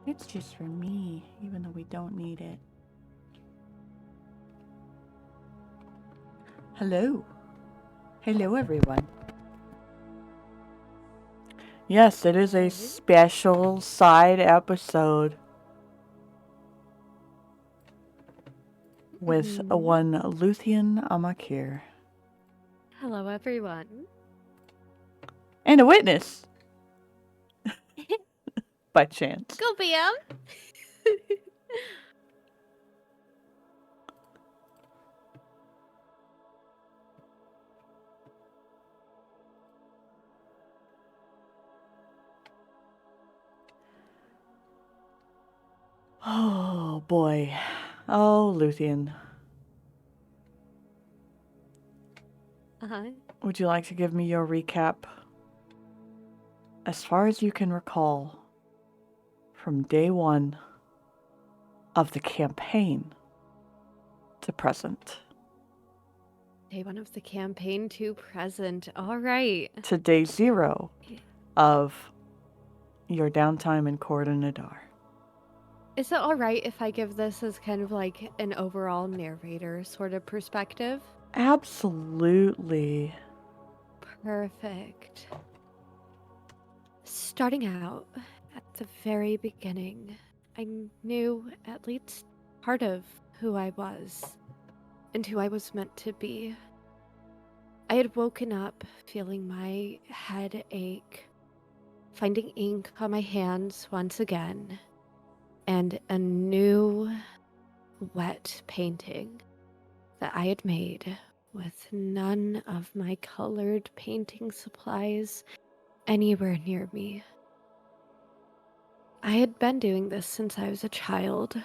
It's just for me, even though we don't need it. Hello. Hello, everyone. Yes, it is a special side episode with one Luthien Amakiir. Hello, everyone. And a witness. By chance. Go, BM. Oh, boy. Oh, Luthien. Would you like to give me your recap? As far as you can recall, from day one of the campaign to present. Day one of the campaign to present. All right. To day 0 of your downtime in Court and Nadar. Is it all right if I give this as kind of like an overall narrator sort of perspective? Absolutely. Perfect. Starting out at the very beginning, I knew at least part of who I was and who I was meant to be. I had woken up feeling my head ache, finding ink on my hands once again, and a new wet painting that I had made with none of my colored painting supplies anywhere near me. I had been doing this since I was a child.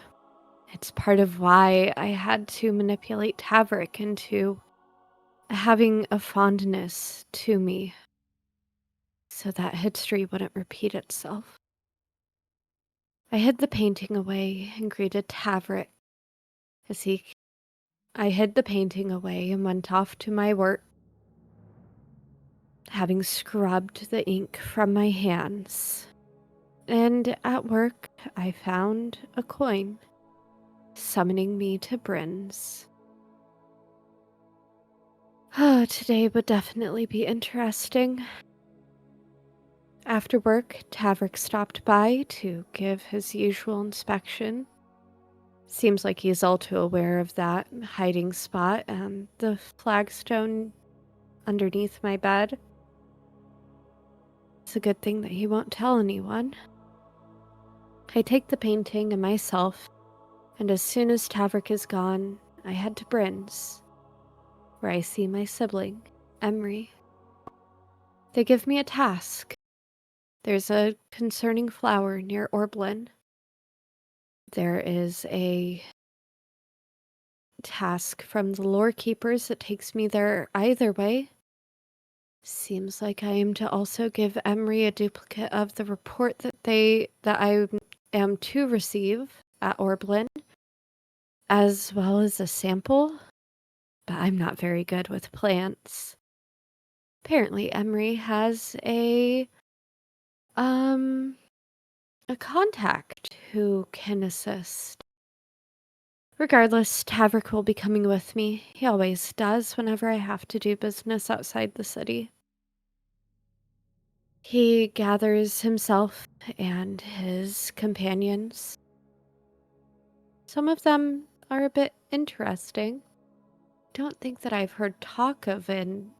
It's part of why I had to manipulate Tavrick into having a fondness to me, so that history wouldn't repeat itself. I hid the painting away and greeted Tavrick as I hid the painting away and went off to my work, having scrubbed the ink from my hands. And at work, I found a coin, summoning me to Bryn's. Today would definitely be interesting. After work, Tavrick stopped by to give his usual inspection. Seems like he's all too aware of that hiding spot and the flagstone underneath my bed. It's a good thing that he won't tell anyone. I take the painting and myself, and as soon as Tavrick is gone, I head to Bryn's, where I see my sibling, Emery. They give me a task. There's a concerning flower near Orblin. There is a task from the lore keepers that takes me there either way. Seems like I am to also give Emery a duplicate of the report that I am to receive at Orblin, as well as a sample, but I'm not very good with plants. Apparently Emery has a contact who can assist. Regardless, Tavrick will be coming with me. He always does whenever I have to do business outside the city. He gathers himself and his companions. Some of them are a bit interesting. Don't think that I've heard talk of an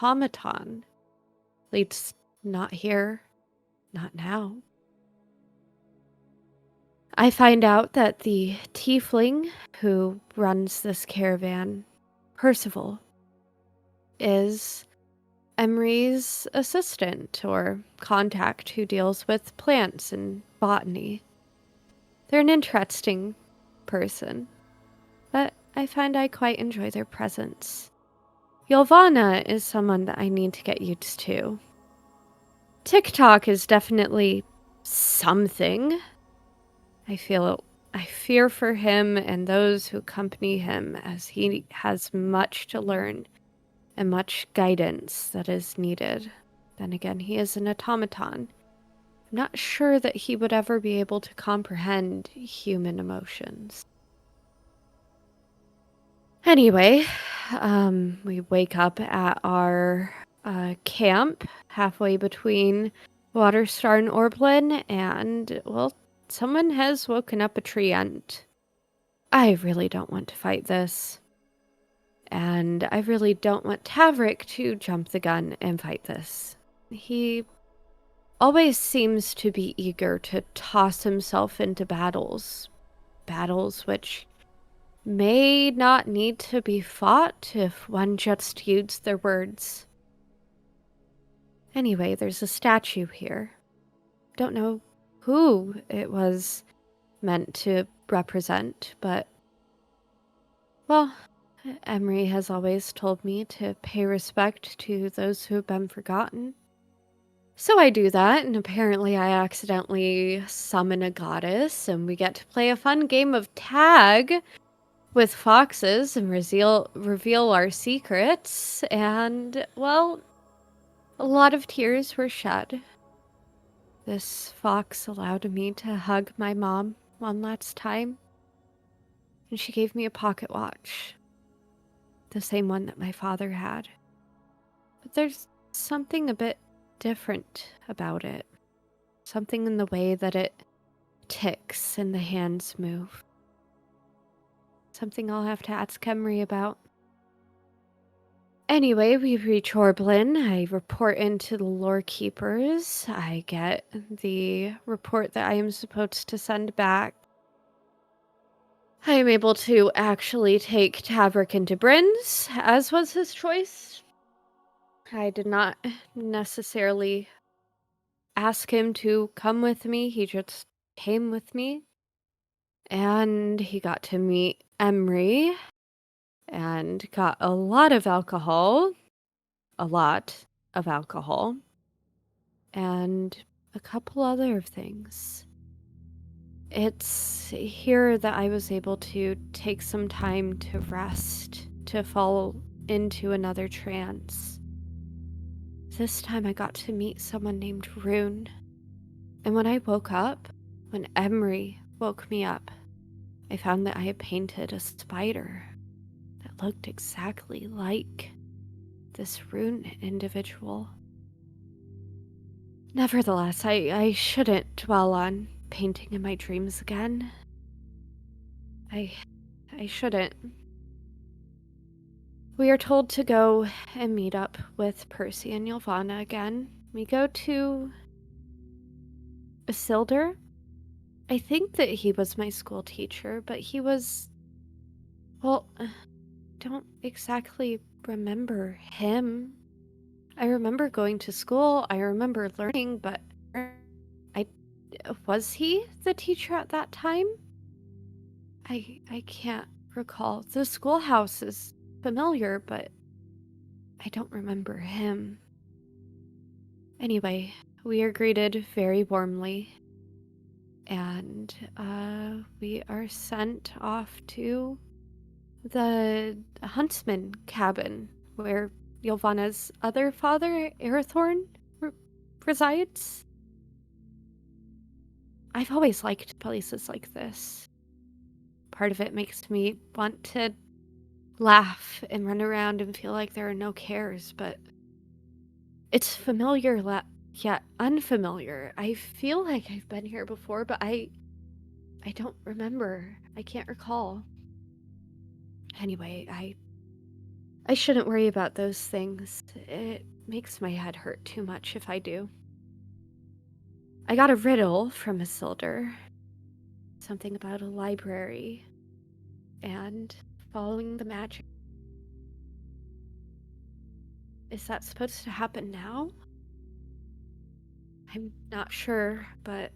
automaton. At least not here, not now. I find out that the tiefling who runs this caravan, Percival, is Emery's assistant or contact who deals with plants and botany. They're an interesting person, but I find I quite enjoy their presence. Ylvanna is someone that I need to get used to. TikTok is definitely something. I fear for him and those who accompany him, as he has much to learn and much guidance that is needed. Then again, he is an automaton. I'm not sure that he would ever be able to comprehend human emotions. Anyway, we wake up at our camp halfway between Waterstar and Orblin, and, well, someone has woken up a treant. I really don't want to fight this. And I really don't want Tavrick to jump the gun and fight this. He always seems to be eager to toss himself into battles. Battles which may not need to be fought if one just uses their words. Anyway, there's a statue here. Don't know who it was meant to represent, but, well, Emery has always told me to pay respect to those who have been forgotten. So I do that, and apparently I accidentally summon a goddess, and we get to play a fun game of tag with foxes and reveal our secrets, and, well, a lot of tears were shed. This fox allowed me to hug my mom one last time, and she gave me a pocket watch. The same one that my father had. But there's something a bit different about it. Something in the way that it ticks and the hands move. Something I'll have to ask Emery about. Anyway, we reach Orblin. I report into the lore keepers. I get the report that I am supposed to send back. I am able to actually take Tavrick into Bryn's, as was his choice. I did not necessarily ask him to come with me. He just came with me. And he got to meet Emery and got a lot of alcohol. A lot of alcohol. And a couple other things. It's here that I was able to take some time to rest, to fall into another trance. This time I got to meet someone named Rune. And when I woke up, when Emery woke me up, I found that I had painted a spider that looked exactly like this Rune individual. Nevertheless, I shouldn't dwell on painting in my dreams again. I shouldn't. We are told to go and meet up with Percy and Ylvanna again. We go to Isildur. I think that he was my school teacher, but he was... Well, don't exactly remember him. I remember going to school, I remember learning, but was he the teacher at that time? I can't recall. The schoolhouse is familiar, but I don't remember him. Anyway, we are greeted very warmly, and we are sent off to the huntsman cabin where Ylvanna's other father, Arathorn, resides. I've always liked places like this. Part of it makes me want to laugh and run around and feel like there are no cares, but it's familiar yet unfamiliar. I feel like I've been here before, but I don't remember. I can't recall. Anyway, I shouldn't worry about those things. It makes my head hurt too much if I do. I got a riddle from Isildur. Something about a library and following the magic. Is that supposed to happen now? I'm not sure, but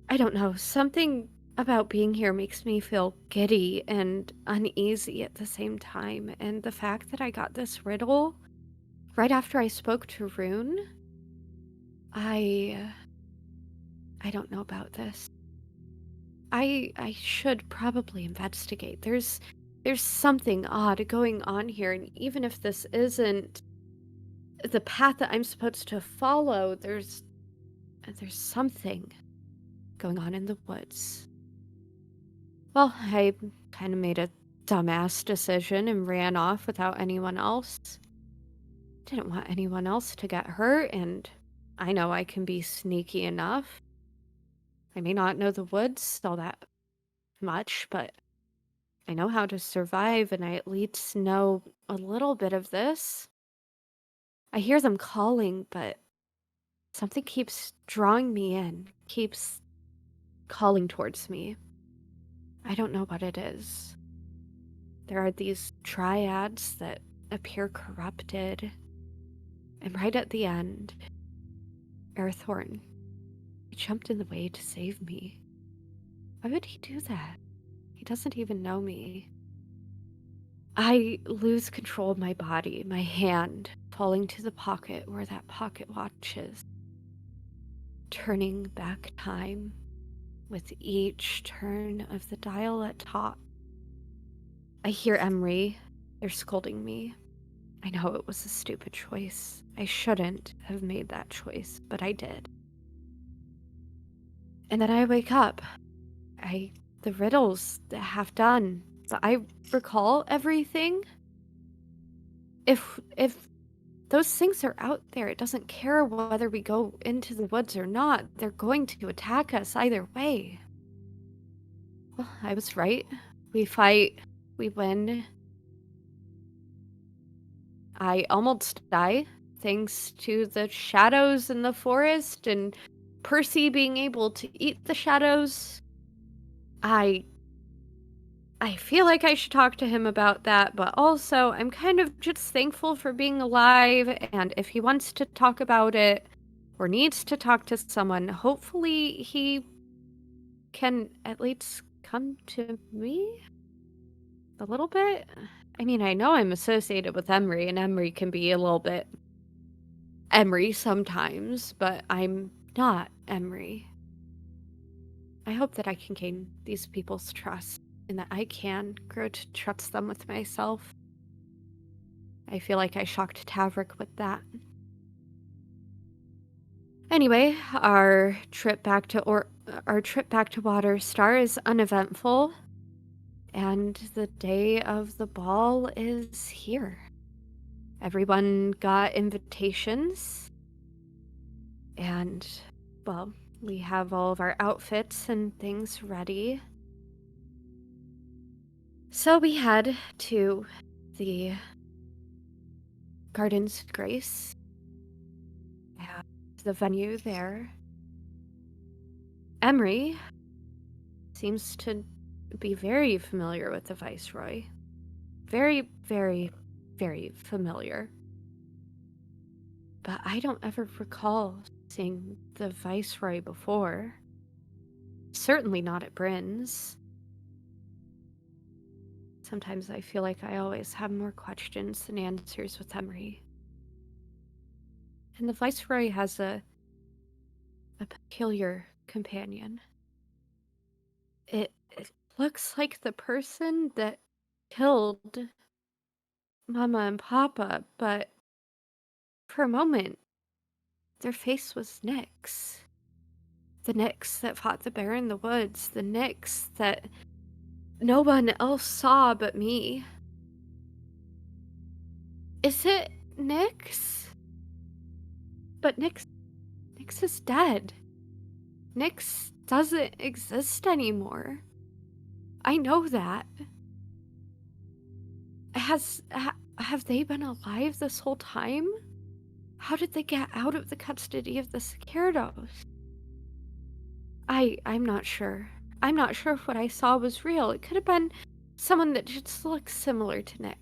I don't know. Something about being here makes me feel giddy and uneasy at the same time, and the fact that I got this riddle right after I spoke to Rune, I don't know about this. I should probably investigate. There's something odd going on here, and even if this isn't the path that I'm supposed to follow, there's there's something going on in the woods. Well, I kind of made a dumbass decision and ran off without anyone else. Didn't want anyone else to get hurt, and I know I can be sneaky enough. I may not know the woods all that much, but I know how to survive, and I at least know a little bit of this. I hear them calling, but something keeps drawing me in, keeps calling towards me. I don't know what it is. There are these triads that appear corrupted, and right at the end, Earthhorn. He jumped in the way to save me. Why would he do that? He doesn't even know me. I lose control of my body, my hand falling to the pocket where that pocket watch is. Turning back time with each turn of the dial at Tock. I hear Emery. They're scolding me. I know it was a stupid choice. I shouldn't have made that choice, but I did. And then I wake up. The riddle's half done. So I recall everything. If those things are out there, it doesn't care whether we go into the woods or not. They're going to attack us either way. Well, I was right. We fight. We win. I almost die, thanks to the shadows in the forest and Percy being able to eat the shadows. I feel like I should talk to him about that, but also I'm kind of just thankful for being alive, and if he wants to talk about it or needs to talk to someone, hopefully he can at least come to me a little bit. I mean, I know I'm associated with Emery, and Emery can be a little bit Emery sometimes, but I'm not Emery. I hope that I can gain these people's trust, and that I can grow to trust them with myself. I feel like I shocked Tavrick with that. Anyway, our trip back to Water Star is uneventful, and the day of the ball is here. Everyone got invitations, and, well, we have all of our outfits and things ready. So we head to the Garden's Grace, and the venue there. Emery seems to be very familiar with the Viceroy. Very, very, very familiar. But I don't ever recall seeing the Viceroy before. Certainly not at Bryn's. Sometimes I feel like I always have more questions than answers with Emery. And the Viceroy has a peculiar companion. It looks like the person that killed Mama and Papa, but for a moment, their face was Nyx. The Nyx that fought the bear in the woods, the Nyx that no one else saw but me. Is it Nyx? But Nyx is dead. Nyx doesn't exist anymore. I know that. Have they been alive this whole time? How did they get out of the custody of the Scaredos? I'm not sure. I'm not sure if what I saw was real. It could have been someone that just looks similar to Nyx.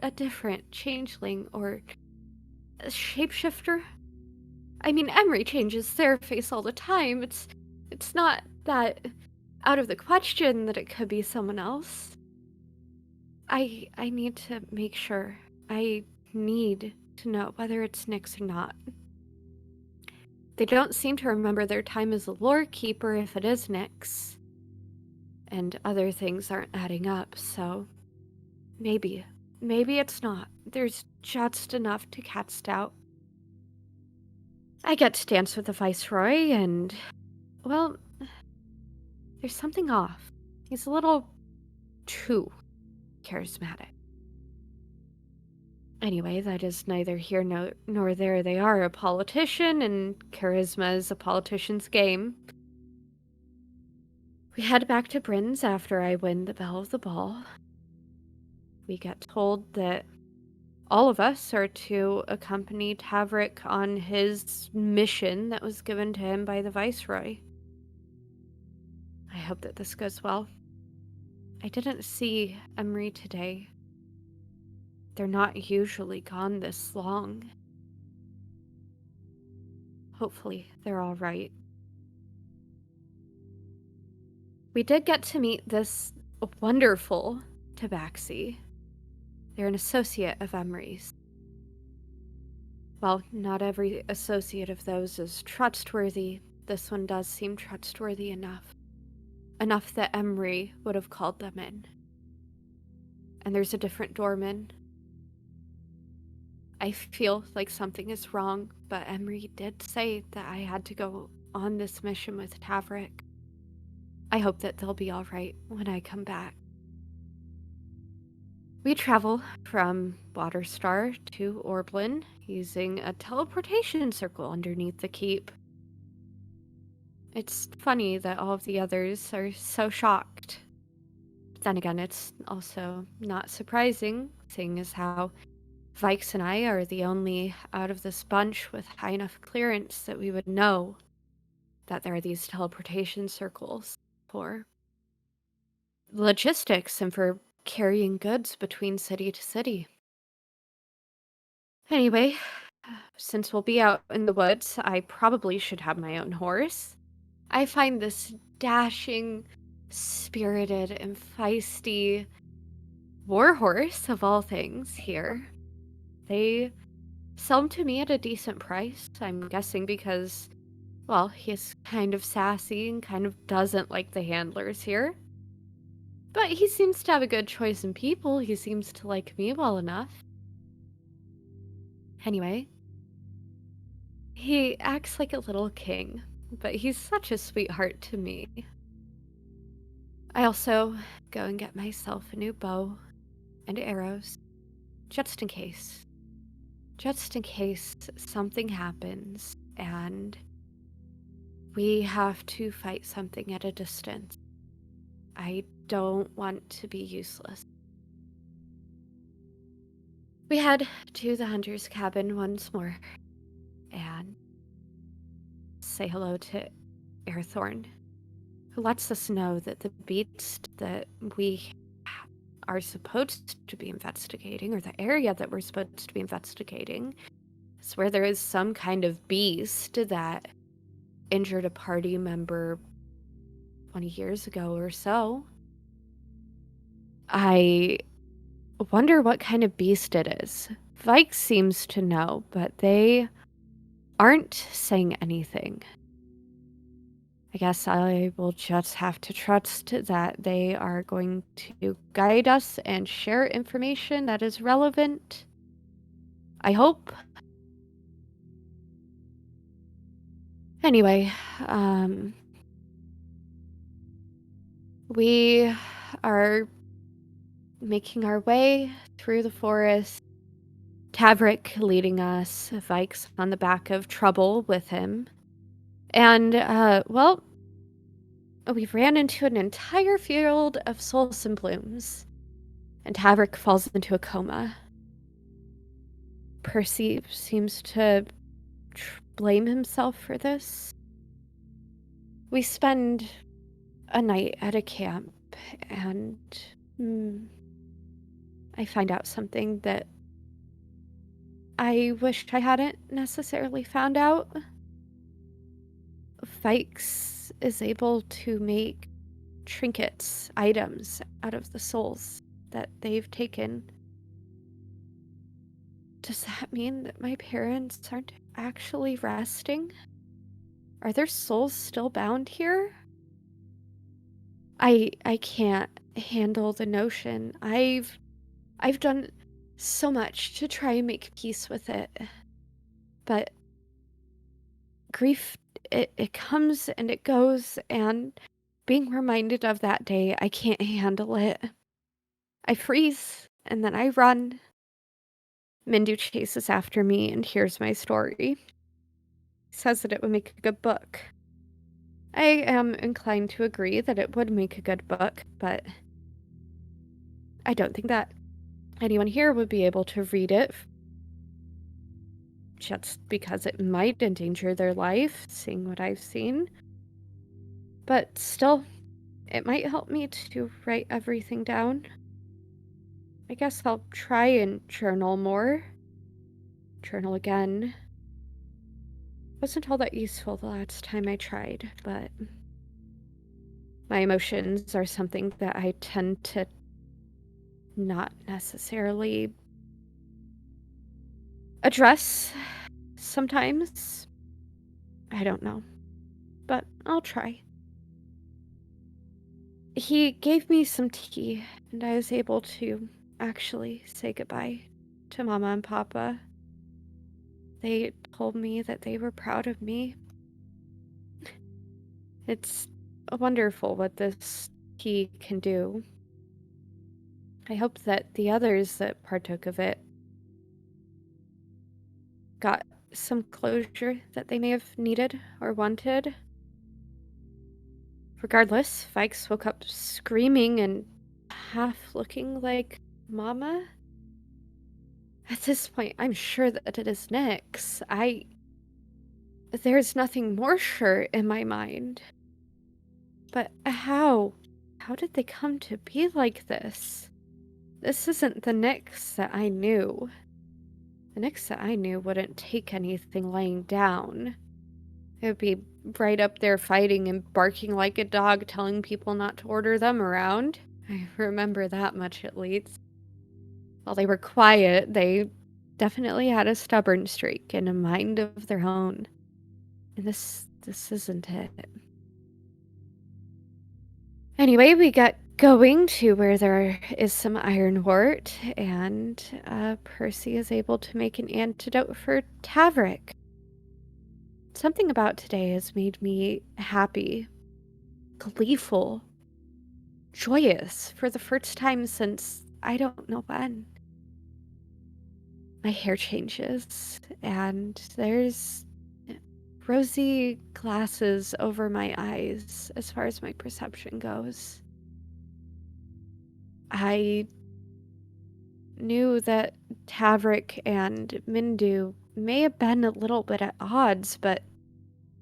A different changeling or a shapeshifter. I mean, Emery changes their face all the time. It's not that out of the question that it could be someone else. I need to make sure. I need to know whether it's Nyx or not. They don't seem to remember their time as a lore keeper if it is Nyx. And other things aren't adding up, so maybe it's not. There's just enough to cast doubt. I get to dance with the Viceroy, and, well, there's something off. He's a little too charismatic. Anyway, that is neither here nor there. They are a politician, and charisma is a politician's game. We head back to Bryn's after I win the Belle of the Ball. We get told that all of us are to accompany Tavrick on his mission that was given to him by the Viceroy. I hope that this goes well. I didn't see Emery today. They're not usually gone this long. Hopefully, they're all right. We did get to meet this wonderful tabaxi. They're an associate of Emery's. Well, not every associate of those is trustworthy. This one does seem trustworthy enough. Enough that Emery would have called them in. And there's a different doorman. I feel like something is wrong, but Emery did say that I had to go on this mission with Tavrick. I hope that they'll be all right when I come back. We travel from Waterstar to Orblin using a teleportation circle underneath the keep. It's funny that all of the others are so shocked. But then again, it's also not surprising, seeing as how Vaiks and I are the only out of this bunch with high enough clearance that we would know that there are these teleportation circles for logistics and for carrying goods between city to city. Anyway, since we'll be out in the woods, I probably should have my own horse. I find this dashing, spirited, and feisty warhorse, of all things, here. They sell him to me at a decent price, I'm guessing because, well, he's kind of sassy and kind of doesn't like the handlers here. But he seems to have a good choice in people. He seems to like me well enough. Anyway, he acts like a little king, but he's such a sweetheart to me. I also go and get myself a new bow and arrows, just in case. Just in case something happens and we have to fight something at a distance. I don't want to be useless. We head to the hunter's cabin once more and say hello to Airthorn, who lets us know that the beast that we are supposed to be investigating, or the area that we're supposed to be investigating, is where there is some kind of beast that injured a party member 20 years ago or so. I wonder what kind of beast it is. Vaiks seems to know, but they aren't saying anything. I guess I will just have to trust that they are going to guide us and share information that is relevant. I hope. Anyway, we are making our way through the forest. Tavrick leading us, Vaiks on the back of Trouble with him. And, well, we've ran into an entire field of Solson blooms, and Tavrick falls into a coma. Percy seems to blame himself for this. We spend a night at a camp, and I find out something that I wished I hadn't necessarily found out. Vaiks is able to make trinkets, items out of the souls that they've taken. Does that mean that my parents aren't actually resting? Are their souls still bound here? I can't handle the notion. I've done so much to try and make peace with it. But grief, it comes and it goes, and being reminded of that day, I can't handle it. I freeze, and then I run. Mindu chases after me and hears my story. Says that it would make a good book. I am inclined to agree that it would make a good book, but I don't think that anyone here would be able to read it just because it might endanger their life, seeing what I've seen. But still, it might help me to write everything down. I guess I'll try and journal more. Journal again. Wasn't all that useful the last time I tried, but my emotions are something that I tend to not necessarily address sometimes. I don't know, but I'll try. He gave me some tea, and I was able to actually say goodbye to Mama and Papa. They told me that they were proud of me. It's wonderful what this tea can do. I hope that the others that partook of it got some closure that they may have needed or wanted. Regardless, Vaiks woke up screaming and half looking like Mama. At this point, I'm sure that it is Nyx. There's nothing more sure in my mind. But how? How did they come to be like this? This isn't the Nyx that I knew. The Nyx that I knew wouldn't take anything laying down. It would be right up there fighting and barking like a dog, telling people not to order them around. I remember that much at least. While they were quiet, they definitely had a stubborn streak and a mind of their own. And this isn't it. Anyway, we got going to where there is some ironwort, and Percy is able to make an antidote for Tavrick. Something about today has made me happy, gleeful, joyous for the first time since I don't know when. My hair changes, and there's rosy glasses over my eyes as far as my perception goes. I knew that Tavrick and Mindu may have been a little bit at odds, but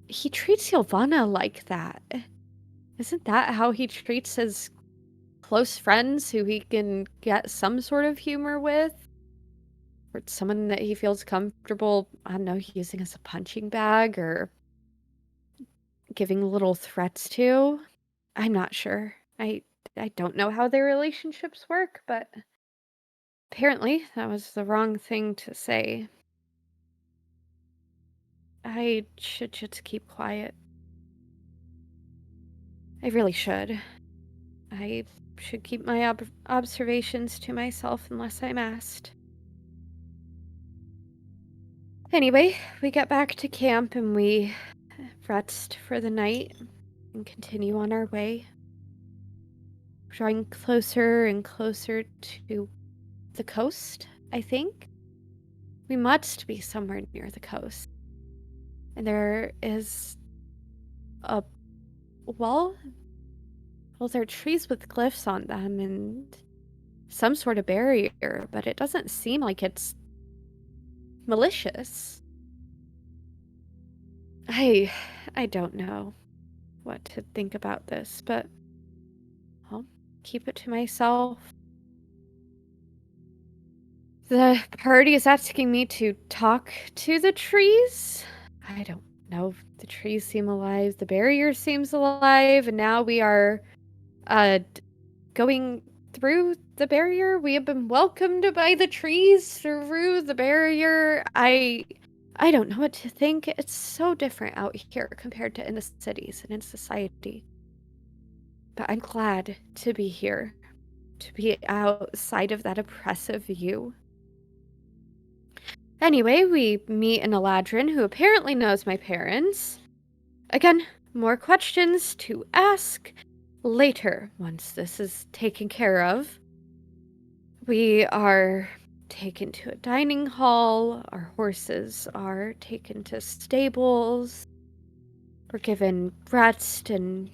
he treats Ylvanna like that. Isn't that how he treats his close friends who he can get some sort of humor with? Or someone that he feels comfortable, I don't know, using as a punching bag or giving little threats to? I'm not sure. I don't know how their relationships work, but apparently that was the wrong thing to say. I should just keep quiet. I really should. I should keep my observations to myself unless I'm asked. Anyway, we get back to camp and we rest for the night and continue on our way. Drawing closer and closer to the coast, I think. We must be somewhere near the coast. And there is a wall. Well, there are trees with glyphs on them and some sort of barrier, but it doesn't seem like it's malicious. I don't know what to think about this, but I'll keep it to myself. The party is asking me to talk to the trees. I don't know if the trees seem alive. The barrier seems alive, and now we are going through the barrier. We have been welcomed by the trees through the barrier. I don't know what to think. It's so different out here compared to in the cities and in society. But I'm glad to be here, to be outside of that oppressive view. Anyway, we meet an Eladrin who apparently knows my parents. Again, more questions to ask later, once this is taken care of. We are taken to a dining hall. Our horses are taken to stables. We're given rest and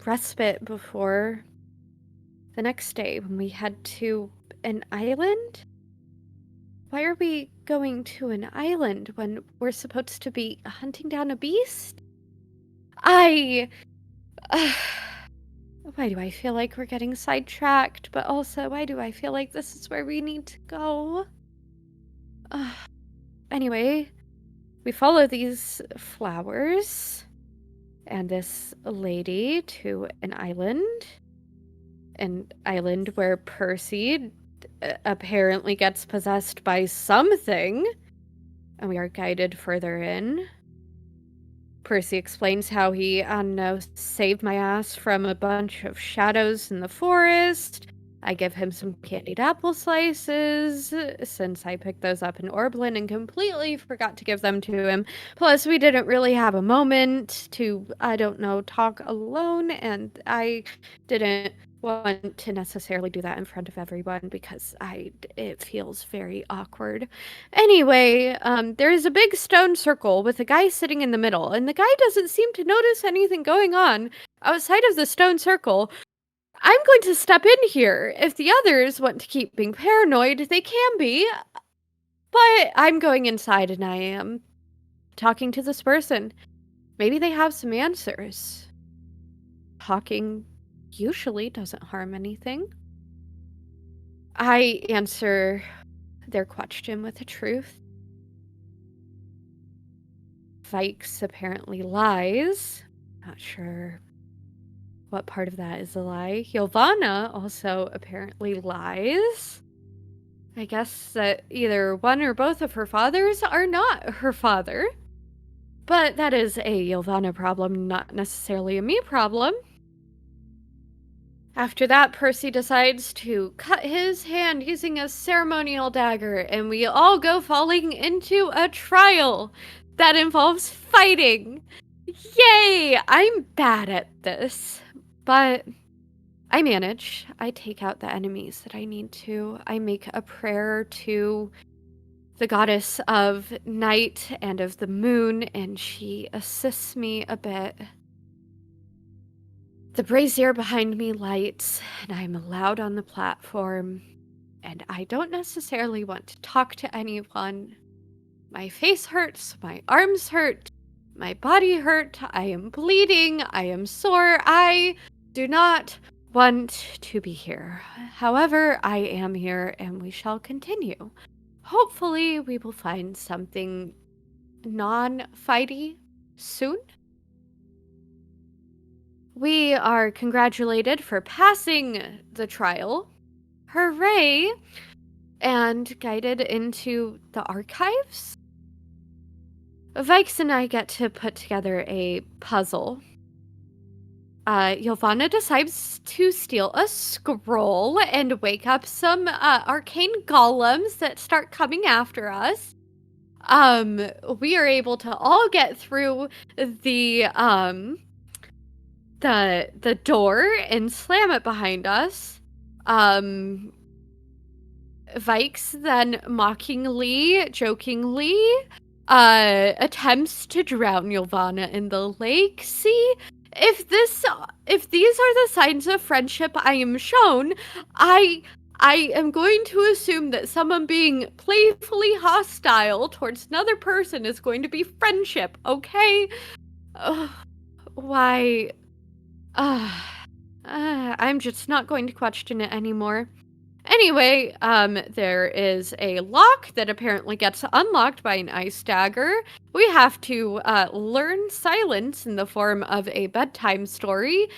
respite before the next day when we head to an island. Why are we going to an island when we're supposed to be hunting down a beast? Why do I feel like we're getting sidetracked, but also why do I feel like this is where we need to go? Anyway, we follow these flowers and this lady to an island where Percy apparently gets possessed by something, and we are guided further in. Percy explains how he, I don't know, saved my ass from a bunch of shadows in the forest. I give him some candied apple slices, since I picked those up in Orblin and completely forgot to give them to him. Plus, we didn't really have a moment to, I don't know, talk alone, and I didn't want to necessarily do that in front of everyone because it feels very awkward. Anyway, there is a big stone circle with a guy sitting in the middle, and the guy doesn't seem to notice anything going on outside of the stone circle. I'm going to step in here. If the others want to keep being paranoid, they can be. But I'm going inside and I am talking to this person. Maybe they have some answers. Talking usually doesn't harm anything. I answer their question with the truth. Vaiks apparently lies. Not sure what part of that is a lie. Ylvanna also apparently lies. I guess that either one or both of her fathers are not her father. But that is a Ylvanna problem, not necessarily a me problem. After that, Percy decides to cut his hand using a ceremonial dagger, and we all go falling into a trial that involves fighting. Yay! I'm bad at this, but I manage. I take out the enemies that I need to. I make a prayer to the goddess of night and of the moon, and she assists me a bit. The brazier behind me lights, and I'm allowed on the platform, and I don't necessarily want to talk to anyone. My face hurts, my arms hurt, my body hurt, I am bleeding, I am sore, I do not want to be here. However, I am here, and we shall continue. Hopefully, we will find something non-fighty soon. We are congratulated for passing the trial. Hooray! And guided into the archives. Vaiks and I get to put together a puzzle. Ylvanna decides to steal a scroll and wake up some arcane golems that start coming after us. We are able to all get through the door and slam it behind us. Vaiks then mockingly, jokingly, attempts to drown Ylvanna in the lake. See, if these are the signs of friendship I am shown, I am going to assume that someone being playfully hostile towards another person is going to be friendship, okay? Why? I'm just not going to question it anymore. Anyway, there is a lock that apparently gets unlocked by an ice dagger. We have to learn silence in the form of a bedtime story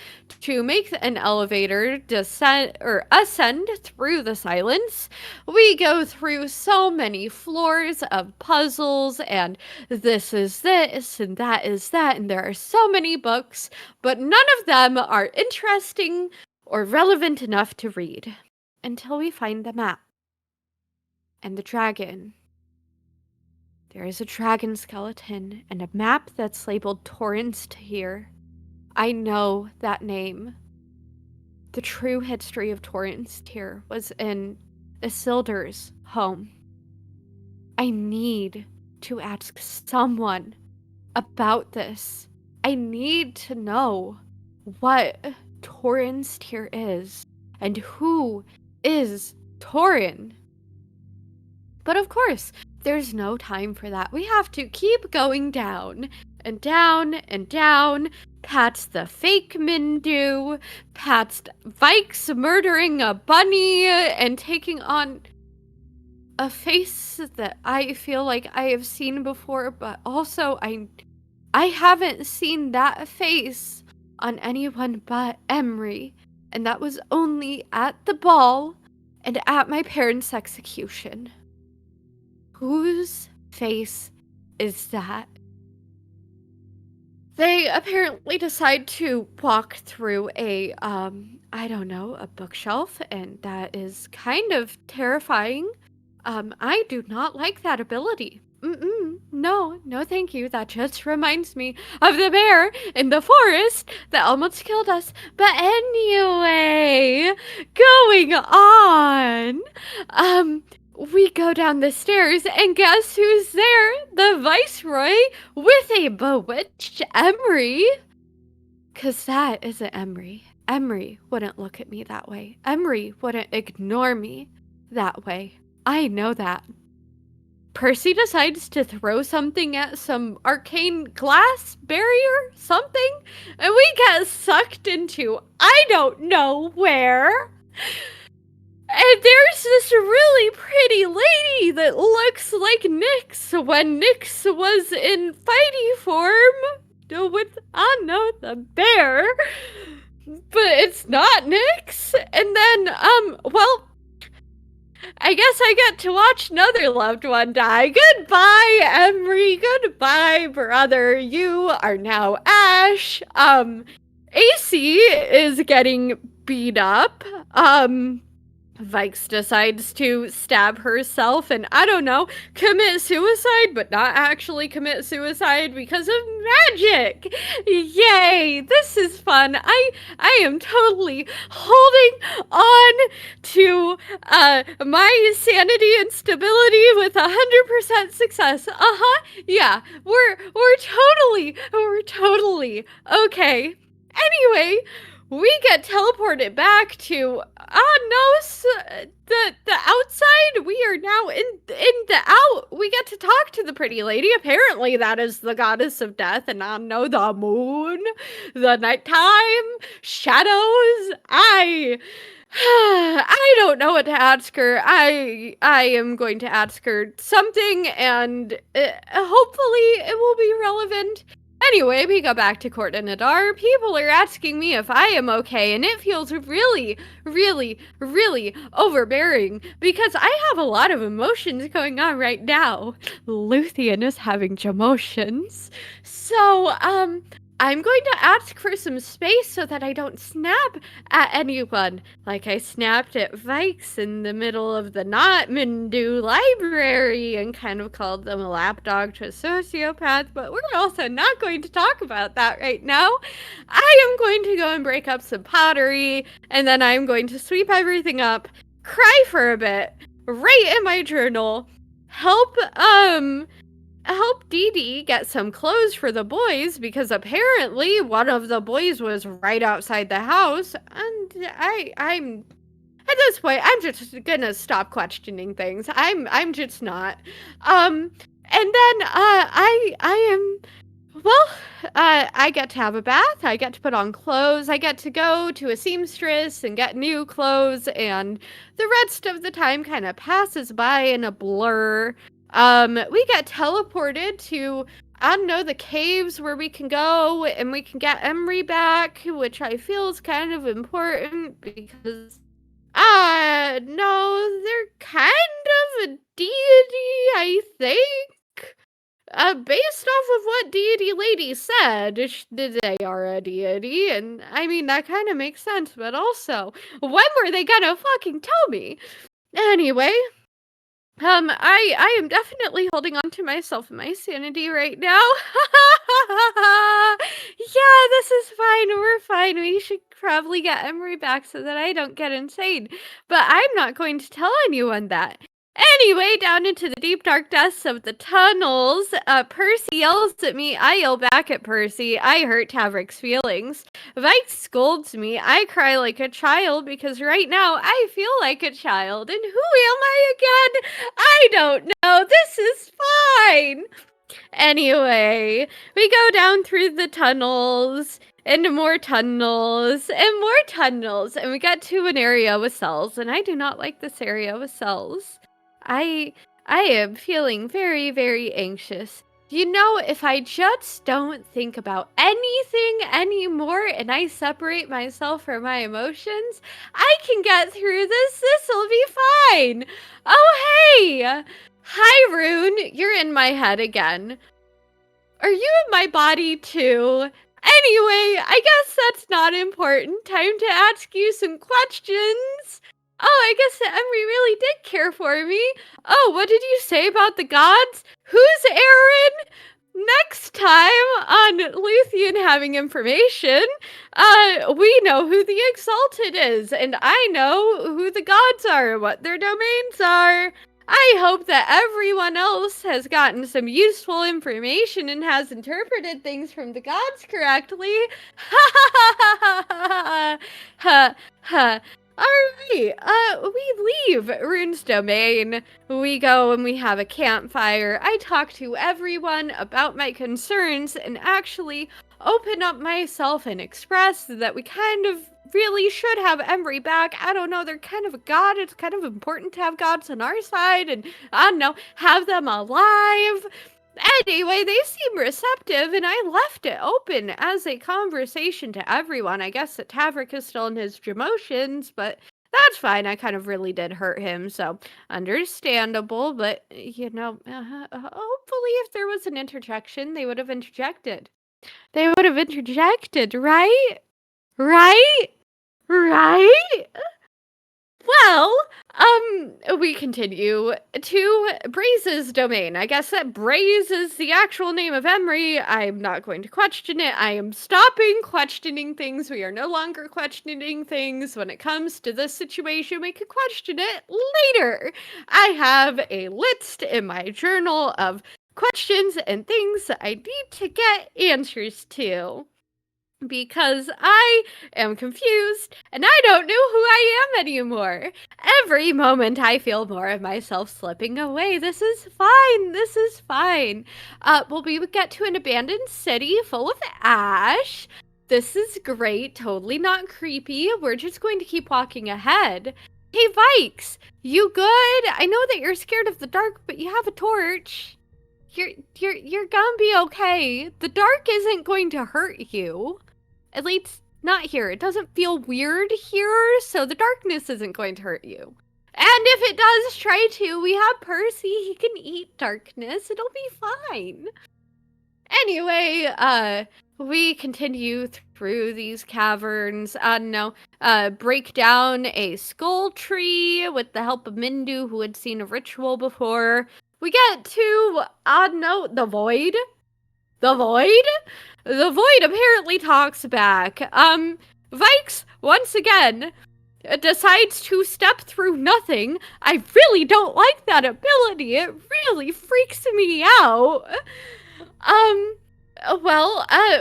to make an elevator descend or ascend through the silence. We go through so many floors of puzzles, and this is this, and that is that, and there are so many books, but none of them are interesting or relevant enough to read. Until we find the map and the dragon There is a dragon skeleton and a map that's labeled Torrens Tier. I know that name. The true history of Torrens Tier was in Isildur's home. I need to ask someone about this. I need to know what Torrens Tier is and who is Torrin. But of course, there's no time for that. We have to keep going down and down and down, past the fake Mindu, past Vaiks murdering a bunny and taking on a face that I feel like I have seen before, but also I haven't seen that face on anyone but Emery, and that was only at the ball and at my parents' execution. Whose face is that? They apparently decide to walk through a, I don't know, a bookshelf, and that is kind of terrifying. I do not like that ability. No, thank you. That just reminds me of the bear in the forest that almost killed us. But anyway, going on. We go down the stairs, and guess who's there? The Viceroy with a bewitched Emery. 'Cause that isn't Emery. Emery wouldn't look at me that way. Emery wouldn't ignore me that way. I know that. Percy decides to throw something at some arcane glass barrier, something, and we get sucked into I don't know where. And there's this really pretty lady that looks like Nyx when Nyx was in fighty form with, I know, the bear. But it's not Nyx. And then, well, I guess I get to watch another loved one die. Goodbye, Emery. Goodbye, brother. You are now Ash. AC is getting beat up. Vaiks decides to stab herself and, I don't know, commit suicide, but not actually commit suicide because of magic. Yay, this is fun. I am totally holding on to my sanity and stability with 100% success. Yeah, we're totally okay. Anyway, we get teleported back to the outside. We are now in the out. We get to talk to the pretty lady. Apparently, that is the goddess of death, and I know the moon, the nighttime, shadows. I don't know what to ask her. I am going to ask her something, and hopefully it will be relevant. Anyway, we go back to Court and Nadar. People are asking me if I am okay, and it feels really overbearing because I have a lot of emotions going on right now. Luthien is having emotions. So, I'm going to ask for some space so that I don't snap at anyone, like I snapped at Vaiks in the middle of the not Mindu library and kind of called them a lapdog to a sociopath, but we're also not going to talk about that right now. I am going to go and break up some pottery, and then I'm going to sweep everything up, cry for a bit, write in my journal, help Dee Dee get some clothes for the boys because apparently one of the boys was right outside the house, and I'm at this point I'm just gonna stop questioning things. I'm just not. And then I get to have a bath, I get to put on clothes, I get to go to a seamstress and get new clothes, and the rest of the time kind of passes by in a blur. We get teleported to, I don't know, the caves where we can go and we can get Emery back, which I feel is kind of important because, no, they're kind of a deity, I think. Based off of what Deity Lady said, they are a deity, and I mean, that kind of makes sense, but also, when were they gonna fucking tell me? Anyway, I am definitely holding on to myself and my sanity right now. Yeah, this is fine. We're fine. We should probably get Emery back so that I don't get insane. But I'm not going to tell anyone that. Anyway, down into the deep dark depths of the tunnels, Percy yells at me. I yell back at Percy. I hurt Tavrick's feelings. Vaiks scolds me. I cry like a child because right now I feel like a child. And who am I again? I don't know. This is fine. Anyway, we go down through the tunnels, into more tunnels, and more tunnels, and we get to an area with cells, and I do not like this area with cells. I am feeling very, very anxious. You know, if I just don't think about anything anymore and I separate myself from my emotions, I can get through this. This'll be fine. Oh, hey! Hi, Rune. You're in my head again. Are you in my body too? Anyway, I guess that's not important. Time to ask you some questions. Oh, I guess that Emery really did care for me. Oh, what did you say about the gods? Who's Aaron? Next time on Luthien having information, we know who the Exalted is, and I know who the gods are and what their domains are. I hope that everyone else has gotten some useful information and has interpreted things from the gods correctly. Ha ha ha ha ha ha ha. Alright, we leave Rune's domain. We go and we have a campfire. I talk to everyone about my concerns and actually open up myself and express that we kind of really should have Emery back. I don't know, they're kind of a god. It's kind of important to have gods on our side and, I don't know, have them alive. Anyway, they seem receptive, and I left it open as a conversation to everyone. I guess that Tavrick is still in his emotions, but that's fine. I kind of really did hurt him, so understandable. But, you know, hopefully if there was an interjection, they would have interjected. They would have interjected, right? Right? Right? Well, we continue to Braze's domain. I guess that Braze is the actual name of Emery. I'm not going to question it. I am stopping questioning things. We are no longer questioning things. When it comes to this situation, we can question it later. I have a list in my journal of questions and things that I need to get answers to. Because I am confused and I don't know who I am anymore. Every moment I feel more of myself slipping away. This is fine. This is fine. Well, we would get to an abandoned city full of ash. This is great. Totally not creepy. We're just going to keep walking ahead. Hey, Vaiks, you good? I know that you're scared of the dark, but you have a torch. You're gonna be okay. The dark isn't going to hurt you. At least, not here. It doesn't feel weird here, so the darkness isn't going to hurt you. And if it does try to, we have Percy. He can eat darkness. It'll be fine. Anyway, we continue through these caverns. Break down a skull tree with the help of Mindu, who had seen a ritual before. We get to, the void. The void? The void apparently talks back. Vaiks, once again, decides to step through nothing. I really don't like that ability. It really freaks me out.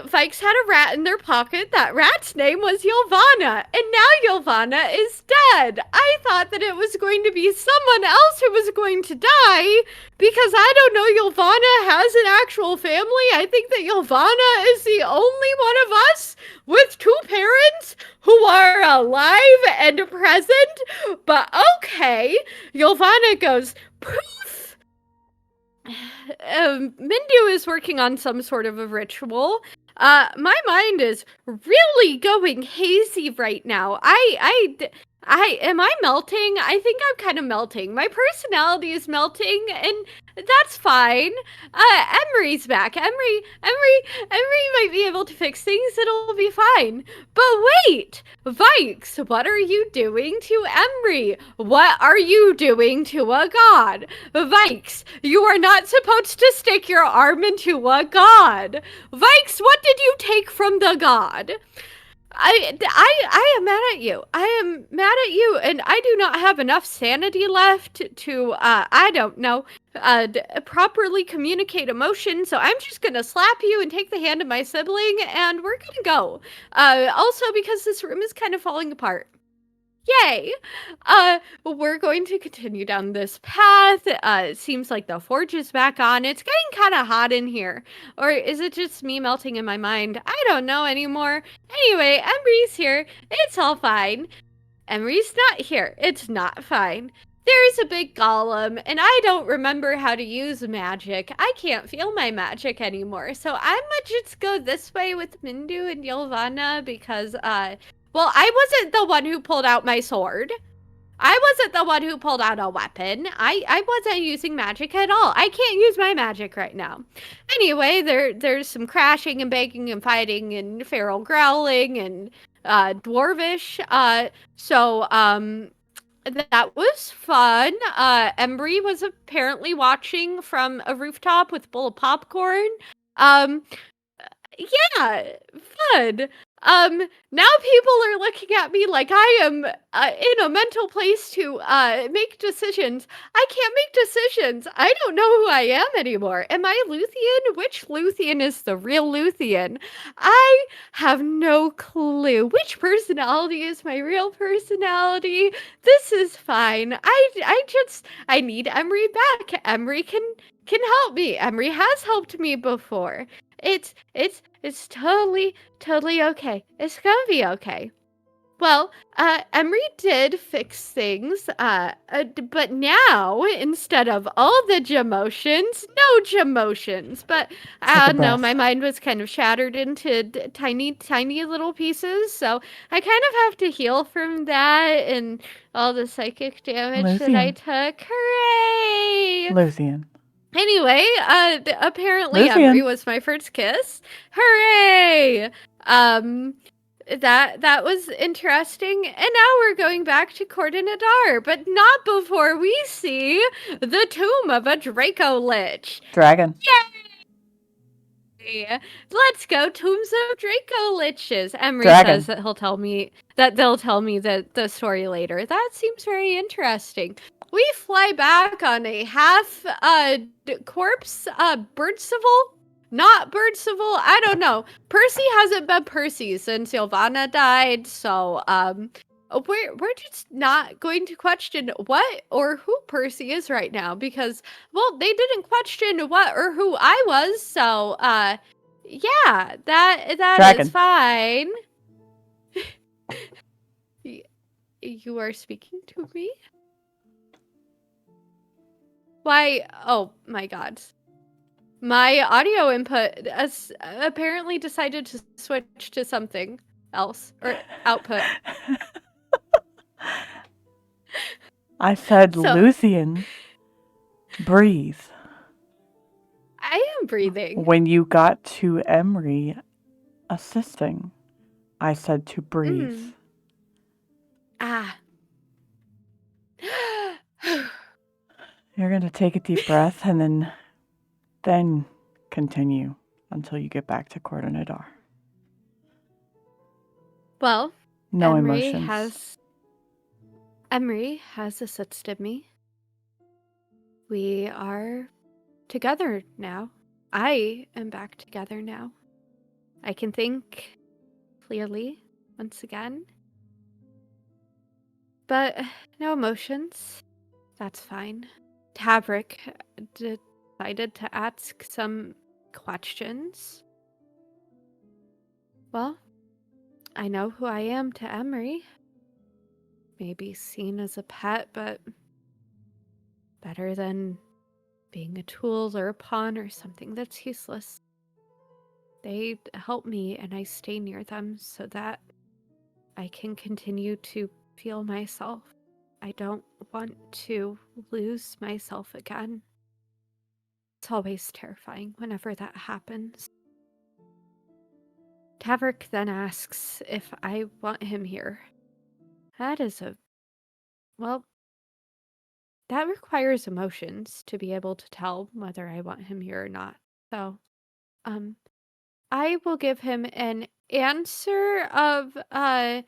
Vaiks had a rat in their pocket. That rat's name was Ylvanna, and now Ylvanna is dead. I thought that it was going to be someone else who was going to die, because I don't know, Ylvanna has an actual family. I think that Ylvanna is the only one of us with two parents who are alive and present, but okay. Ylvanna goes, poof! Mindu is working on some sort of a ritual. My mind is really going hazy right now. Am I melting? I think I'm kind of melting. My personality is melting, and that's fine. Emery's back. Emery might be able to fix things. It'll be fine. But wait, Vaiks, what are you doing to Emery? What are you doing to a god? Vaiks, you are not supposed to stick your arm into a god. Vaiks, what did you take from the god? I am mad at you. I am mad at you, and I do not have enough sanity left to, I don't know, properly communicate emotion, so I'm just gonna slap you and take the hand of my sibling, and we're gonna go. Also, because this room is kind of falling apart. Yay! We're going to continue down this path. It seems like the forge is back on. It's getting kind of hot in here. Or is it just me melting in my mind? I don't know anymore. Anyway, Emery's here. It's all fine. Emery's not here. It's not fine. There's a big golem, and I don't remember how to use magic. I can't feel my magic anymore. So I'm gonna just go this way with Mindu and Ylvanna because, well, I wasn't the one who pulled out my sword. I wasn't the one who pulled out a weapon. I wasn't using magic at all. I can't use my magic right now. Anyway, there's some crashing and banging and fighting and feral growling and dwarvish. So that was fun. Embry was apparently watching from a rooftop with a bowl of popcorn. Yeah, fun. Now people are looking at me like I am in a mental place to make decisions. I can't make decisions. I don't know who I am anymore. Am I Luthien? Which Luthien is the real Luthien? I have no clue. Which personality is my real personality? This is fine. I need Emery back. Emery can help me. Emery has helped me before. It's totally okay. It's gonna be okay. Well, Emery did fix things, but now, instead of all the Jamotions, no Jamotions. But, I don't know, my mind was kind of shattered into tiny little pieces, so I kind of have to heal from that and all the psychic damage that I took. Hooray! Luthien. Anyway, apparently Luthien. Emery was my first kiss. Hooray! That was interesting. And now we're going back to Coordinator, but not before we see the tomb of a Draco Lich. Dragon. Yay! Let's go, Tombs of Draco Liches. Emery Dragon. says that they'll tell me the story later. That seems very interesting. We fly back on a half corpse Percival. Not Percival. I don't know. Percy hasn't been Percy since Ylvanna died, so we're just not going to question what or who Percy is right now because, well, they didn't question what or who I was, so yeah, that Dragon. is fine. You are speaking to me? Why? Oh my god. My audio input has apparently decided to switch to something else. Or output. I said, Luthien, breathe. I am breathing. When you got to Emery assisting, I said to breathe. Ah. You're going to take a deep breath and then continue until you get back to Coordinator. Well, no emotions. Emery has assisted me. We are together now. I am back together now. I can think clearly once again. But no emotions. That's fine. Tavrick decided to ask some questions. Well, I know who I am to Emery. Maybe seen as a pet, but better than being a tool or a pawn or something that's useless. They help me and I stay near them so that I can continue to feel myself. I don't want to lose myself again. It's always terrifying whenever that happens. Tavrick then asks if I want him here. That is well, that requires emotions to be able to tell whether I want him here or not. So, I will give him an answer of, I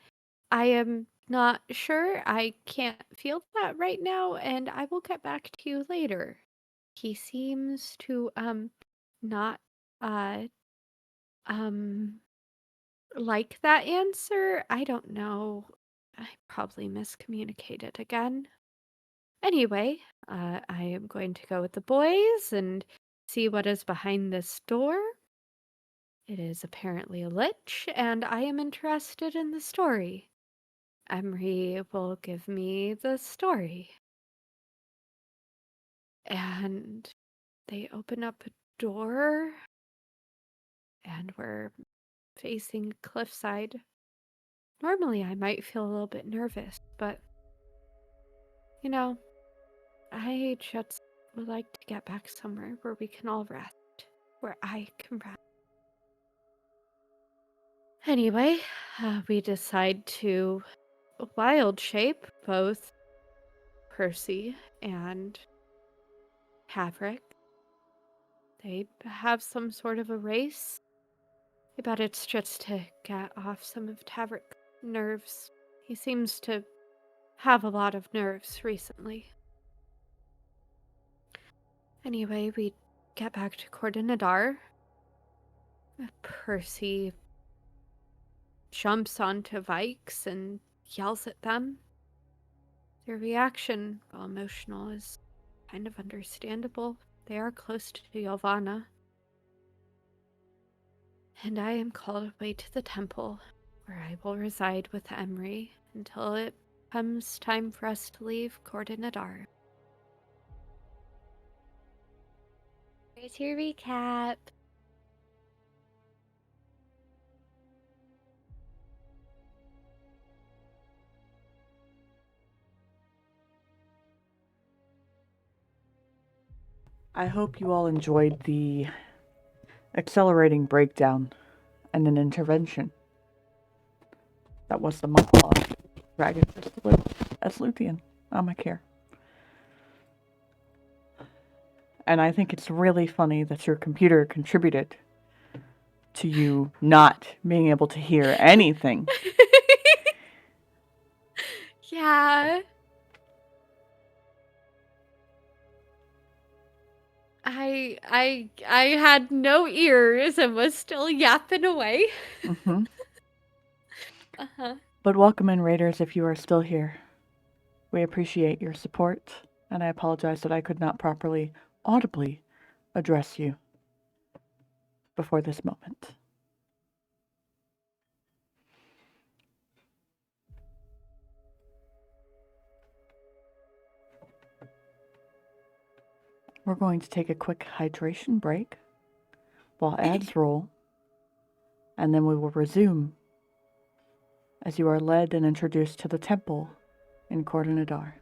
am not sure. I can't feel that right now, and I will get back to you later. He seems to, not, uh, um, like that answer. I don't know. I probably miscommunicated again. Anyway, I am going to go with the boys and see what is behind this door. It is apparently a lich, and I am interested in the story. Emery will give me the story. And they open up a door, and we're facing cliffside. Normally, I might feel a little bit nervous, but you know, I just would like to get back somewhere where we can all rest, where I can rest. Anyway, we decide to wild shape both Percy and Tavrick. They have some sort of a race. I bet it's just to get off some of Tavrick's nerves. He seems to have a lot of nerves recently. Anyway, we get back to Coordinadar. Percy jumps onto Vaiks and yells at them. Their reaction, while emotional, is kind of understandable. They are close to Ylvanna. And I am called away to the temple, where I will reside with Emery until it comes time for us to leave Coordinadar. Here's your recap. I hope you all enjoyed the accelerating breakdown and an intervention. That was the monologue. Dragon as Luthien, Amakiir. And I think it's really funny that your computer contributed to you not being able to hear anything. Yeah. I had no ears and was still yapping away. Mm-hmm. Uh-huh. But welcome in, Raiders, if you are still here. We appreciate your support, and I apologize that I could not properly, audibly address you before this moment. We're going to take a quick hydration break while ads roll, and then we will resume as you are led and introduced to the temple in Coordinadar.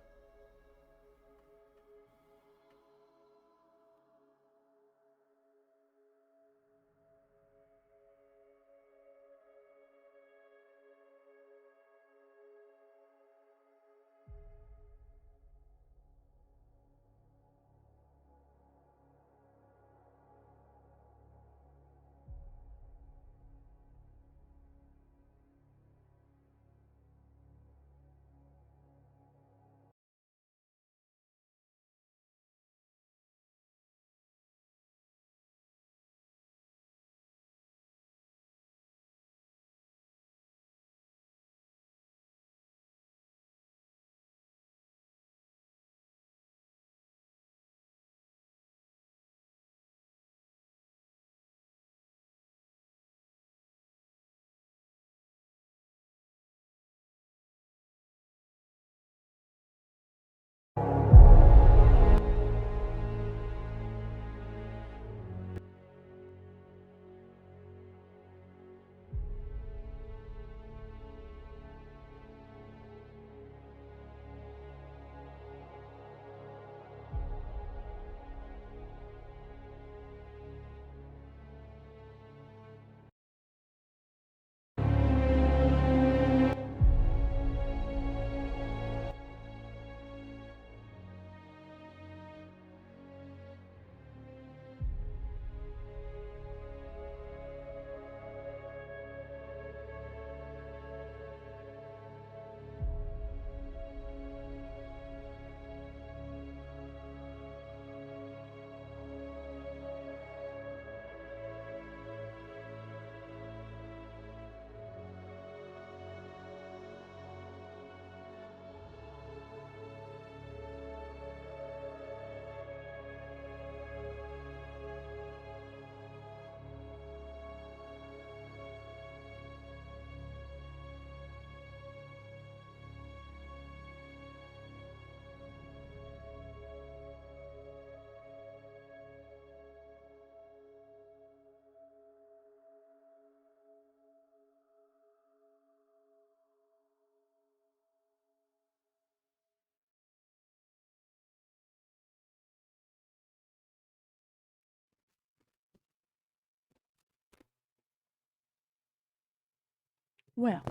Well.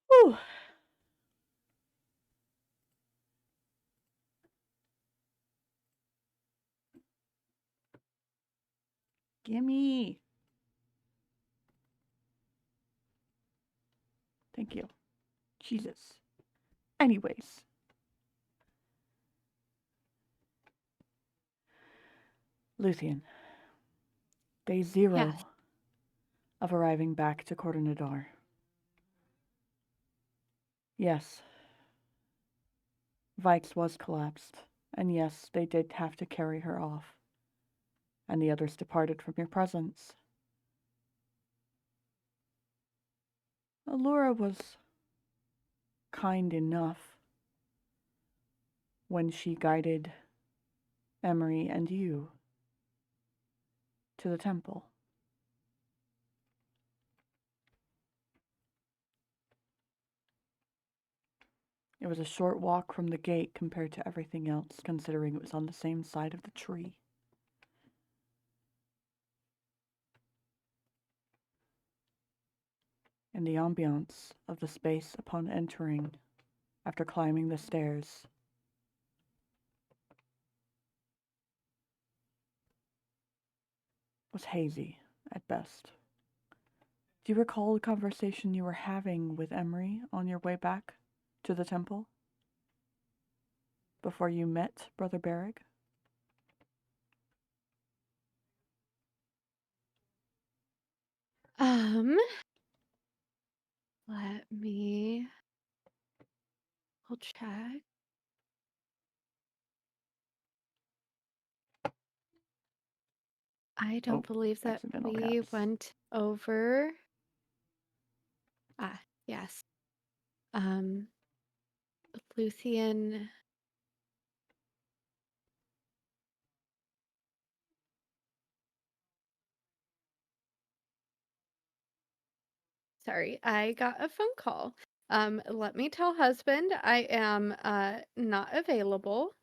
Whew. Gimme. Thank you. Jesus. Anyways. Luthien. Day 0 Yes. of arriving back to Coronador. Yes. Vaiks was collapsed, and yes, they did have to carry her off. And the others departed from your presence. Allura was kind enough when she guided Emery and you to the temple. It was a short walk from the gate compared to everything else, considering it was on the same side of the tree. And the ambiance of the space upon entering after climbing the stairs was hazy at best. Do you recall the conversation you were having with Emery on your way back to the temple? Before you met Brother Berrig? Let me I'll check. I don't believe that Accidental we caps. went over. Yes. Luthien. Sorry, I got a phone call. Let me tell husband I am not available.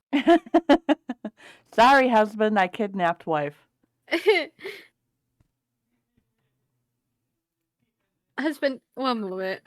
Sorry, husband, I kidnapped wife. Husband, one moment.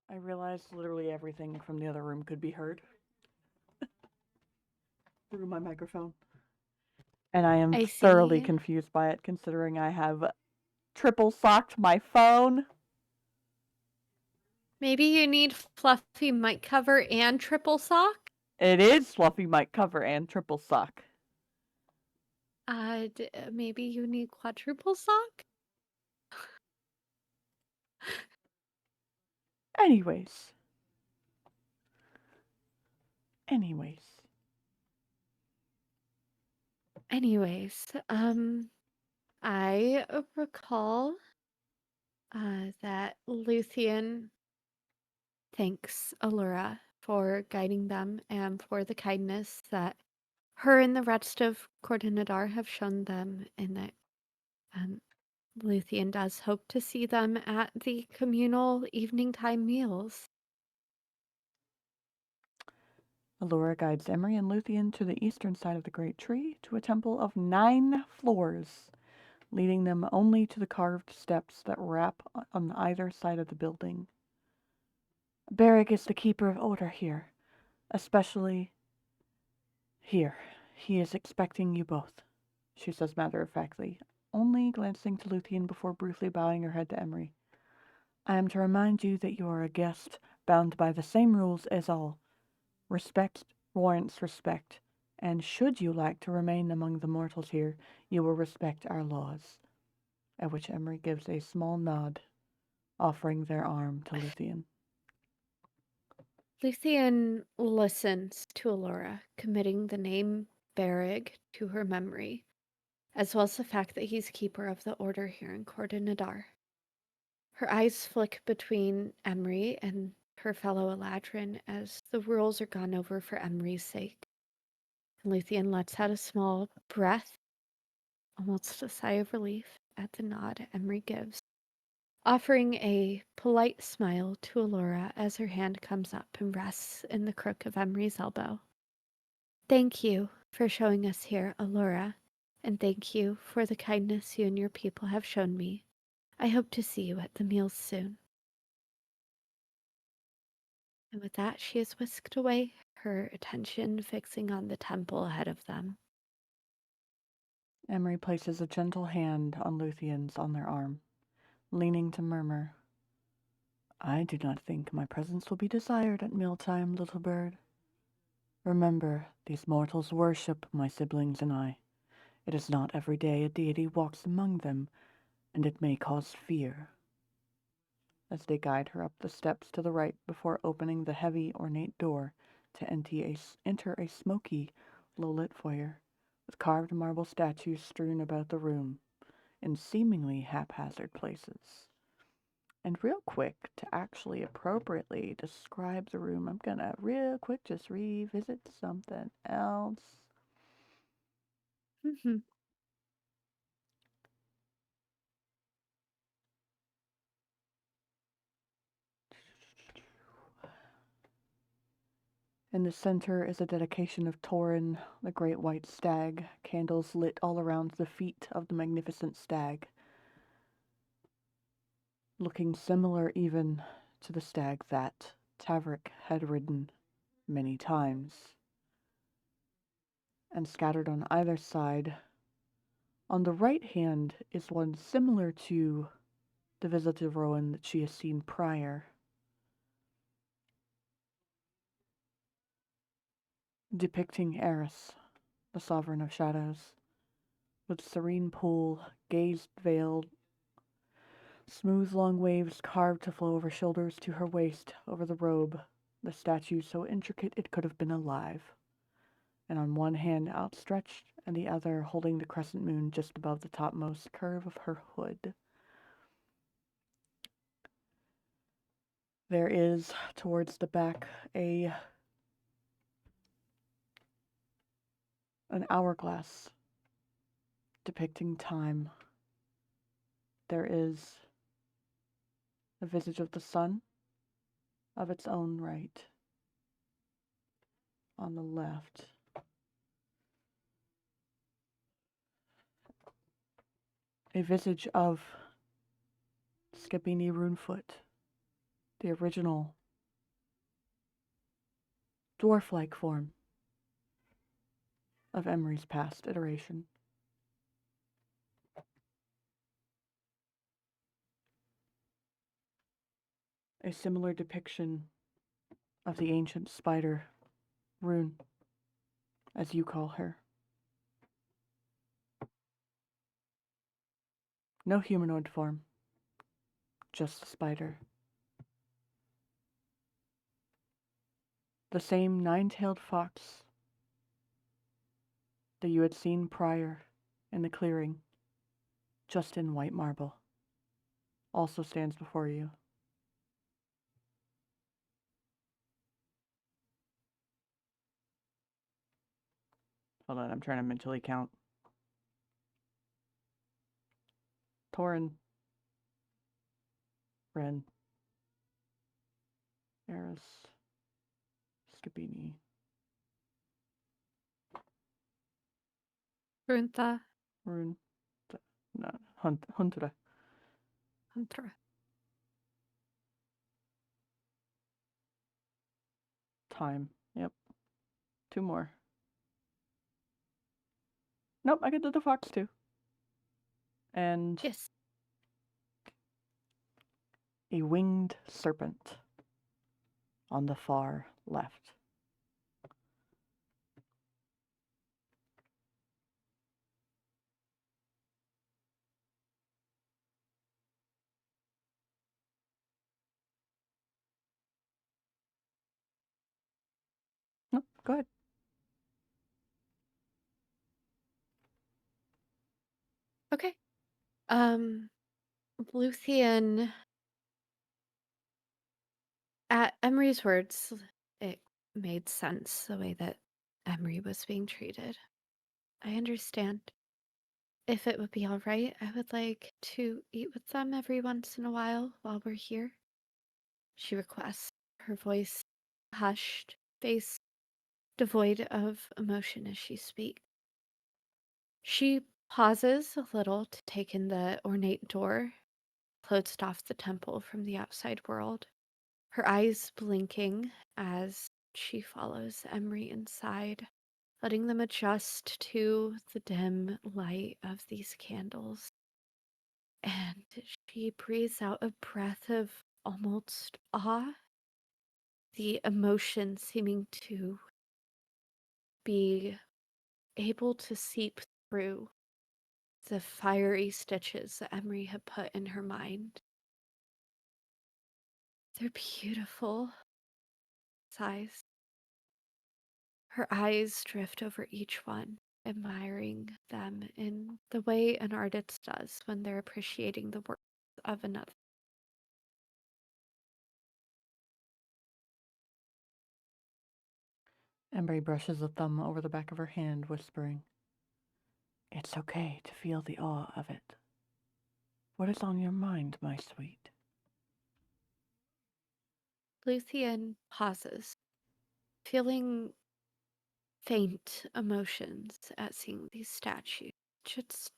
I realized literally everything from the other room could be heard through my microphone. And I am thoroughly confused by it, considering I have triple socked my phone. Maybe you need fluffy mic cover and triple sock? It is fluffy mic cover and triple sock. Maybe you need quadruple sock? Anyways, I recall that Luthien thanks Allura for guiding them and for the kindness that her and the rest of Cordinadar have shown them, and that Luthien does hope to see them at the communal evening time meals. Allura guides Emery and Luthien to the eastern side of the great tree, to a temple of 9 floors, leading them only to the carved steps that wrap on either side of the building. Beric is the keeper of order here, especially here. He is expecting you both, she says matter-of-factly, only glancing to Luthien before briefly bowing her head to Emery. I am to remind you that you are a guest, bound by the same rules as all. Respect warrants respect, and should you like to remain among the mortals here, you will respect our laws. At which Emery gives a small nod, offering their arm to Luthien. Luthien listens to Allura, committing the name Beric to her memory, as well as the fact that he's keeper of the order here in Cordinadar. Her eyes flick between Emery and her fellow Eladrin as the rules are gone over for Emery's sake. And Luthien lets out a small breath, almost a sigh of relief at the nod Emery gives, offering a polite smile to Allura as her hand comes up and rests in the crook of Emery's elbow. Thank you for showing us here, Allura, and thank you for the kindness you and your people have shown me. I hope to see you at the meals soon. And with that, she is whisked away, her attention fixing on the temple ahead of them. Emery places a gentle hand on Luthien's on their arm, leaning to murmur, I do not think my presence will be desired at mealtime, little bird. Remember, these mortals worship my siblings and I. It is not every day a deity walks among them, and it may cause fear. As they guide her up the steps to the right before opening the heavy, ornate door to enter a smoky, low-lit foyer, with carved marble statues strewn about the room, in seemingly haphazard places. And real quick, to actually appropriately describe the room, I'm gonna real quick just revisit something else. Mm-hmm. In the center is a dedication of Torin, the great white stag, candles lit all around the feet of the magnificent stag, looking similar even to the stag that Tavrick had ridden many times. And scattered on either side, on the right hand is one similar to the visitive Rowan that she has seen prior, depicting Eris, the sovereign of shadows, with serene pool, gaze veiled, smooth long waves carved to flow over shoulders to her waist, over the robe, the statue so intricate it could have been alive, and on one hand outstretched, and the other holding the crescent moon just above the topmost curve of her hood. There is, towards the back, an hourglass depicting time. There is the visage of the sun of its own right on the left. A visage of Scabini Runefoot, the original dwarf-like form of Emery's past iteration. A similar depiction of the ancient spider, Rune, as you call her. No humanoid form, just a spider. The same nine-tailed fox that you had seen prior in the clearing, just in white marble, also stands before you. Hold on, I'm trying to mentally count. Torin, Ren, Eris, Scabini, Runtha. Rune, no, Huntra. Huntra. Time. Yep. 2 more. Nope, I could do the fox too. And Yes. a winged serpent on the far left. Nope, go ahead. Okay. Luthien, at Emery's words, it made sense the way that Emery was being treated. I understand. If it would be all right, I would like to eat with them every once in a while we're here. She requests, her voice hushed, face devoid of emotion as she speaks. She pauses a little to take in the ornate door closed off the temple from the outside world, her eyes blinking as she follows Emery inside, letting them adjust to the dim light of these candles. And she breathes out a breath of almost awe, the emotion seeming to be able to seep through the fiery stitches that Emery had put in her mind. They're beautiful. Sighs. Her eyes drift over each one, admiring them in the way an artist does when they're appreciating the work of another. Emery brushes a thumb over the back of her hand, whispering, "It's okay to feel the awe of it. What is on your mind, my sweet?" Luthien pauses, feeling faint emotions at seeing these statues, just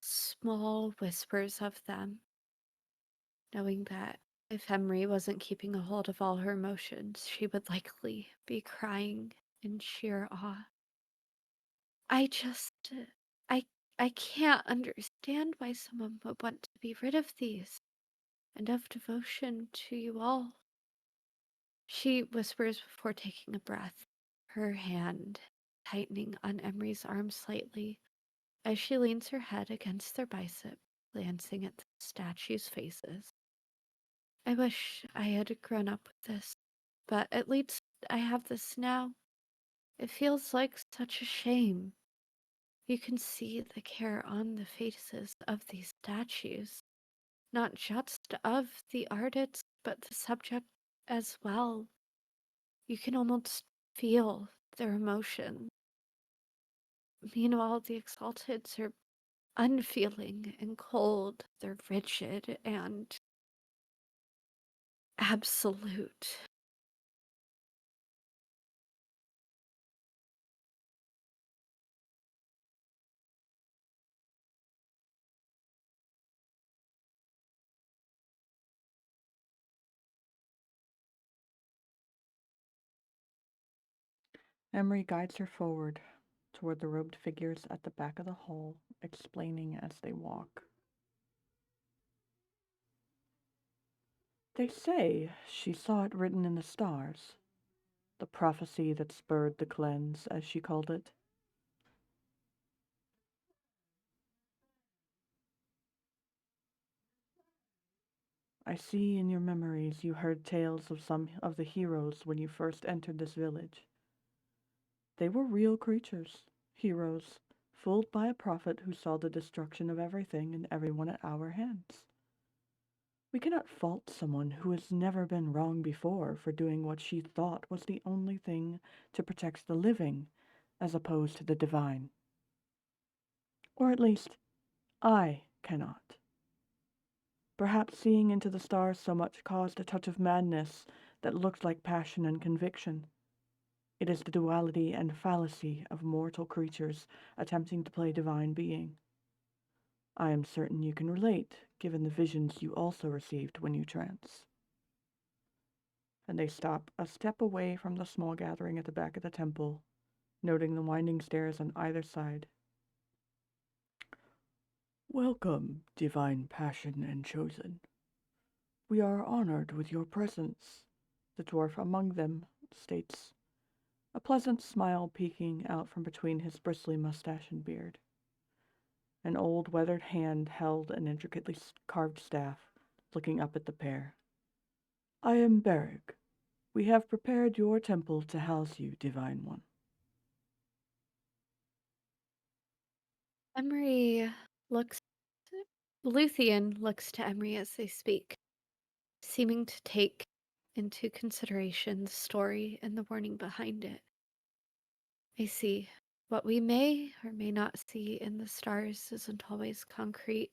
small whispers of them, knowing that if Emery wasn't keeping a hold of all her emotions, she would likely be crying in sheer awe. I just, I, I can't understand why someone would want to be rid of these and of devotion to you all. She whispers before taking a breath, her hand tightening on Emery's arm slightly as she leans her head against their bicep, glancing at the statues' faces. I wish I had grown up with this, but at least I have this now. It feels like such a shame. You can see the care on the faces of these statues, not just of the artist, but the subject as well. You can almost feel their emotion. Meanwhile, the exalteds are unfeeling and cold. They're rigid and absolute. Emery guides her forward toward the robed figures at the back of the hall, explaining as they walk. They say she saw it written in the stars, the prophecy that spurred the cleanse, as she called it. I see in your memories you heard tales of some of the heroes when you first entered this village. They were real creatures, heroes, fooled by a prophet who saw the destruction of everything and everyone at our hands. We cannot fault someone who has never been wrong before for doing what she thought was the only thing to protect the living, as opposed to the divine. Or at least, I cannot. Perhaps seeing into the stars so much caused a touch of madness that looked like passion and conviction. It is the duality and fallacy of mortal creatures attempting to play divine being. I am certain you can relate, given the visions you also received when you trance. And they stop a step away from the small gathering at the back of the temple, noting the winding stairs on either side. Welcome, divine passion and chosen. We are honored with your presence, the dwarf among them states, a pleasant smile peeking out from between his bristly mustache and beard. An old weathered hand held an intricately carved staff, looking up at the pair. I am Beric. We have prepared your temple to house you, divine one. Luthien looks to Emery as they speak, seeming to take into consideration the story and the warning behind it. I see. What we may or may not see in the stars isn't always concrete.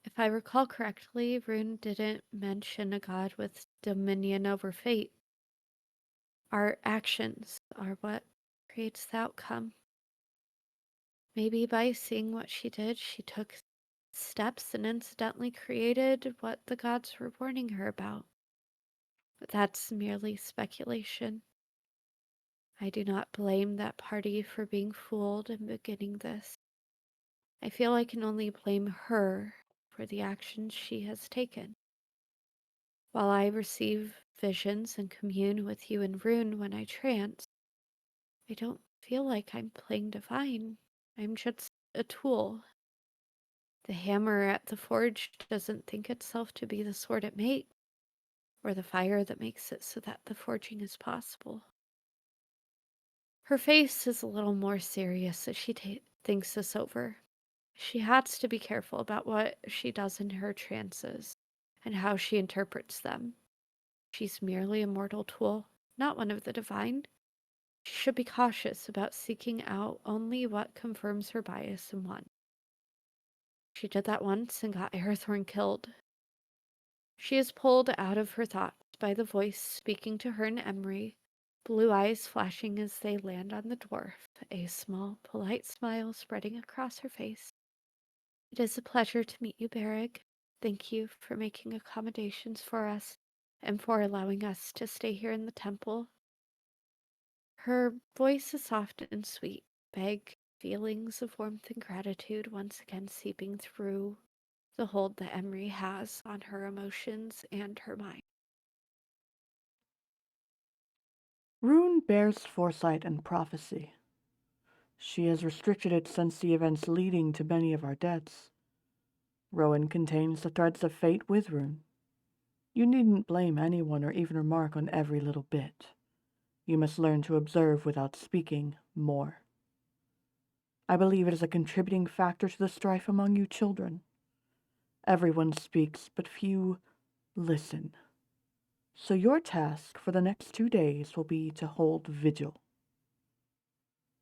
If I recall correctly, Rune didn't mention a god with dominion over fate. Our actions are what creates the outcome. Maybe by seeing what she did, she took steps and incidentally created what the gods were warning her about. But that's merely speculation. I do not blame that party for being fooled in beginning this. I feel I can only blame her for the actions she has taken. While I receive visions and commune with you and Rune when I trance, I don't feel like I'm playing divine. I'm just a tool. The hammer at the forge doesn't think itself to be the sword it makes, or the fire that makes it so that the forging is possible. Her face is a little more serious as she thinks this over. She has to be careful about what she does in her trances and how she interprets them. She's merely a mortal tool, not one of the divine. She should be cautious about seeking out only what confirms her bias in one. She did that once and got Airthorn killed. She is pulled out of her thoughts by the voice speaking to her in Emery, blue eyes flashing as they land on the dwarf, a small, polite smile spreading across her face. It is a pleasure to meet you, Berrig. Thank you for making accommodations for us and for allowing us to stay here in the temple. Her voice is soft and sweet, vague feelings of warmth and gratitude once again seeping through the hold that Emery has on her emotions and her mind. Rune bears foresight and prophecy. She has restricted it since the events leading to many of our deaths. Rowan contains the threads of fate with Rune. You needn't blame anyone or even remark on every little bit. You must learn to observe without speaking more. I believe it is a contributing factor to the strife among you children. Everyone speaks, but few listen. So your task for the next 2 days will be to hold vigil,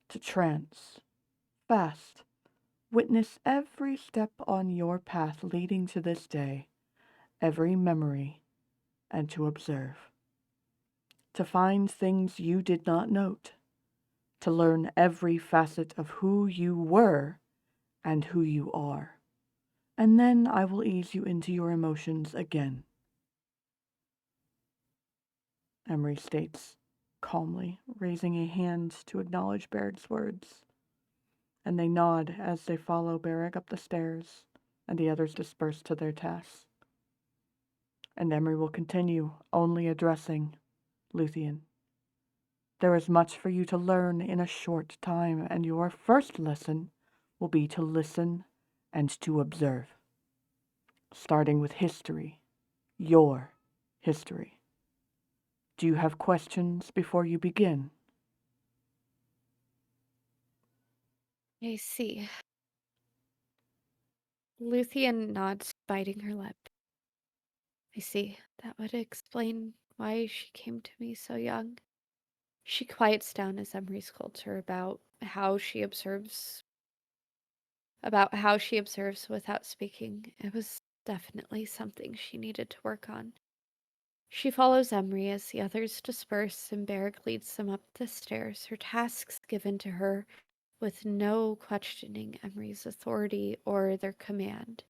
to trance, fast, witness every step on your path leading to this day, every memory, and to observe. To find things you did not note, to learn every facet of who you were and who you are. And then I will ease you into your emotions again. Emery states, calmly, raising a hand to acknowledge Baird's words. And they nod as they follow Beric up the stairs, and the others disperse to their tasks. And Emery will continue, only addressing Luthien. There is much for you to learn in a short time, and your first lesson will be to listen and to observe. Starting with history, your history. Do you have questions before you begin? I see. Luthien nods, biting her lip. I see. That would explain why she came to me so young. She quiets down as Emery scolds her about how she observes without speaking. It was definitely something she needed to work on. She follows Emery as the others disperse and Beric leads them up the stairs, her tasks given to her with no questioning Emery's authority or their command.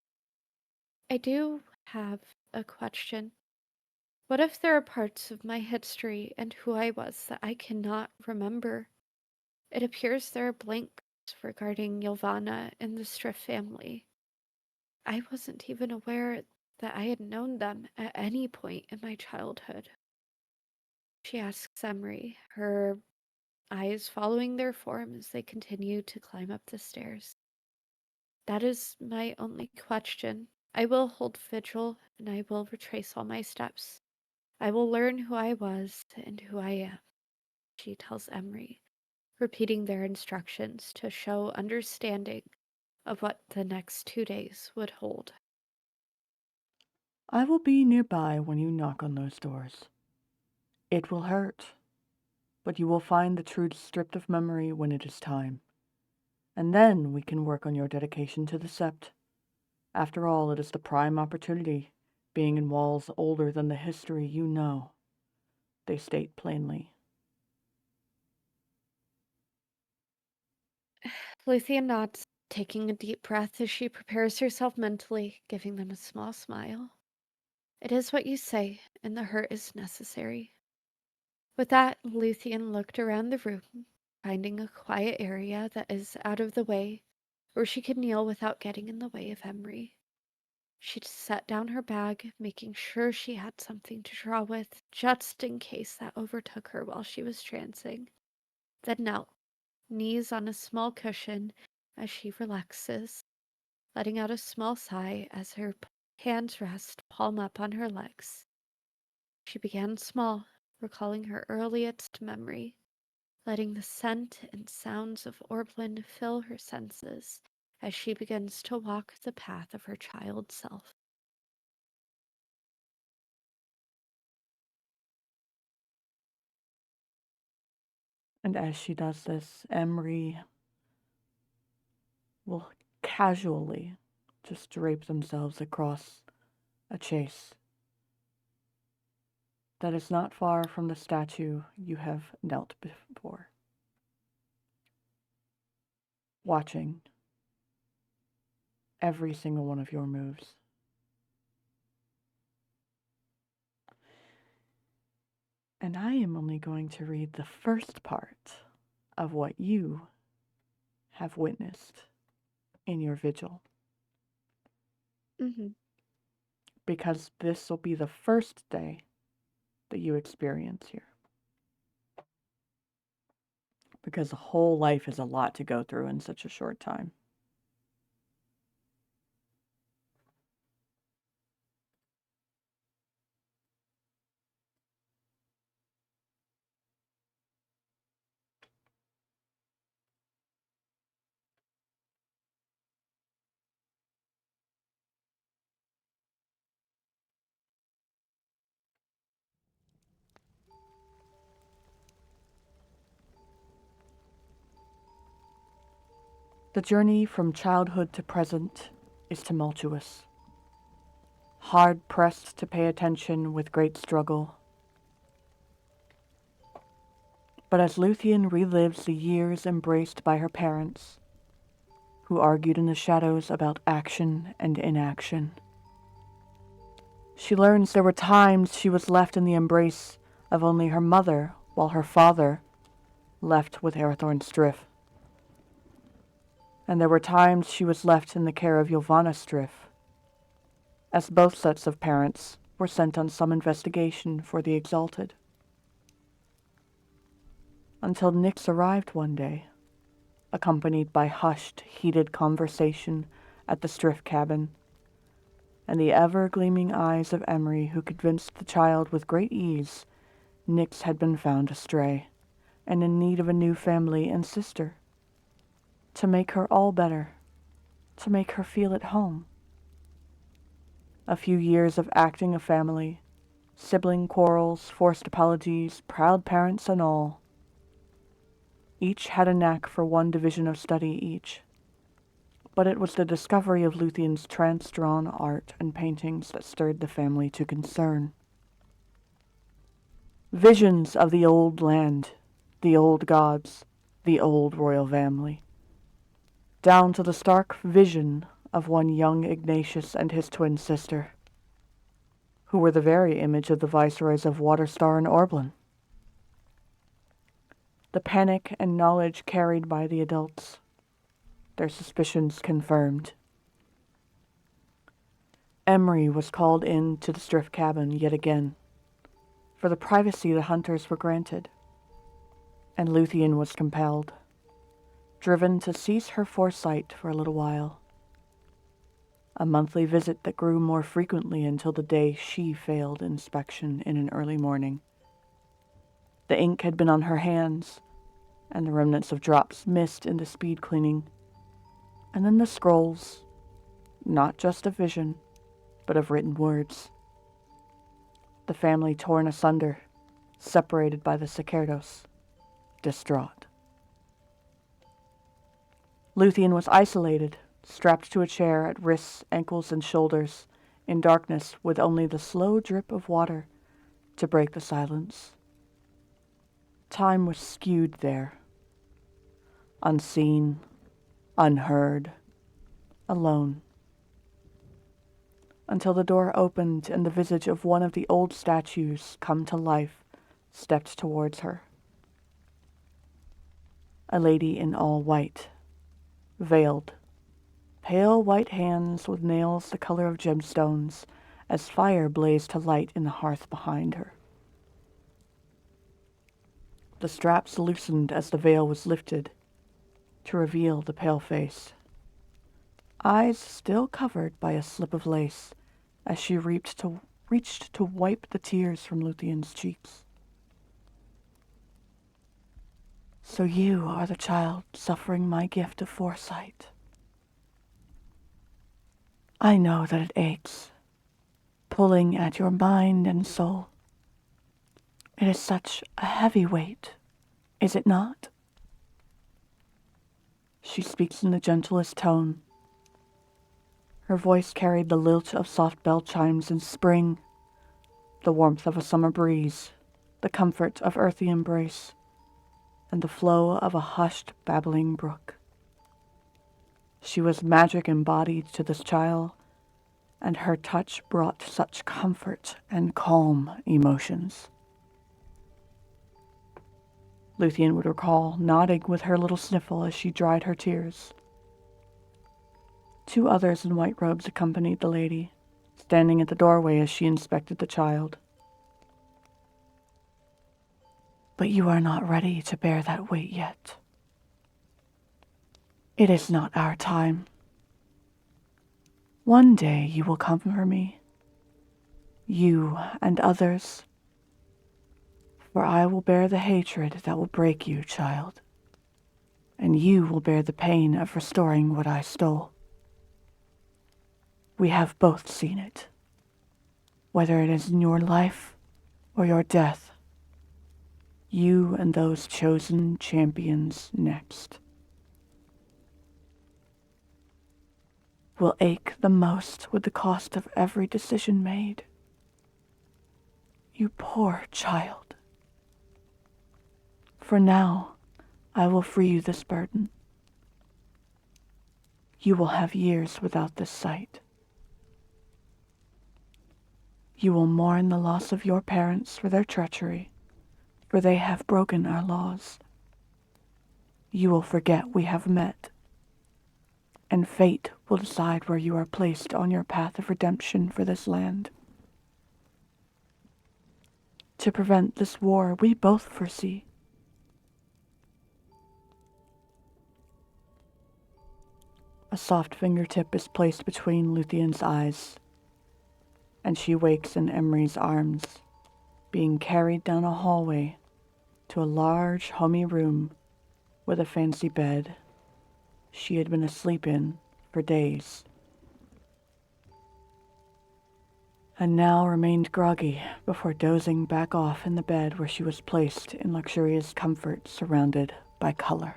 I do have a question. What if there are parts of my history and who I was that I cannot remember? It appears there are blanks regarding Ylvanna and the Strif family. I wasn't even aware that I had known them at any point in my childhood. She asks Emery, her eyes following their form as they continue to climb up the stairs. That is my only question. I will hold vigil and I will retrace all my steps. I will learn who I was and who I am, she tells Emery, repeating their instructions to show understanding of what the next 2 days would hold. I will be nearby when you knock on those doors. It will hurt, but you will find the truth stripped of memory when it is time. And then we can work on your dedication to the Sept. After all, it is the prime opportunity, being in walls older than the history you know, they state plainly. Luthien nods, taking a deep breath as she prepares herself mentally, giving them a small smile. It is what you say, and the hurt is necessary. With that, Luthien looked around the room, finding a quiet area that is out of the way, where she could kneel without getting in the way of Emery. She set down her bag, making sure she had something to draw with, just in case that overtook her while she was trancing. Then knelt, knees on a small cushion as she relaxes, letting out a small sigh as her hands rest palm up on her legs. She began small, recalling her earliest memory, letting the scent and sounds of Orblin fill her senses as she begins to walk the path of her child self. And as she does this, Emery will casually just drape themselves across a chase that is not far from the statue you have knelt before, watching every single one of your moves. And I am only going to read the first part of what you have witnessed in your vigil. Because this will be the first day that you experience here. Because a whole life is a lot to go through in such a short time. The journey from childhood to present is tumultuous. Hard pressed to pay attention with great struggle. But as Luthien relives the years embraced by her parents, who argued in the shadows about action and inaction, she learns there were times she was left in the embrace of only her mother while her father left with Strif. And there were times she was left in the care of Ylvanna Strif, as both sets of parents were sent on some investigation for the Exalted. Until Nyx arrived one day, accompanied by hushed, heated conversation at the Strif cabin, and the ever-gleaming eyes of Emery, who convinced the child with great ease Nyx had been found astray, and in need of a new family and sister, to make her all better, to make her feel at home. A few years of acting a family, sibling quarrels, forced apologies, proud parents and all. Each had a knack for one division of study each, but it was the discovery of Luthien's trance-drawn art and paintings that stirred the family to concern. Visions of the old land, the old gods, the old royal family, down to the stark vision of one young Ignatius and his twin sister, who were the very image of the viceroys of Waterstar and Orblin. The panic and knowledge carried by the adults, their suspicions confirmed. Emery was called in to the Strif cabin yet again, for the privacy the hunters were granted, and Luthien was compelled, driven to cease her foresight for a little while. A monthly visit that grew more frequently until the day she failed inspection in an early morning. The ink had been on her hands, and the remnants of drops missed into speed cleaning, and then the scrolls, not just of vision, but of written words. The family torn asunder, separated by the Sacerdos, distraught. Luthien was isolated, strapped to a chair at wrists, ankles, and shoulders, in darkness with only the slow drip of water to break the silence. Time was skewed there, unseen, unheard, alone, until the door opened and the visage of one of the old statues, come to life, stepped towards her. A lady in all white, veiled, pale white hands with nails the color of gemstones, as fire blazed to light in the hearth behind her. The straps loosened as the veil was lifted, to reveal the pale face. Eyes still covered by a slip of lace, as she reached to wipe the tears from Luthien's cheeks. So you are the child suffering my gift of foresight. I know that it aches, pulling at your mind and soul. It is such a heavy weight, is it not? She speaks in the gentlest tone. Her voice carried the lilt of soft bell chimes in spring, the warmth of a summer breeze, the comfort of earthy embrace, and the flow of a hushed, babbling brook. She was magic embodied to this child, and her touch brought such comfort and calm emotions. Luthien would recall nodding with her little sniffle as she dried her tears. Two others in white robes accompanied the lady, standing at the doorway as she inspected the child. But you are not ready to bear that weight yet. It is not our time. One day you will come for me, you and others, for I will bear the hatred that will break you, child, and you will bear the pain of restoring what I stole. We have both seen it, whether it is in your life or your death, you and those chosen champions next will ache the most with the cost of every decision made. You poor child. For now, I will free you this burden. You will have years without this sight. You will mourn the loss of your parents for their treachery, for they have broken our laws. You will forget we have met, and fate will decide where you are placed on your path of redemption for this land. To prevent this war we both foresee. A soft fingertip is placed between Luthien's eyes, and she wakes in Emery's arms, being carried down a hallway to a large, homey room with a fancy bed she had been asleep in for days, and now remained groggy before dozing back off in the bed where she was placed in luxurious comfort surrounded by color.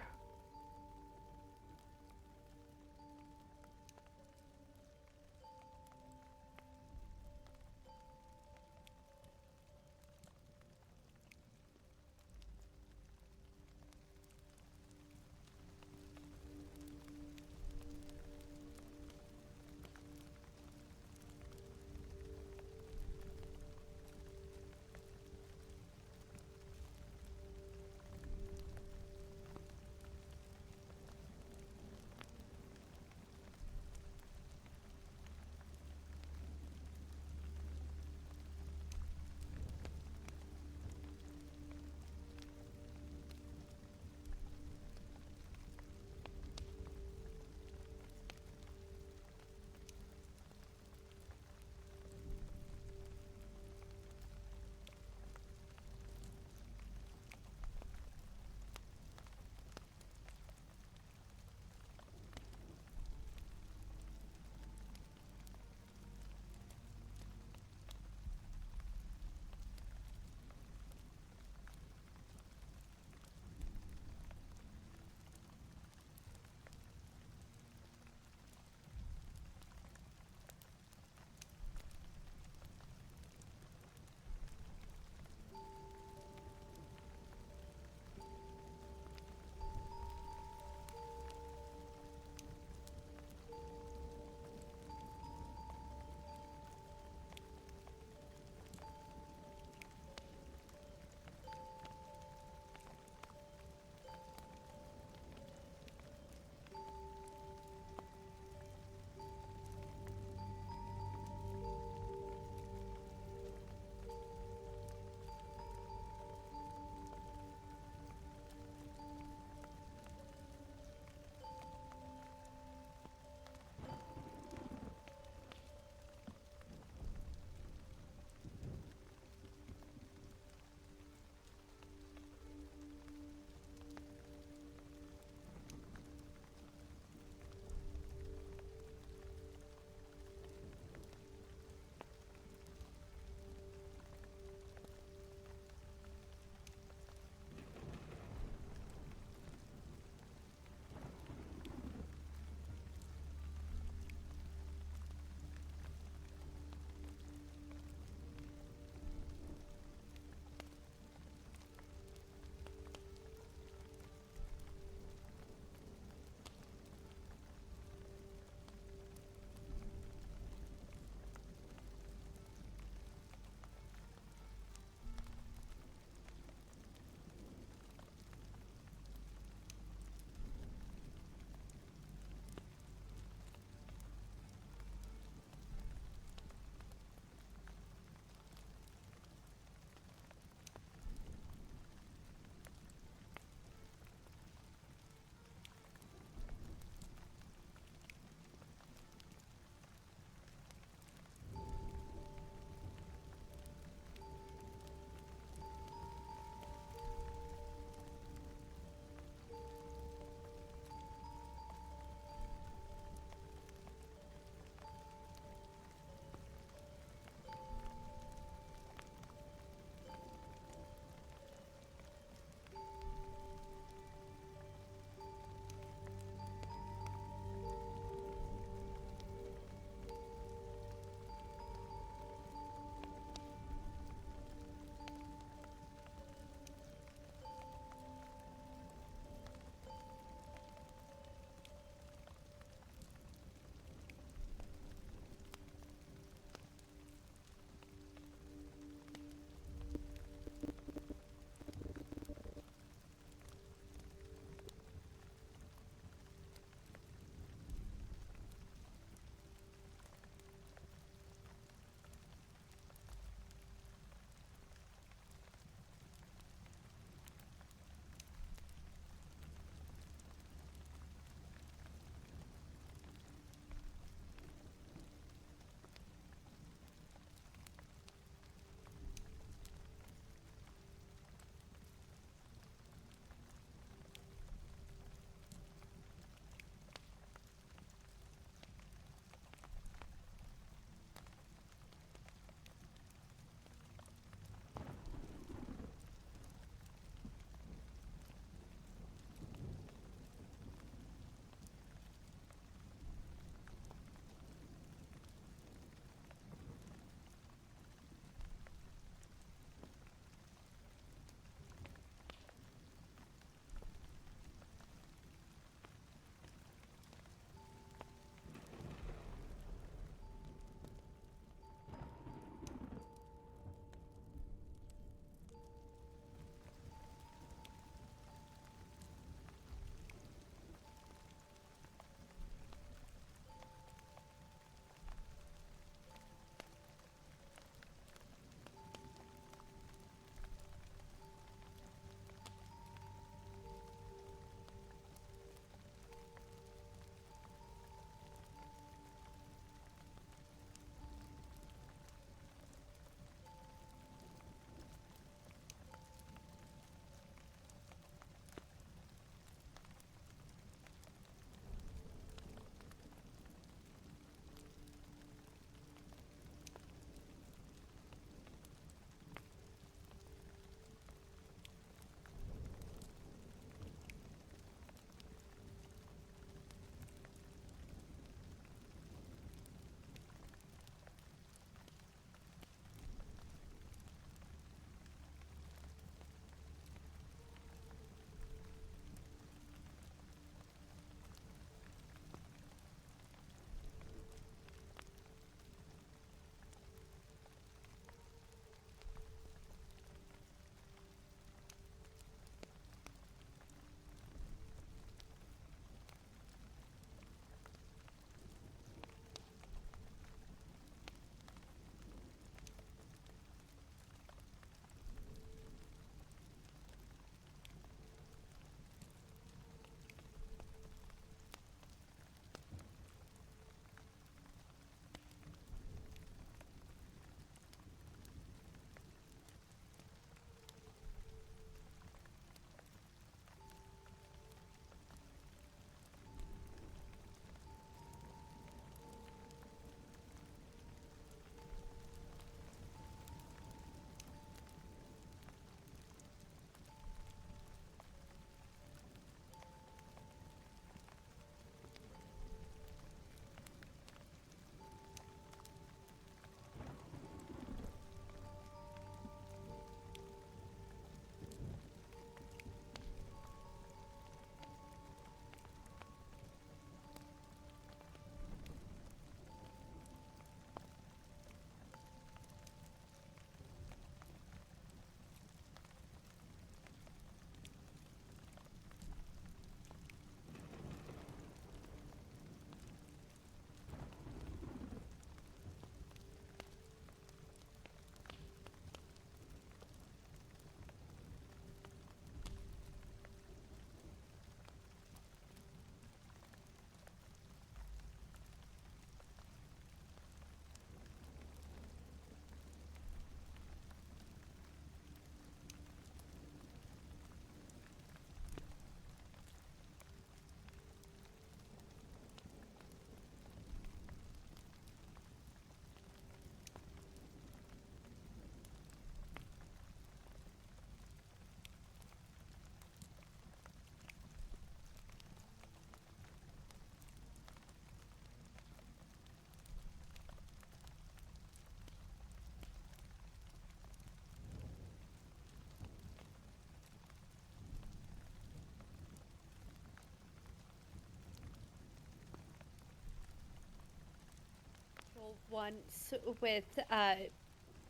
meal once with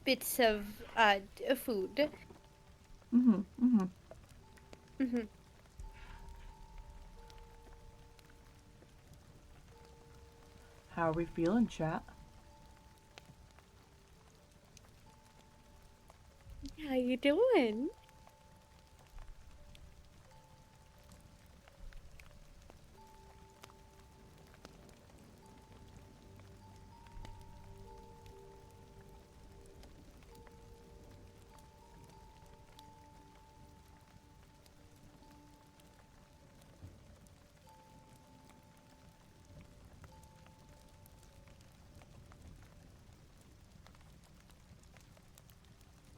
bits of food. Mm-hmm. Mm-hmm. How are we feeling, chat? How you doing?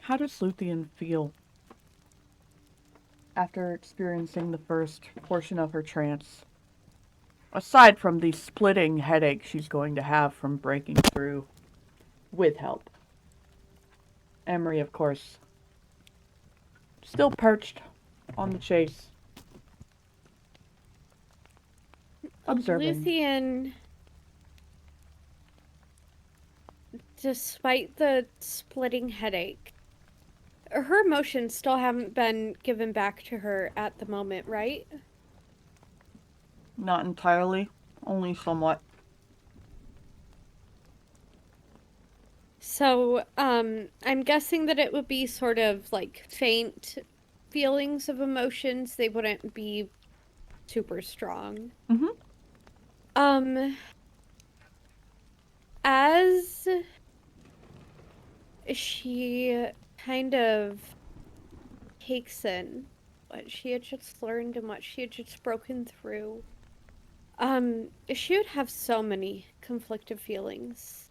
How does Luthien feel after experiencing the first portion of her trance? Aside from the splitting headache she's going to have from breaking through with help. Emery, of course, still perched on the chase, observing. Luthien, despite the splitting headache, her emotions still haven't been given back to her at the moment, right? Not entirely, only somewhat. So, I'm guessing that it would be sort of like faint feelings of emotions. They wouldn't be super strong. Mm-hmm. As she kind of takes in what she had just learned and what she had just broken through, she would have so many conflicted feelings.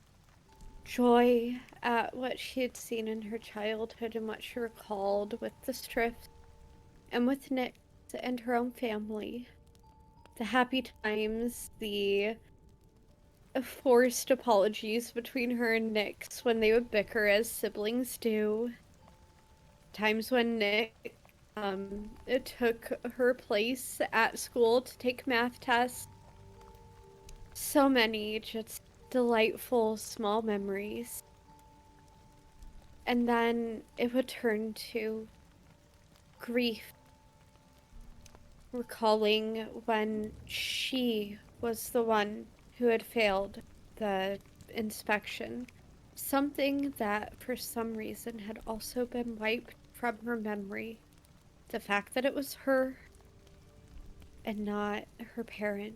Joy at what she had seen in her childhood and what she recalled with the Strif and with Nick and her own family. The happy times, the forced apologies between her and Nyx when they would bicker as siblings do. Times when Nick it took her place at school to take math tests. So many just delightful small memories. And then it would turn to grief, recalling when she was the one who had failed the inspection. Something that, for some reason, had also been wiped from her memory. The fact that it was her and not her parent.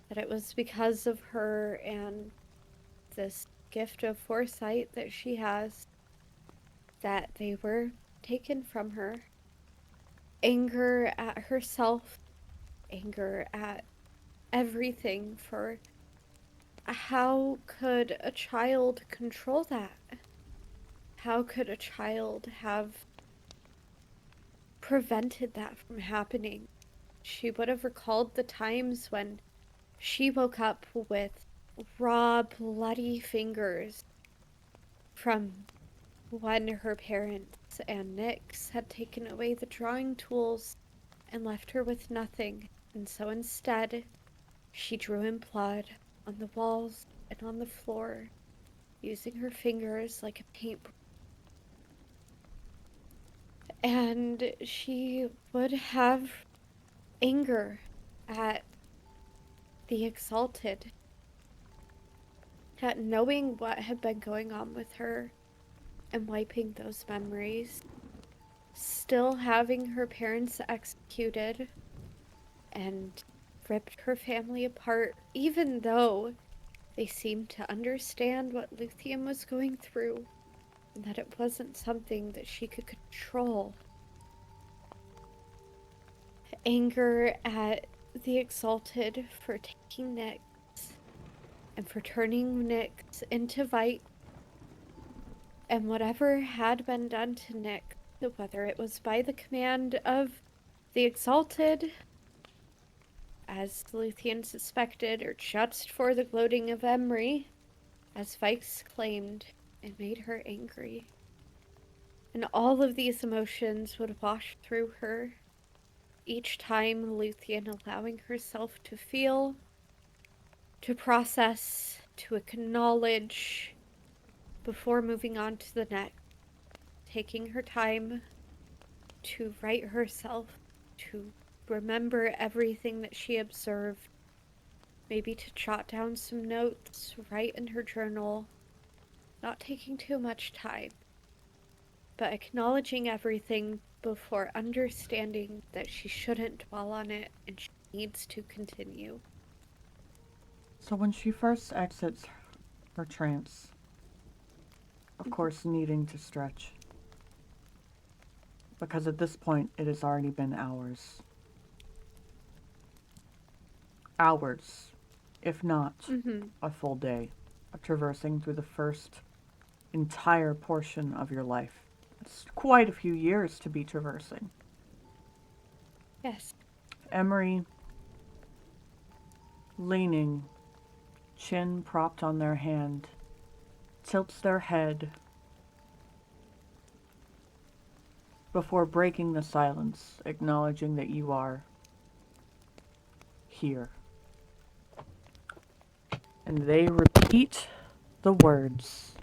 That it was because of her and this gift of foresight that she has that they were taken from her. Anger at herself, anger at everything for how could a child control that? How could a child have prevented that from happening? She would have recalled the times when she woke up with raw, bloody fingers from when her parents and Nyx had taken away the drawing tools and left her with nothing. And so instead, she drew in blood on the walls and on the floor, using her fingers like a paintbrush. And she would have anger at the Exalted, at knowing what had been going on with her and wiping those memories, still having her parents executed and ripped her family apart, even though they seemed to understand what Luthien was going through and that it wasn't something that she could control. Anger at the Exalted for taking Nyx and for turning Nyx into Vaiks, and whatever had been done to Nyx, whether it was by the command of the Exalted, as Luthien suspected, or just for the gloating of Emery, as Vaiks claimed, it made her angry. And all of these emotions would wash through her, each time Luthien allowing herself to feel, to process, to acknowledge before moving on to the next, taking her time to write herself, to remember everything that she observed, maybe to jot down some notes, write in her journal, not taking too much time, but acknowledging everything before understanding that she shouldn't dwell on it and she needs to continue. So when she first exits her trance, of course needing to stretch, because at this point it has already been hours. Hours, if not a full day, of traversing through the first entire portion of your life. It's quite a few years to be traversing. Yes. Emery, leaning, chin propped on their hand, tilts their head before breaking the silence, acknowledging that you are here. And they repeat the words.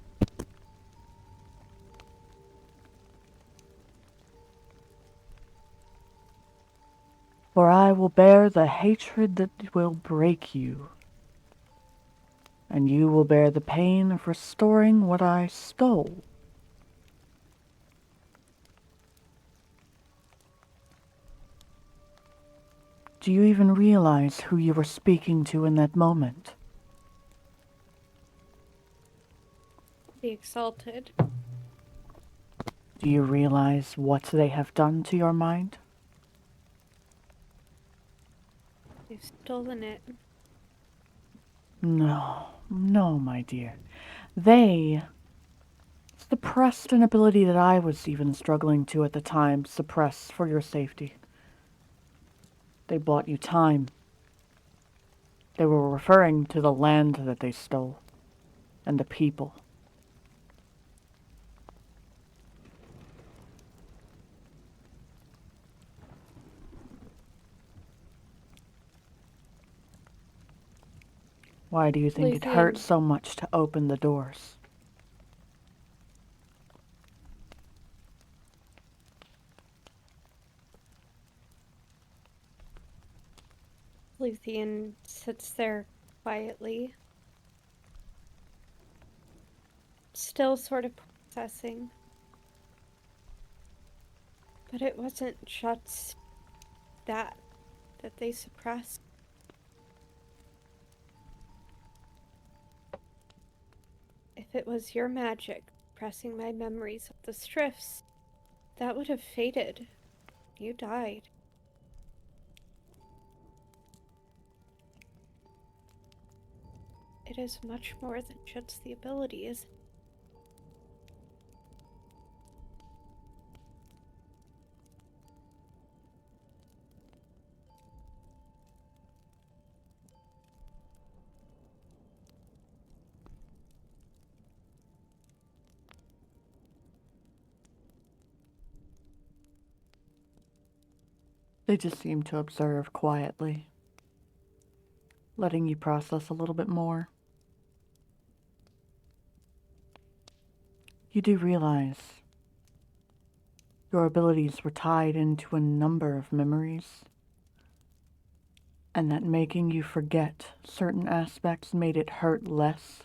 For I will bear the hatred that will break you, and you will bear the pain of restoring what I stole. Do you even realize who you were speaking to in that moment? The Exalted. Do you realize what they have done to your mind? They've stolen it. No, my dear. They suppressed an ability that I was even struggling to at the time suppress for your safety. They bought you time. They were referring to the land that they stole and the people. Why do you think it hurts so much to open the doors? Luthien sits there quietly, still sort of processing. But it wasn't just that they suppressed. If it was your magic suppressing my memories of the Strifs, that would have faded. You died. It is much more than just the abilities. They just seem to observe quietly, letting you process a little bit more. You do realize your abilities were tied into a number of memories, and that making you forget certain aspects made it hurt less.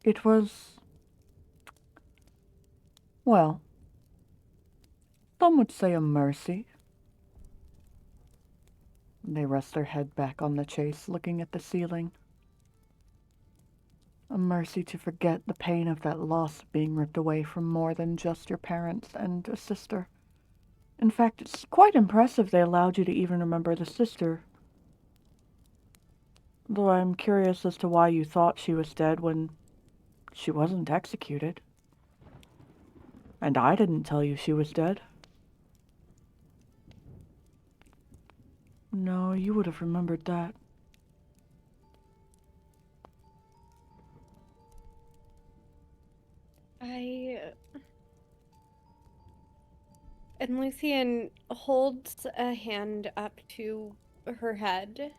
It was, well, some would say a mercy. They rest their head back on the chase, looking at the ceiling. A mercy to forget the pain of that loss of being ripped away from more than just your parents and a sister. In fact, it's quite impressive they allowed you to even remember the sister. Though I'm curious as to why you thought she was dead when she wasn't executed. And I didn't tell you she was dead. No, you would have remembered that. And Luthien holds a hand up to her head,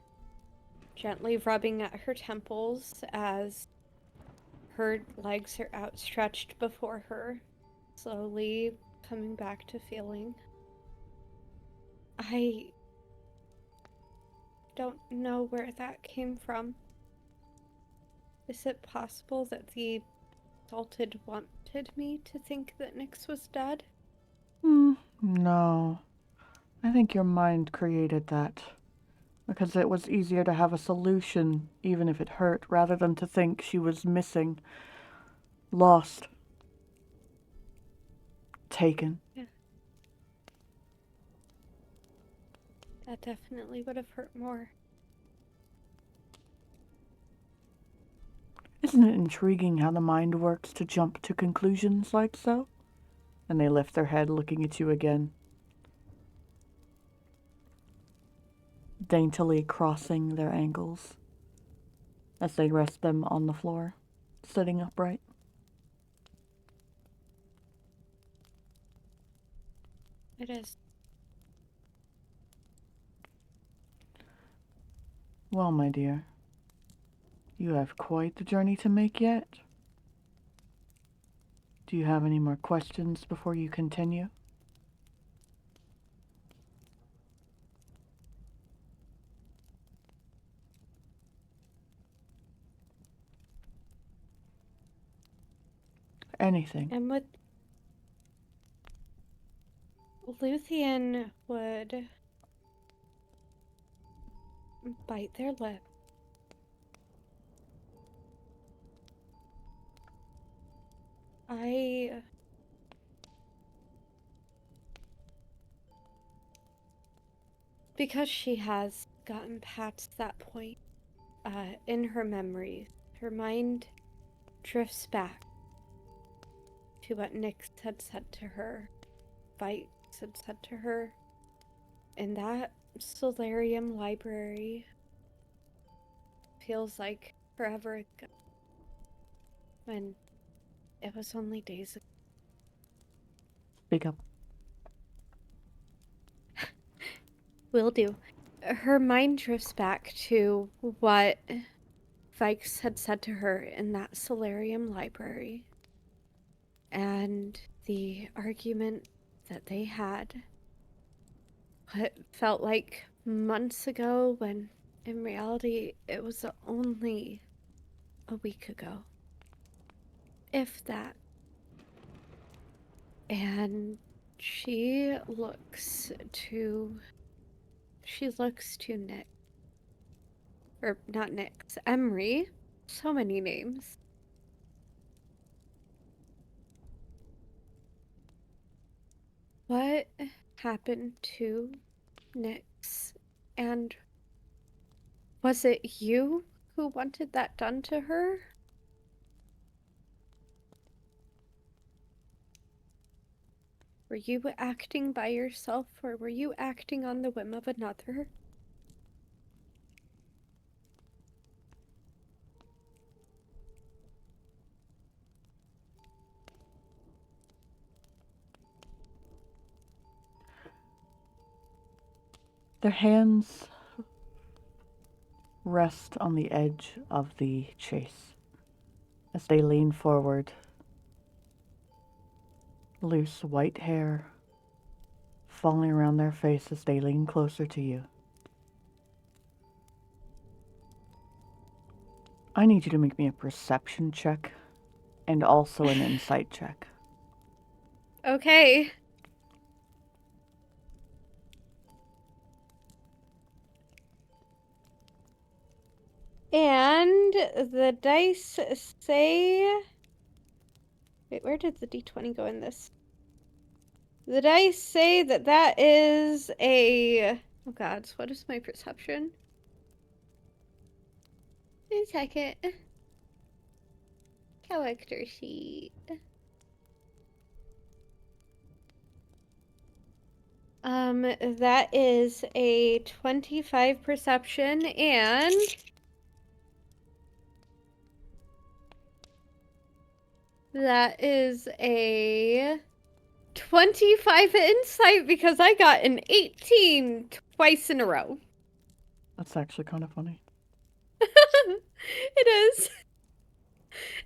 gently rubbing at her temples as her legs are outstretched before her, slowly coming back to feeling. I don't know where that came from. Is it possible that the Salted wanted me to think that Nyx was dead? No. I think your mind created that. Because it was easier to have a solution, even if it hurt, rather than to think she was missing, lost, taken. Yeah. That definitely would have hurt more. Isn't it intriguing how the mind works to jump to conclusions like so? And they lift their head, looking at you again. Daintily crossing their ankles as they rest them on the floor, sitting upright. It is. Well, my dear, you have quite the journey to make yet. Do you have any more questions before you continue? Anything. And with Luthien would bite their lip. Because she has gotten past that point in her memories, her mind drifts back to what Nyx had said to her, Vaiks had said to her, in that solarium library. Feels like forever ago, when it was only days ago. Speak up. Will do. Her mind drifts back to what Vaiks had said to her in that solarium library, and the argument that they had. What felt like months ago, when in reality it was only a week ago. If that. And she looks to Nick. Or not Nyx, Emery. So many names. What happened to Nyx? And was it you who wanted that done to her? Were you acting by yourself, or were you acting on the whim of another? Their hands rest on the edge of the chase as they lean forward. Loose white hair falling around their face as they lean closer to you. I need you to make me a perception check and also an insight check. Okay. And the dice say... Wait, where did the d20 go in this? The dice say that is a... Oh gods, what is my perception? A second. Character sheet. That is a 25 perception, and that is a 25 insight, because I got an 18 twice in a row. That's actually kind of funny. It is.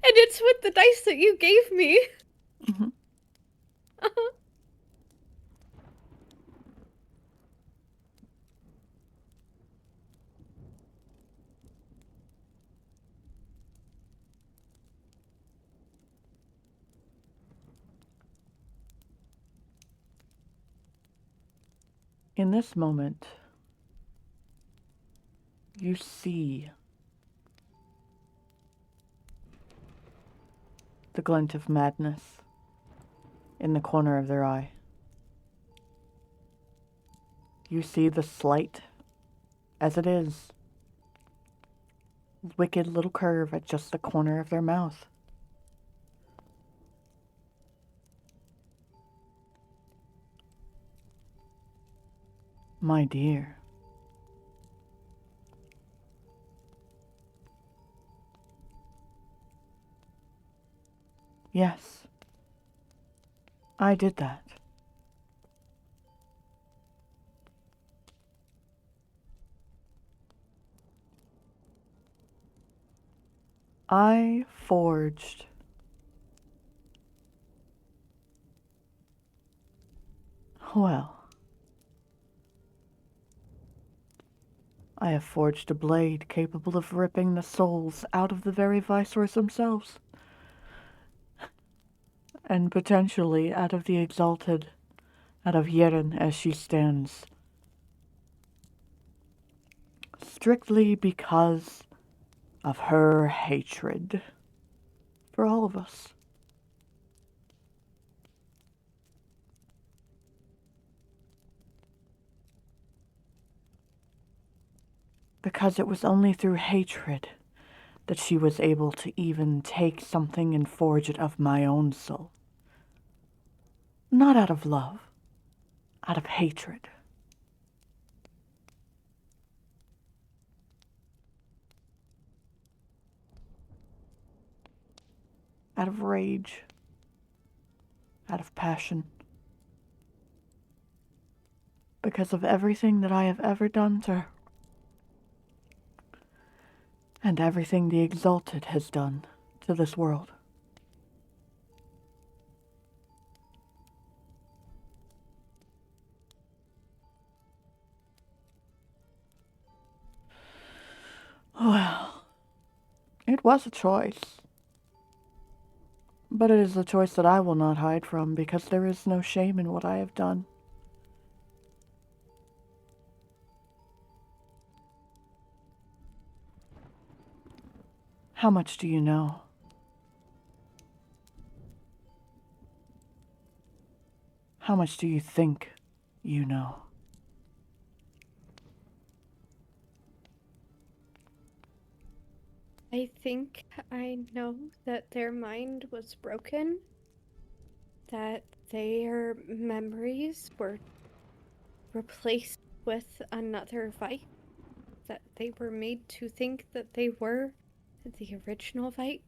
And it's with the dice that you gave me. Mm-hmm. In this moment, you see the glint of madness in the corner of their eye. You see the slight, as it is, wicked little curve at just the corner of their mouth. My dear. Yes, I did that. I forged I have forged a blade capable of ripping the souls out of the very viceroys themselves. And potentially out of the exalted, out of Yeren as she stands. Strictly because of her hatred for all of us. Because it was only through hatred that she was able to even take something and forge it of my own soul. Not out of love, out of hatred. Out of rage, out of passion. Because of everything that I have ever done to her. And everything the Exalted has done to this world. Well, it was a choice. But it is a choice that I will not hide from because there is no shame in what I have done. How much do you know? How much do you think you know? I think I know that their mind was broken, that their memories were replaced with another Vaiks, that they were made to think that they were the original Vaiks.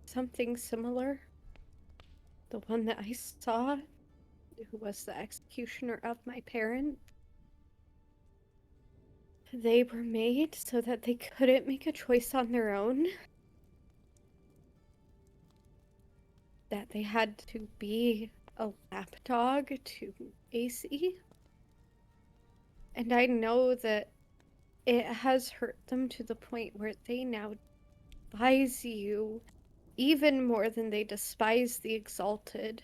Something similar. The one that I saw, who was the executioner of my parent. They were made so that they couldn't make a choice on their own. That they had to be a lapdog to AC. And I know that it has hurt them to the point where they now despise you even more than they despise the Exalted.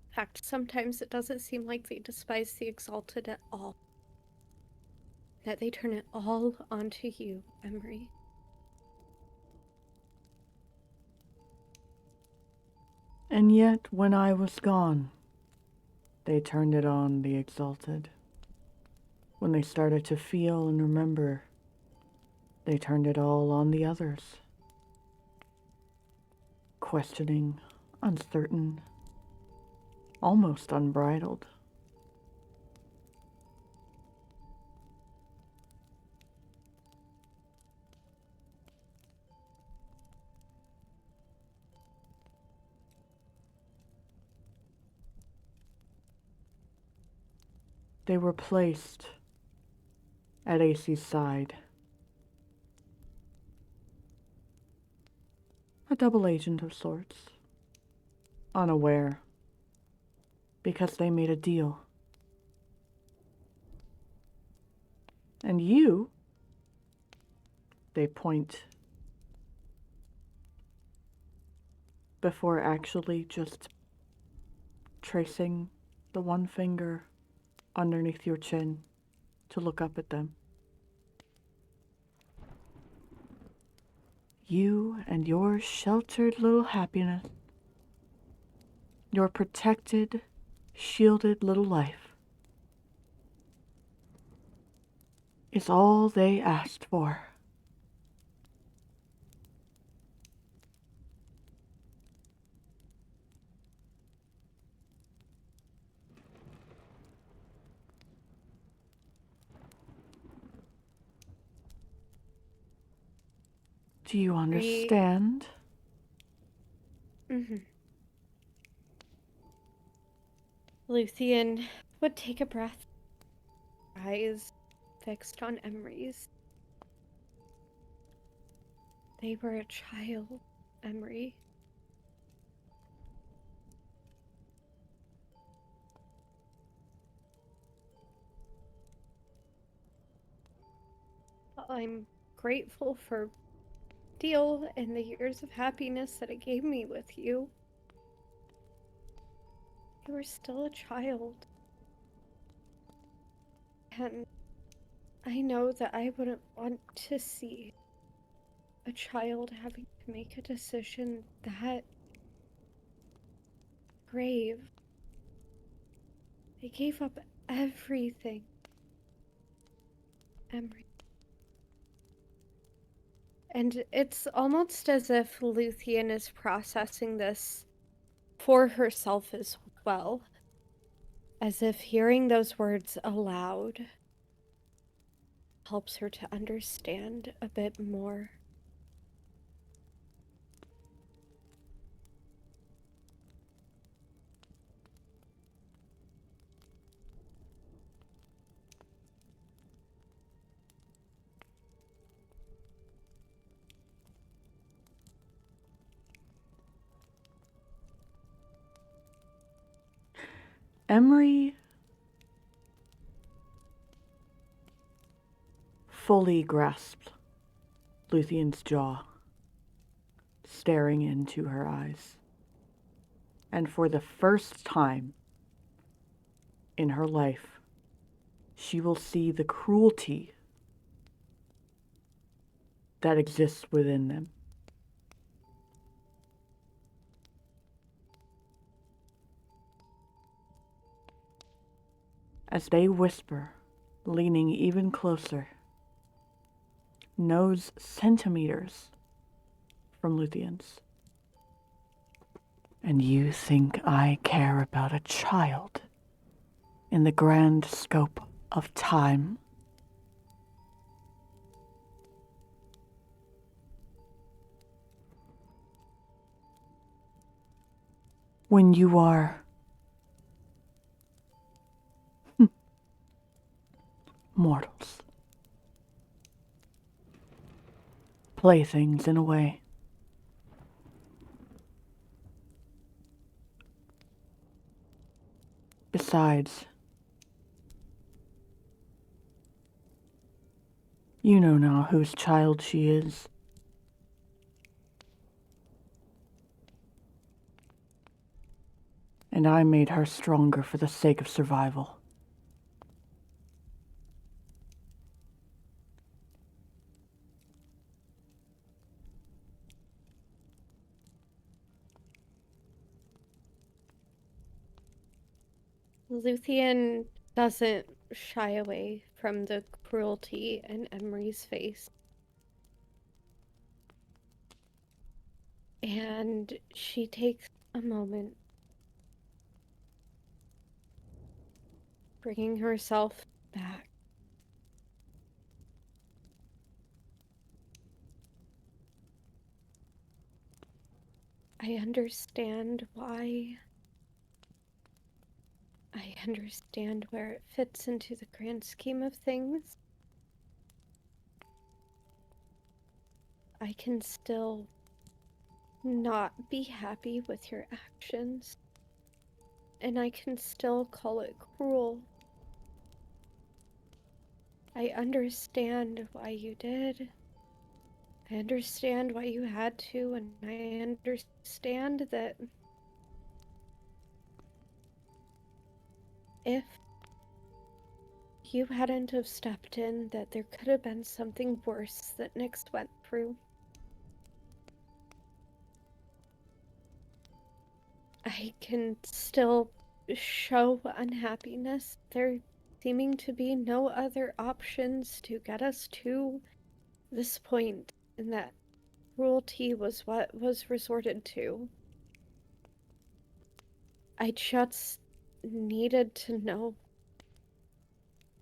In fact, sometimes it doesn't seem like they despise the Exalted at all. That they turn it all onto you, Emery. And yet, when I was gone, they turned it on the Exalted. When they started to feel and remember, they turned it all on the others. Questioning, uncertain, almost unbridled. They were placed at AC's side. A double agent of sorts. Unaware. Because they made a deal. And you, they point, before actually just tracing the one finger underneath your chin to look up at them. You and your sheltered little happiness, your protected, shielded little life, is all they asked for. Do you understand? Mm-hmm. Luthien would take a breath, eyes fixed on Emery's. They were a child, Emery. I'm grateful for deal and the years of happiness that it gave me with you. You were still a child. And I know that I wouldn't want to see a child having to make a decision that grave. They gave up everything, Emery. And it's almost as if Luthien is processing this for herself as well. As if hearing those words aloud helps her to understand a bit more. Emery fully grasped Luthien's jaw, staring into her eyes. And for the first time in her life, she will see the cruelty that exists within them. As they whisper, leaning even closer, nose centimeters from Luthien's. And you think I care about a child in the grand scope of time? When you are mortals. Playthings in a way. Besides, you know now whose child she is. And I made her stronger for the sake of survival. Luthien doesn't shy away from the cruelty in Emery's face. And she takes a moment, bringing herself back. I understand why I understand where it fits into the grand scheme of things. I can still not be happy with your actions, and I can still call it cruel. I understand why you did. I understand why you had to, and I understand that if you hadn't have stepped in, that there could have been something worse that Nyx went through. I can still show unhappiness. There seeming to be no other options to get us to this point, and that cruelty was what was resorted to. I just needed to know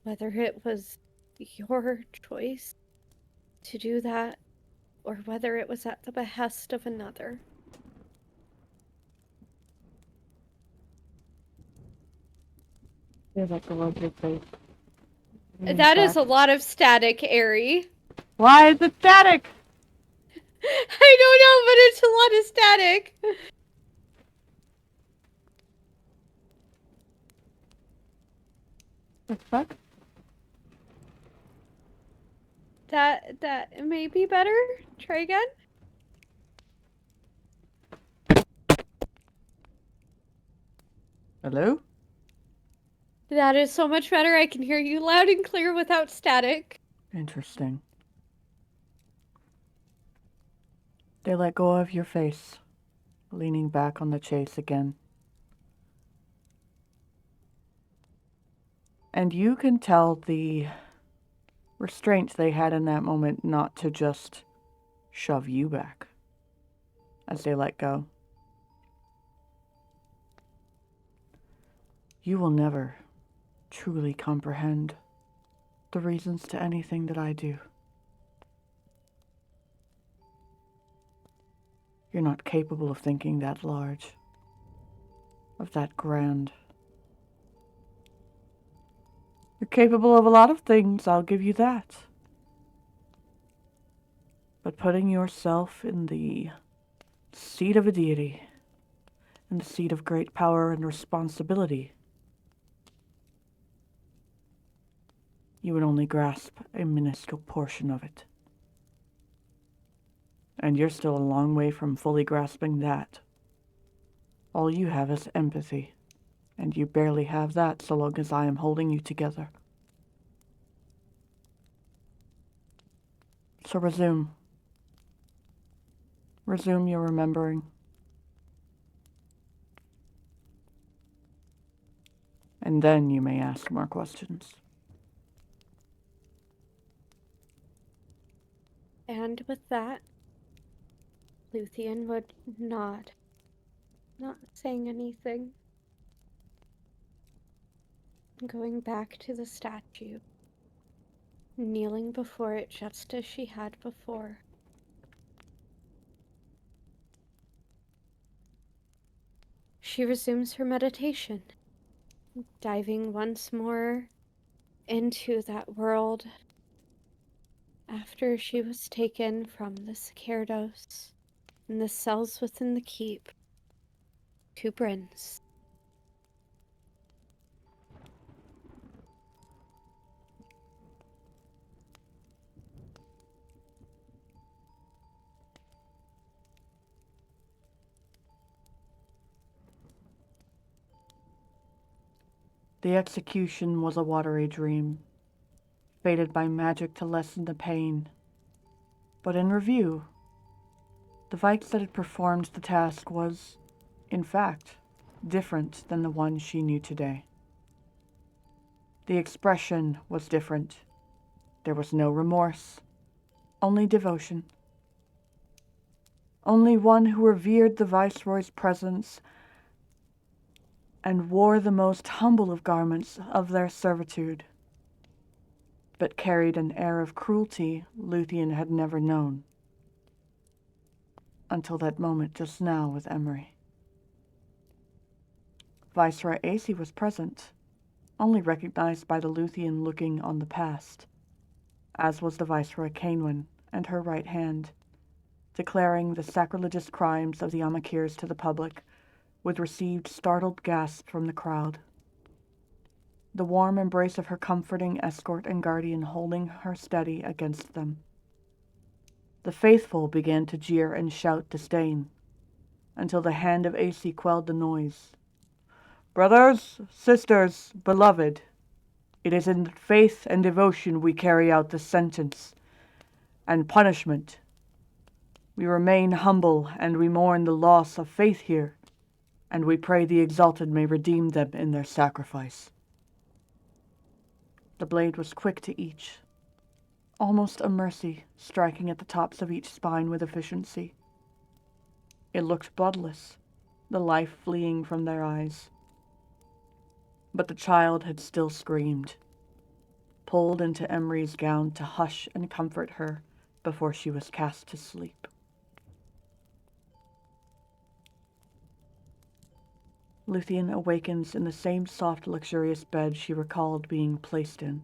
whether it was your choice to do that or whether it was at the behest of another. Feels like the world your face. That is a lot of static, Aerie. Why is it static? I don't know, but it's a lot of static. The fuck? That may be better. Try again. Hello? That is so much better. I can hear you loud and clear without static. Interesting. They let go of your face, leaning back on the chase again. And you can tell the restraint they had in that moment not to just shove you back as they let go. You will never truly comprehend the reasons to anything that I do. You're not capable of thinking that large, of that grand. You're capable of a lot of things, I'll give you that. But putting yourself in the seat of a deity, in the seat of great power and responsibility, you would only grasp a minuscule portion of it. And you're still a long way from fully grasping that. All you have is empathy, and you barely have that so long as I am holding you together. So resume. Resume your remembering. And then you may ask more questions. And with that, Luthien would nod, not saying anything. Going back to the statue, kneeling before it just as she had before. She resumes her meditation, diving once more into that world after she was taken from the Sacerdos and the cells within the keep to Bryn's. The execution was a watery dream, fated by magic to lessen the pain. But in review, the Vaiks that had performed the task was, in fact, different than the one she knew today. The expression was different. There was no remorse, only devotion. Only one who revered the Viceroy's presence and wore the most humble of garments of their servitude, but carried an air of cruelty Luthien had never known, until that moment just now with Emery. Viceroy Aesi was present, only recognized by the Luthien looking on the past, as was the Viceroy Cainwen and her right hand, declaring the sacrilegious crimes of the Amakirs to the public, with received startled gasps from the crowd. The warm embrace of her comforting escort and guardian holding her steady against them. The faithful began to jeer and shout disdain, until the hand of Aesi quelled the noise. "Brothers, sisters, beloved, it is in faith and devotion we carry out the sentence and punishment. We remain humble and we mourn the loss of faith here, and we pray the Exalted may redeem them in their sacrifice." The blade was quick to each, almost a mercy, striking at the tops of each spine with efficiency. It looked bloodless, the life fleeing from their eyes. But the child had still screamed, pulled into Emery's gown to hush and comfort her before she was cast to sleep. Luthien awakens in the same soft, luxurious bed she recalled being placed in.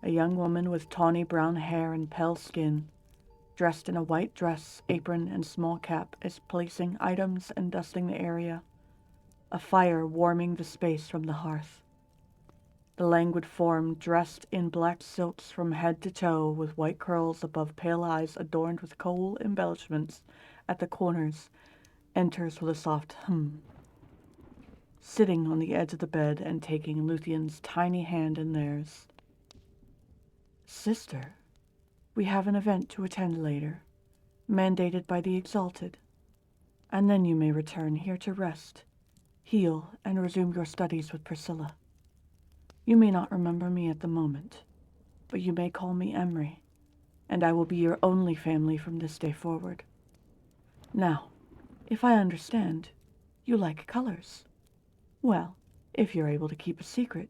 A young woman with tawny brown hair and pale skin, dressed in a white dress, apron, and small cap, is placing items and dusting the area, a fire warming the space from the hearth. The languid form, dressed in black silks from head to toe, with white curls above pale eyes adorned with kohl embellishments at the corners, enters with a soft hum. Sitting on the edge of the bed and taking Luthien's tiny hand in theirs. "Sister, we have an event to attend later, mandated by the Exalted, and then you may return here to rest, heal, and resume your studies with Priscilla. You may not remember me at the moment, but you may call me Emery, and I will be your only family from this day forward. Now, if I understand, you like colors. Well, if you're able to keep a secret,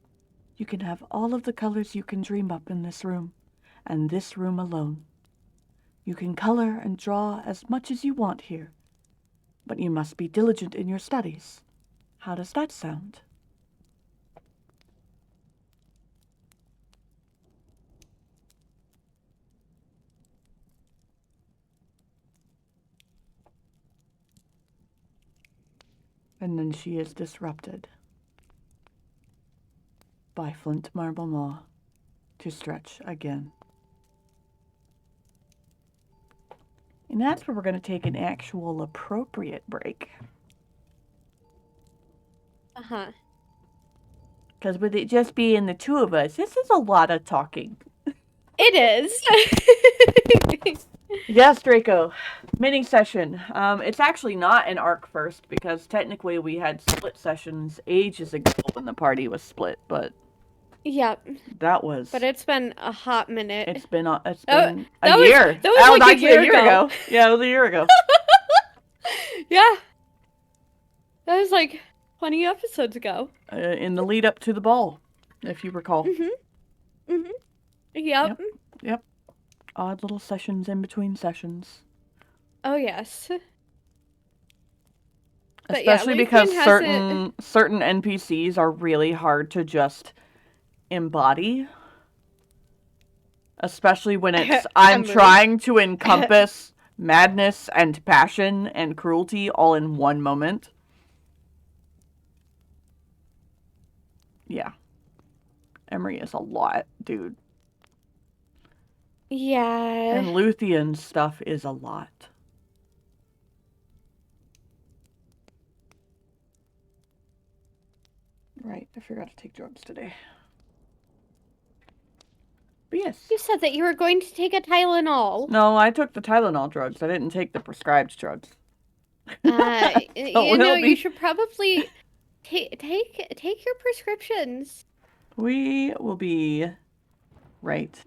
you can have all of the colors you can dream up in this room, and this room alone. You can color and draw as much as you want here, but you must be diligent in your studies. How does that sound?" And then she is disrupted by Flint Marble Maw to stretch again. And that's where we're going to take an actual appropriate break. Uh-huh. Because with it just being the two of us, this is a lot of talking. It is. Yes, Draco. Mini session. It's actually not an arc first, because technically we had split sessions ages ago when the party was split, but Yep. that was... But it's been a hot minute. It's been a that year. That was like a year ago. Yeah, it was a year ago. Yeah. That was like 20 episodes ago. In the lead up to the ball, if you recall. Mm-hmm. Mm-hmm. Yep. Yep. Odd little sessions in between sessions. Oh, yes. Especially because certain NPCs are really hard to just embody. Especially when it's, I'm trying to encompass madness and passion and cruelty all in one moment. Yeah. Emery is a lot, dude. Yeah. And Luthien's stuff is a lot. Right, I forgot to take drugs today. But yes. You said that you were going to take a Tylenol. No, I took the Tylenol drugs. I didn't take the prescribed drugs. You should probably take your prescriptions. We will be right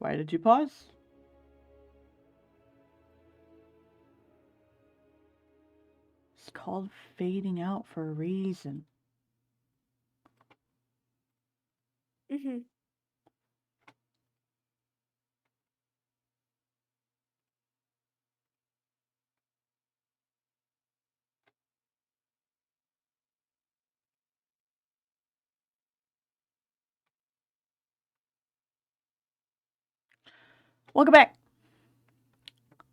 Why did you pause? It's called fading out for a reason. Mm-hmm. Welcome back.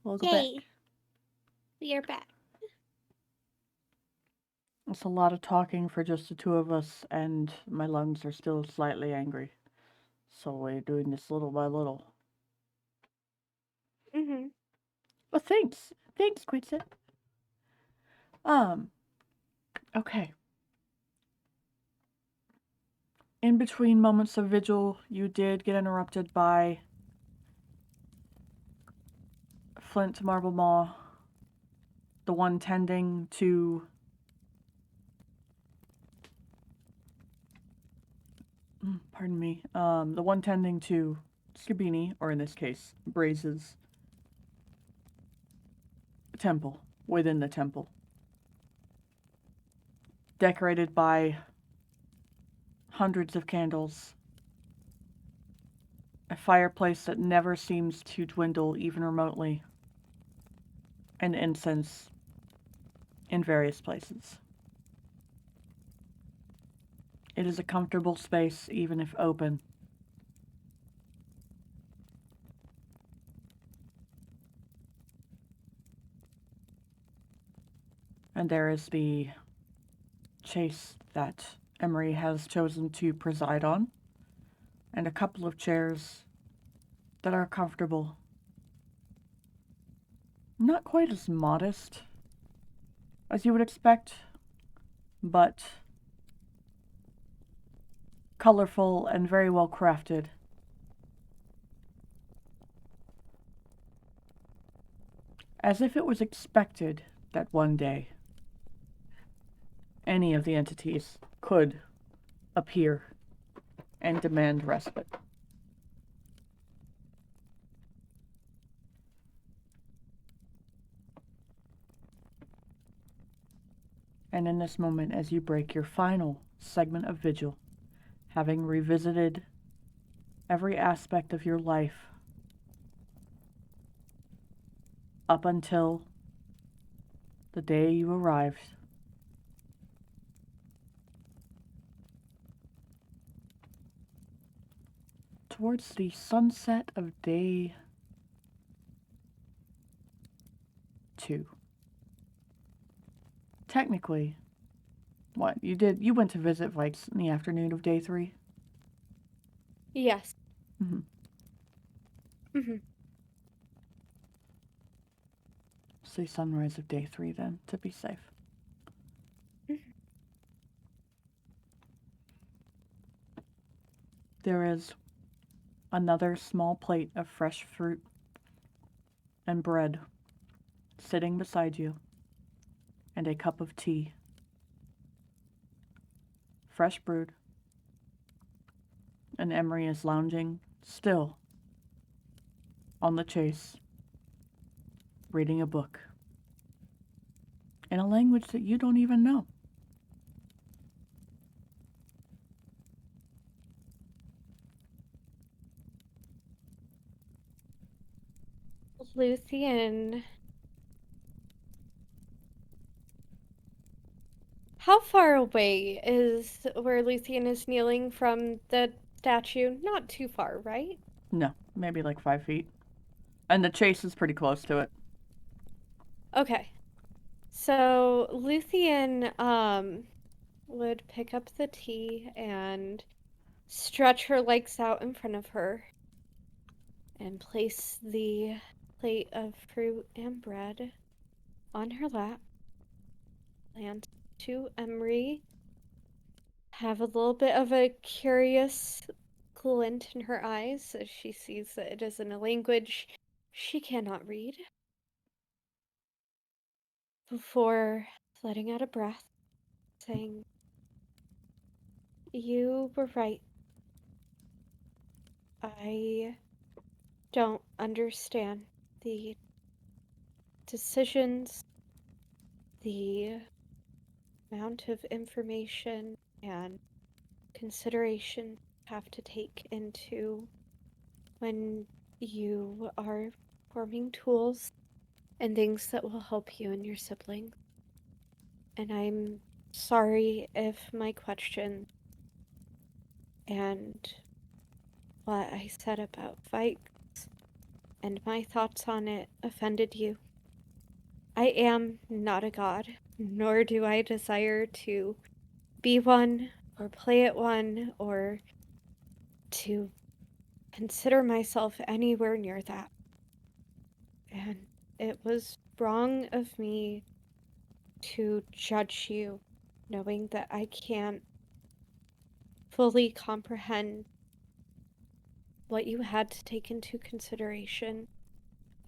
Welcome Yay. back. We are back. It's a lot of talking for just the two of us, and my lungs are still slightly angry. So we're doing this little by little. Mm-hmm. Well, thanks. Thanks, Quincy. Okay. In between moments of vigil, you did get interrupted by Flint Marble Maw, the one tending to pardon me, the one tending to Scabini, or in this case, Braze's temple, within the temple. Decorated by hundreds of candles, a fireplace that never seems to dwindle even remotely, and incense in various places. It is a comfortable space, even if open. And there is the chase that Emery has chosen to preside on, and a couple of chairs that are comfortable. Not quite as modest as you would expect, but colorful and very well crafted. As if it was expected that one day any of the entities could appear and demand respite. And in this moment, as you break your final segment of vigil, having revisited every aspect of your life up until the day you arrived, towards the sunset of day 2. Technically, what you did, you went to visit Vaiks in the afternoon of day 3? Yes. Mm-hmm. Mm-hmm. It's the sunrise of day 3 then, to be safe. Mm-hmm. There is another small plate of fresh fruit and bread sitting beside you, and a cup of tea, fresh brewed, and Emery is lounging, still, on the chase, reading a book, in a language that you don't even know. Luthien. How far away is where Luthien is kneeling from the statue? Not too far, right? No, maybe like 5 feet. And the chase is pretty close to it. Okay. So Luthien would pick up the tea and stretch her legs out in front of her and place the plate of fruit and bread on her lap. And to Emery, have a little bit of a curious glint in her eyes as she sees that it is in a language she cannot read. Before letting out a breath, saying, "You were right. I don't understand the decisions, the amount of information and consideration you have to take into when you are forming tools and things that will help you and your siblings. And I'm sorry if my question and what I said about Vaiks and my thoughts on it offended you. I am not a god, nor do I desire to be one, or play at one, or to consider myself anywhere near that. And it was wrong of me to judge you, knowing that I can't fully comprehend what you had to take into consideration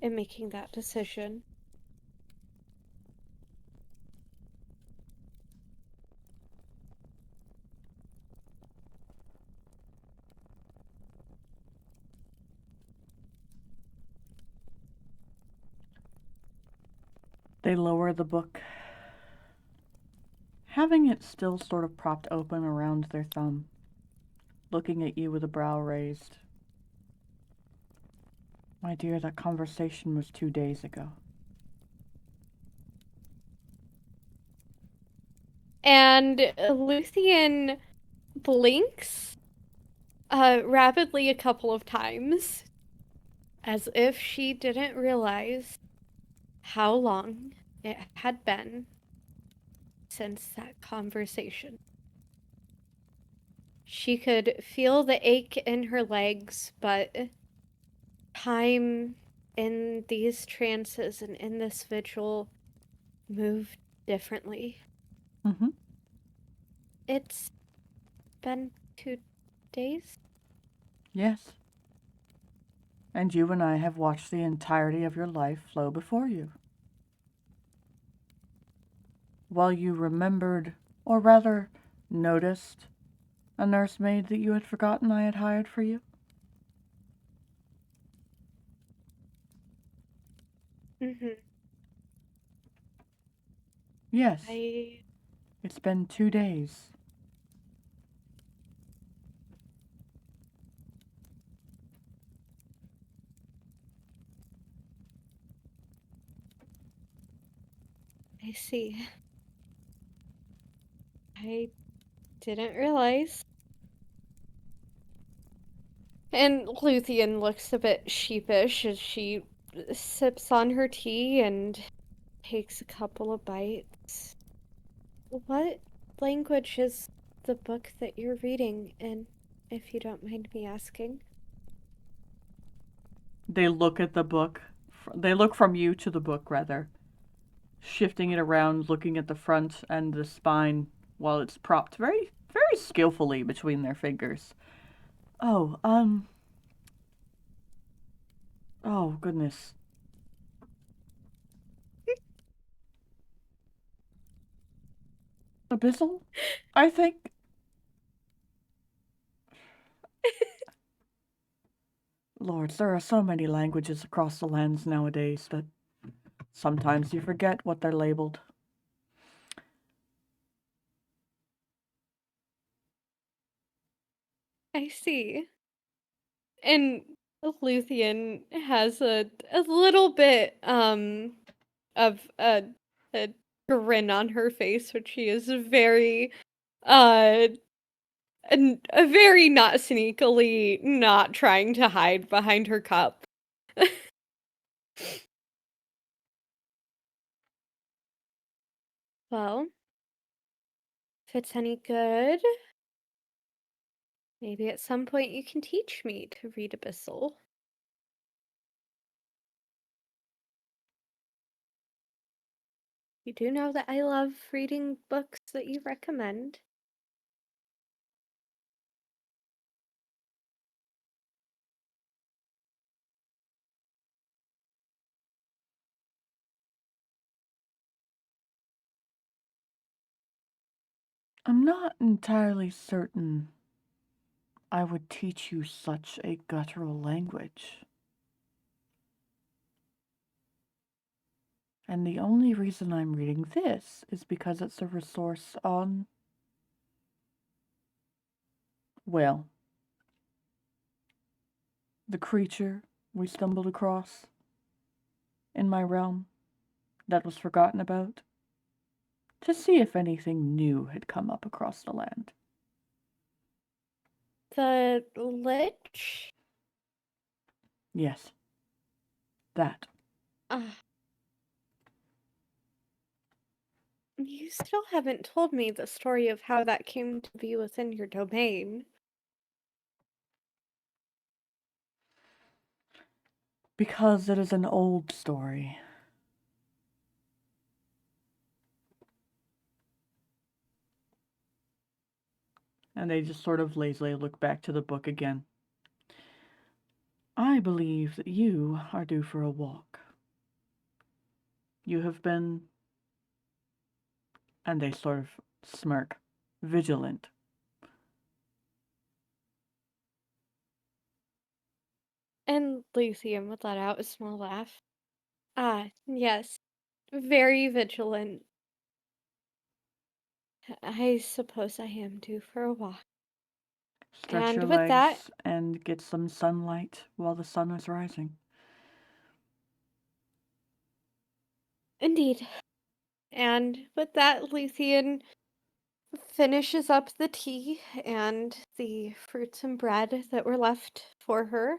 in making that decision. They lower the book, having it still sort of propped open around their thumb, looking at you with a brow raised. My dear, that conversation was 2 days ago. And Luthien blinks rapidly a couple of times, as if she didn't realize how long it had been since that conversation. She could feel the ache in her legs, but time in these trances and in this vigil moved differently. Mm-hmm. It's been 2 days? Yes. And you and I have watched the entirety of your life flow before you. While you remembered, or rather, noticed, a nursemaid that you had forgotten I had hired for you. Mm-hmm. Yes. It's been 2 days. I see. I didn't realize. And Luthien looks a bit sheepish as she sips on her tea and takes a couple of bites. What language is the book that you're reading in, if you don't mind me asking? They look at the book. They look from you to the book, rather. Shifting it around, looking at the front and the spine while it's propped very, very skillfully between their fingers. Oh, oh, goodness. Abyssal? I think. Lords, there are so many languages across the lands nowadays that sometimes you forget what they're labeled. I see. And Luthien has a little bit of a grin on her face, which she is very uh very not sneakily not trying to hide behind her cup. Well, if it's any good, maybe at some point you can teach me to read Abyssal. You do know that I love reading books that you recommend. I'm not entirely certain I would teach you such a guttural language. And the only reason I'm reading this is because it's a resource on, well, the creature we stumbled across in my realm that was forgotten about, to see if anything new had come up across the land. The Lich? Yes, that. You still haven't told me the story of how that came to be within your domain. Because it is an old story. And they just sort of lazily look back to the book again. I believe that you are due for a walk. You have been, and they sort of smirk, vigilant. And Luthien would let out a small laugh. Yes. Very vigilant. I suppose I am due for a walk. Stretch your And with that, legs and get some sunlight while the sun is rising. indeed. And with that, Luthien finishes up the tea and the fruits and bread that were left for her.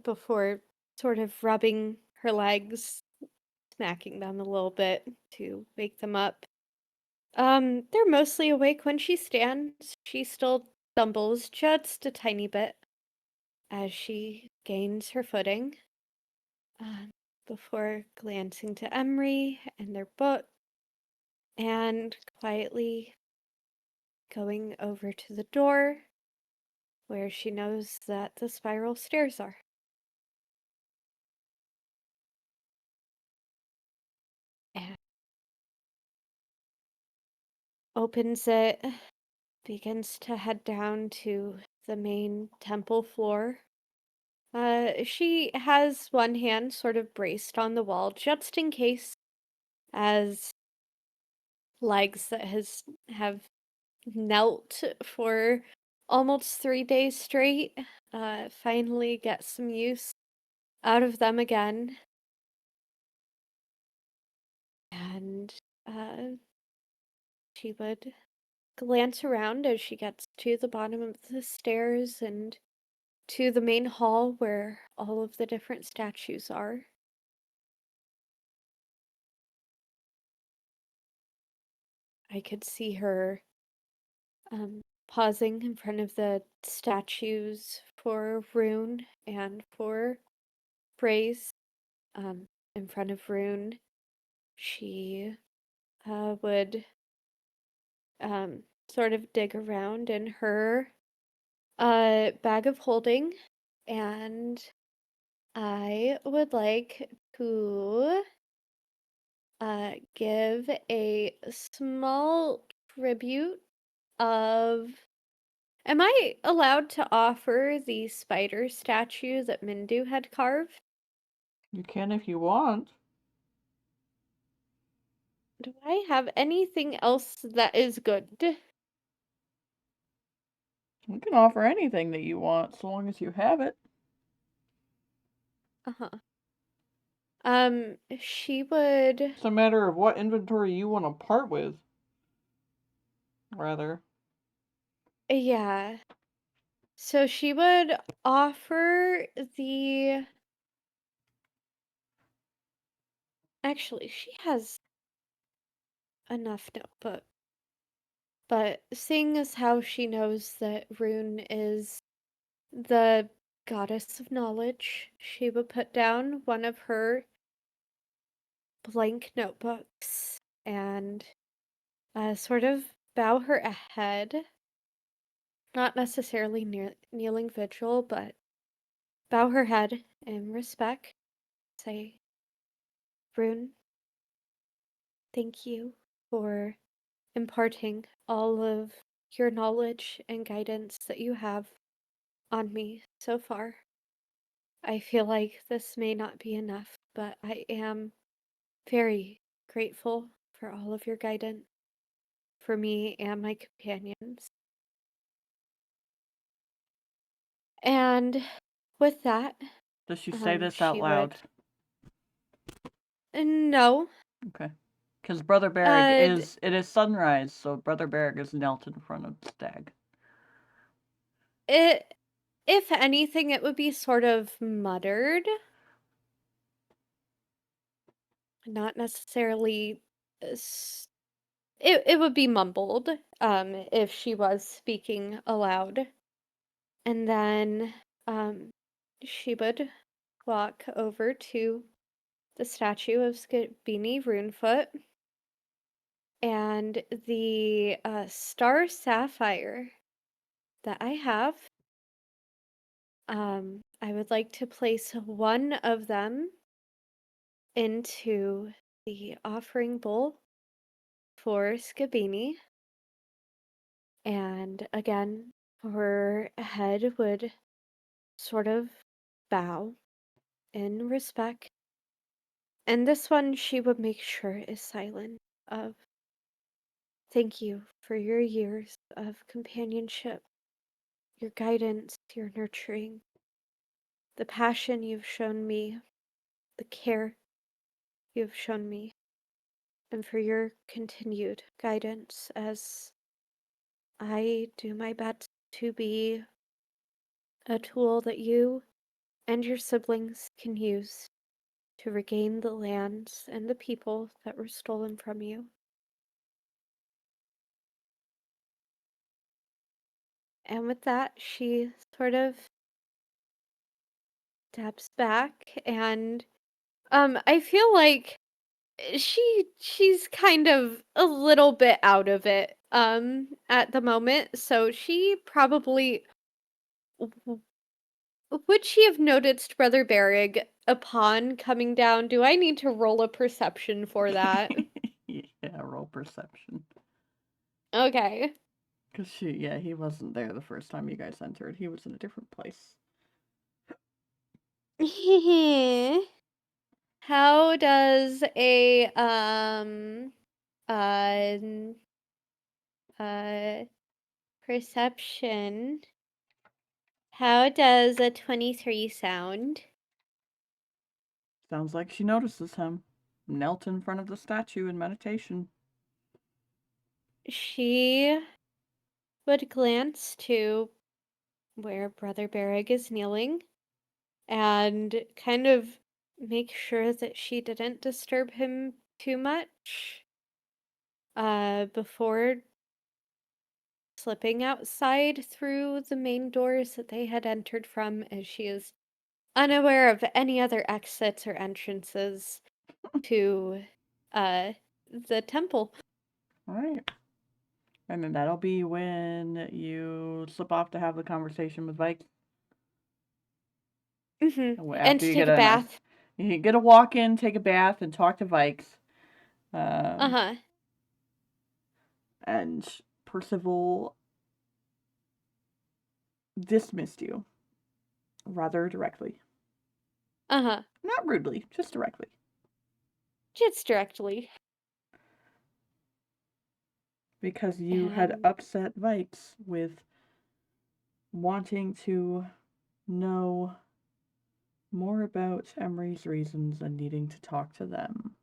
Before sort of rubbing her legs, smacking them a little bit to wake them up. They're mostly awake when she stands. She still stumbles just a tiny bit as she gains her footing. Before glancing to Emery and their book and quietly going over to the door where she knows that the spiral stairs are. And opens it, begins to head down to the main temple floor. She has one hand sort of braced on the wall just in case, as legs that have knelt for almost 3 days straight finally get some use out of them again. And she would glance around as she gets to the bottom of the stairs and to the main hall where all of the different statues are. I could see her pausing in front of the statues for Rune and for Praise. In front of Rune, she would sort of dig around in her bag of holding, and I would like to give a small tribute of. Am I allowed to offer the spider statue that Mindu had carved? You can if you want. Do I have anything else that is good? You can offer anything that you want, so long as you have it. Uh-huh. She would. It's a matter of what inventory you want to part with, rather. Yeah. So she would offer the. Actually, she has enough notebook. But seeing as how she knows that Rune is the goddess of knowledge, she would put down one of her blank notebooks and sort of bow her head. Not necessarily kneeling vigil, but bow her head in respect. Say, Rune, thank you for imparting all of your knowledge and guidance that you have on me so far. I feel like this may not be enough, but I am very grateful for all of your guidance for me and my companions. And with that, Does she say this out she loud? No. Okay. Because Brother Berg it is sunrise, so Brother Berg is knelt in front of the stag. If anything, it would be sort of muttered. Not necessarily. It would be mumbled, if she was speaking aloud. And then, she would walk over to the statue of Skibini Runefoot, and the star sapphire that I have. I would like to place one of them into the offering bowl for Skibini. And again, her head would sort of bow in respect. And this one she would make sure is silent of thank you for your years of companionship, your guidance, your nurturing, the passion you've shown me, the care you've shown me, and for your continued guidance as I do my best to be a tool that you and your siblings can use to regain the lands and the people that were stolen from you. And with that, she sort of steps back, and I feel like she's kind of a little bit out of it at the moment, so she probably would she have noticed Brother Berrig upon coming down? Do I need to roll a perception for that? Yeah, roll perception. Okay. Because he wasn't there the first time you guys entered. He was in a different place. How does a perception, how does a 23 sound? Sounds like she notices him. Knelt in front of the statue in meditation. She would glance to where Brother Berrig is kneeling and kind of make sure that she didn't disturb him too much before slipping outside through the main doors that they had entered from, as she is unaware of any other exits or entrances to the temple. All right. And then that'll be when you slip off to have the conversation with Vaiks. And After to you take get a a nice, bath. you get a walk in, take a bath, and talk to Vaiks. And Percival dismissed you rather directly. Not rudely, just directly. Just directly. Because you had upset Vaiks with wanting to know more about Emery's reasons and needing to talk to them.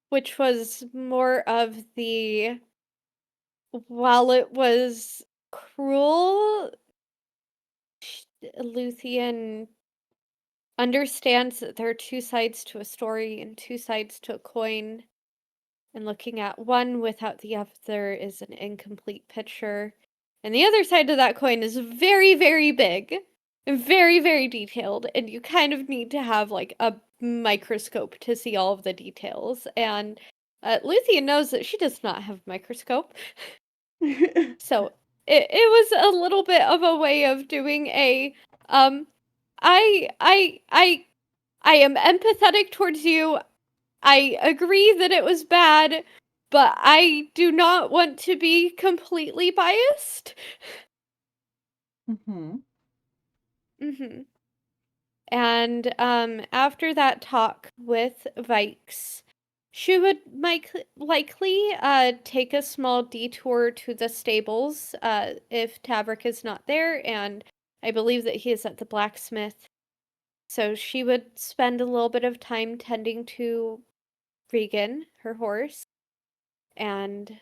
Which was more of the, while it was cruel, Luthien understands that there are two sides to a story and two sides to a coin, and looking at one without the other is an incomplete picture. And the other side of that coin is very, very big and very, very detailed, and you kind of need to have like a microscope to see all of the details. And Luthien knows that she does not have a microscope. So it was a little bit of a way of doing a I am empathetic towards you. I agree that it was bad, but I do not want to be completely biased. Mm-hmm. Mm-hmm. And after that talk with Vaiks, she would likely take a small detour to the stables if Tavrick is not there, and I believe that he is at the blacksmith. So she would spend a little bit of time tending to Regan, her horse, and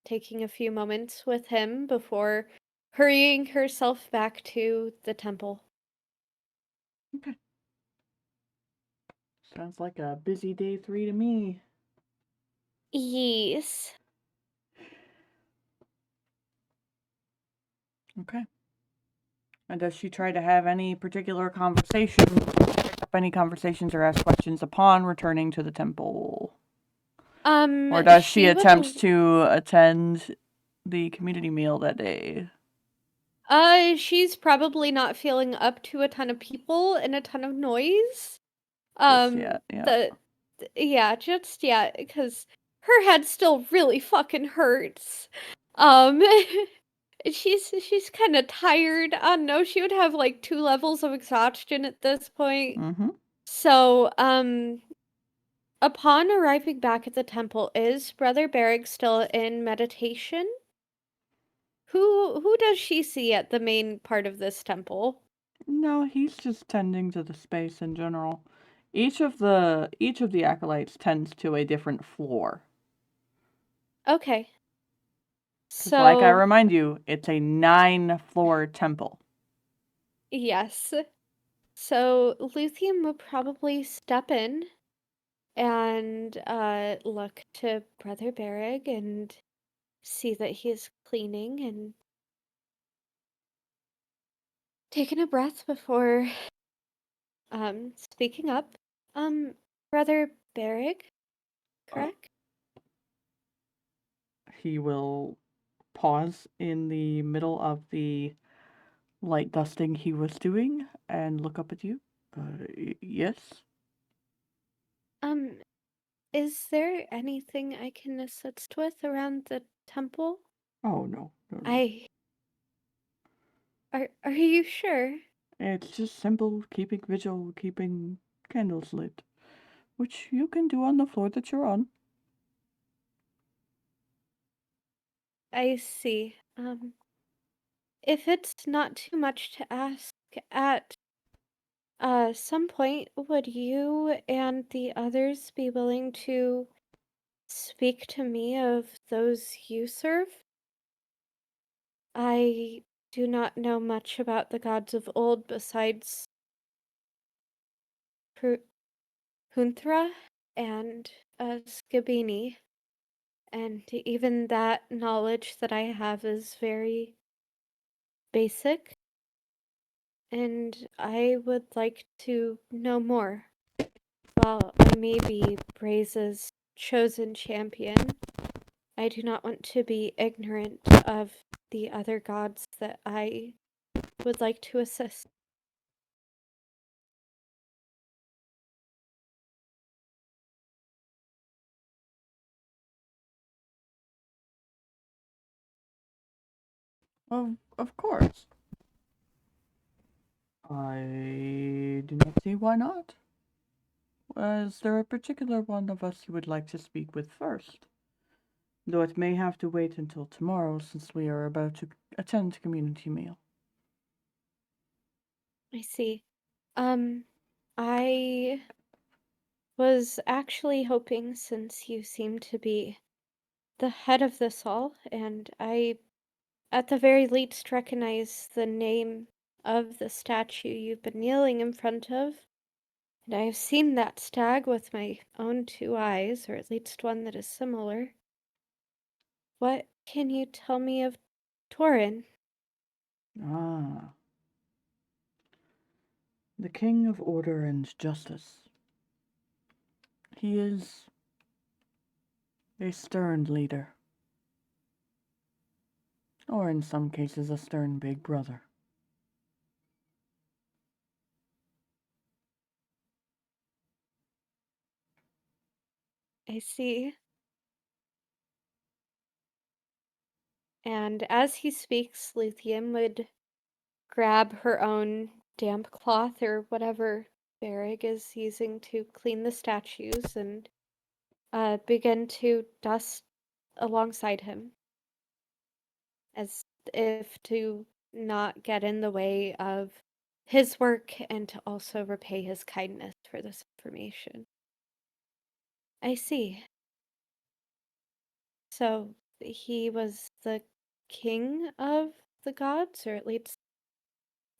taking a few moments with him before hurrying herself back to the temple. Okay. Sounds like a busy day 3 to me. Yes. Okay. And does she try to have any particular conversation, pick up any conversations or ask questions upon returning to the temple? Or does she attempt to attend the community meal that day? She's probably not feeling up to a ton of people and a ton of noise. Just yet, yeah. Just yet, because her head still really fucking hurts. She's kind of tired. I don't know. She would have like 2 levels of exhaustion at this point. Mm-hmm. So, upon arriving back at the temple, is Brother Berrig still in meditation? Who does she see at the main part of this temple? No, he's just tending to the space in general. Each of the acolytes tends to a different floor. Okay. Because, like I So, remind you, it's a 9-floor temple. yes. So Luthien will probably step in and look to Brother Berrig and see that he is cleaning and taking a breath before speaking up. Brother Berrig, correct? He will pause in the middle of the light dusting he was doing and look up at you. Yes? Um, is there anything I can assist with around the temple? Oh, no. I are you sure? It's just simple keeping vigil, keeping candles lit, which you can do on the floor that you're on. I see. If it's not too much to ask, at some point, would you and the others be willing to speak to me of those you serve? I do not know much about the gods of old besides Hunthra and Skibini, and even that knowledge that I have is very basic, and I would like to know more. While I may be Braze's chosen champion, I do not want to be ignorant of the other gods that I would like to assist. Of course. I do not see why not. Is there a particular one of us you would like to speak with first? Though it may have to wait until tomorrow since we are about to attend community meal. I see. I was actually hoping, since you seem to be the head of this all, and I, at the very least, recognize the name of the statue you've been kneeling in front of, and I have seen that stag with my own 2 eyes, or at least one that is similar. What can you tell me of Torin? Ah, the king of order and justice. He is a stern leader, or in some cases a stern big brother. I see. And as he speaks, Luthien would grab her own damp cloth or whatever Varrig is using to clean the statues and begin to dust alongside him, as if to not get in the way of his work and to also repay his kindness for this information. I see. So he was the king of the gods, or at least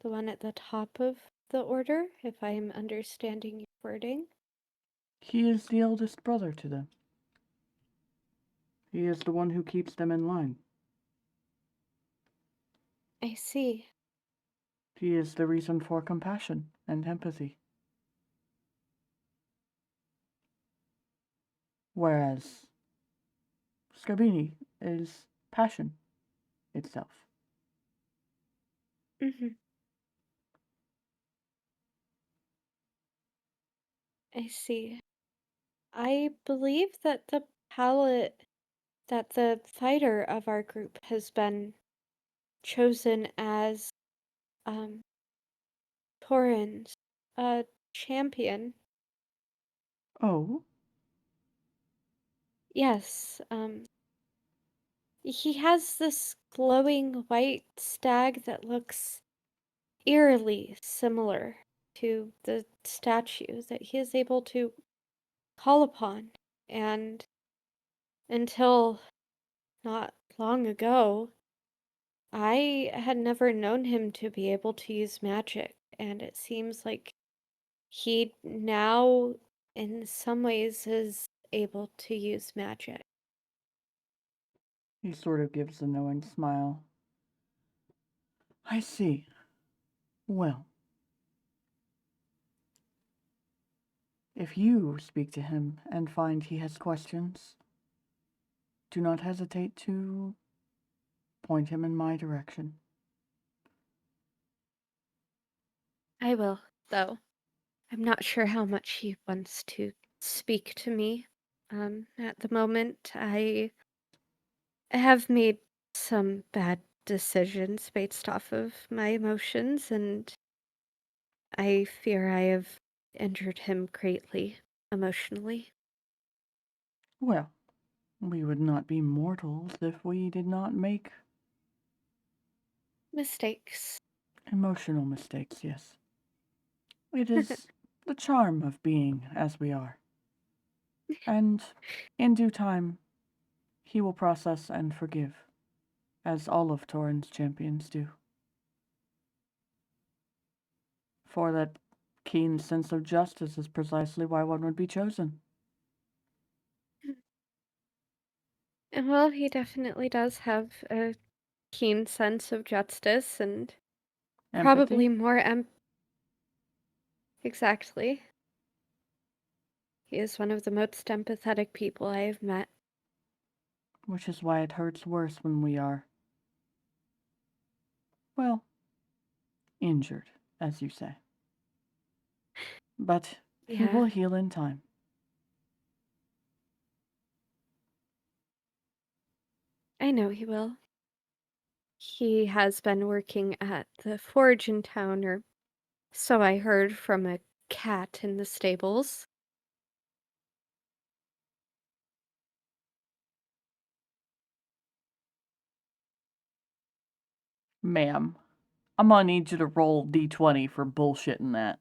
the one at the top of the order, if I'm understanding your wording. He is the eldest brother to them. He is the one who keeps them in line. I see. He is the reason for compassion and empathy. Whereas Scabini is passion itself. Mm-hmm. I see. I believe that the fighter of our group has been chosen as um Torin's champion. Oh, Yes, he has this glowing white stag that looks eerily similar to the statue that he is able to call upon. And until not long ago, I had never known him to be able to use magic. And it seems like he now, in some ways, is able to use magic. he sort of gives a knowing smile. I see. Well, if you speak to him and find he has questions, do not hesitate to point him in my direction. I will, though. I'm not sure how much he wants to speak to me. At the moment, I have made some bad decisions based off of my emotions, and I fear I have injured him greatly emotionally. Well, we would not be mortals if we did not make Mistakes. emotional mistakes, yes. It is the charm of being as we are. And in due time, he will process and forgive, as all of Torin's champions do. For that keen sense of justice is precisely why one would be chosen. Well, he definitely does have a keen sense of justice and probably Empathy, more exactly. He is one of the most empathetic people I have met. which is why it hurts worse when we are, well, injured, as you say. But he Yeah, will heal in time. I know he will. He has been working at the forge in town, or so I heard from a cat in the stables. Ma'am, I'm gonna need you to roll d20 for bullshitting that.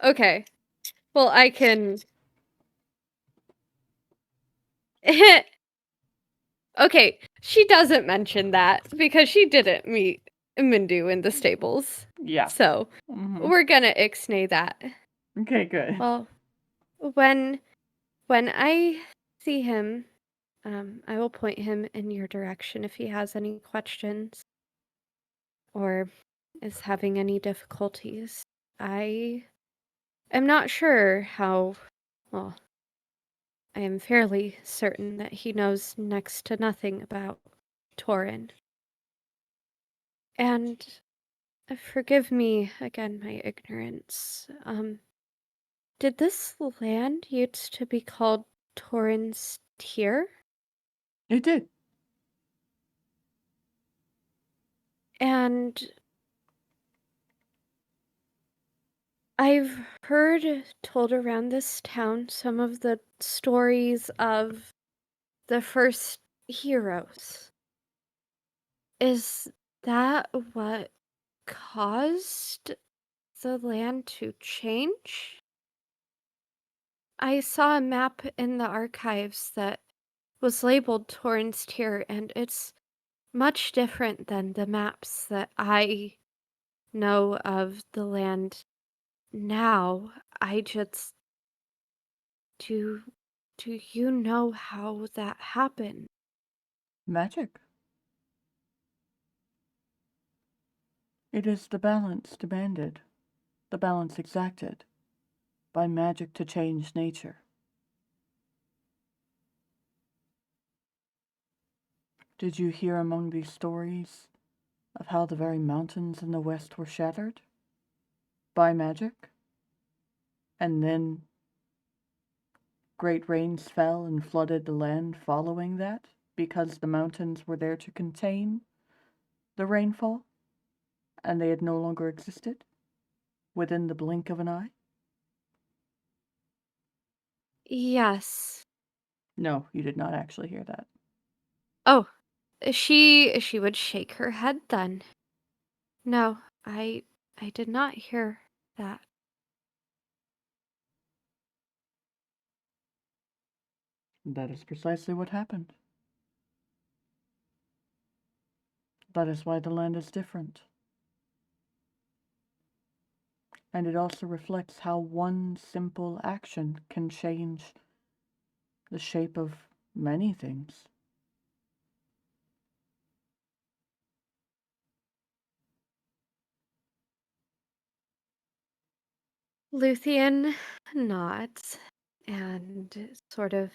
Okay. Well, I can. Okay, she doesn't mention that because she didn't meet Mindu in the stables. Yeah. So we're gonna ixnay that. Okay, good. Well, when I see him, I will point him in your direction if he has any questions or is having any difficulties. I am not sure how, well, I am fairly certain that he knows next to nothing about Torin. And forgive me again my ignorance. Did this land used to be called Torin's Tier? It did. And I've heard told around this town some of the stories of the first heroes. Is that what caused the land to change? I saw a map in the archives that was labeled Torrens Tier, and it's much different than the maps that I know of the land now. I just do do you know how that happened? Magic. It is the balance demanded, the balance exacted, by magic to change nature. Did you hear among these stories of how the very mountains in the west were shattered by magic? And then great rains fell and flooded the land following that because the mountains were there to contain the rainfall and they had no longer existed within the blink of an eye? Yes. No, you did not actually hear that. Oh, she would shake her head then. No, I did not hear that. That is precisely what happened. That is why the land is different. And it also reflects how one simple action can change the shape of many things. Luthien nods and sort of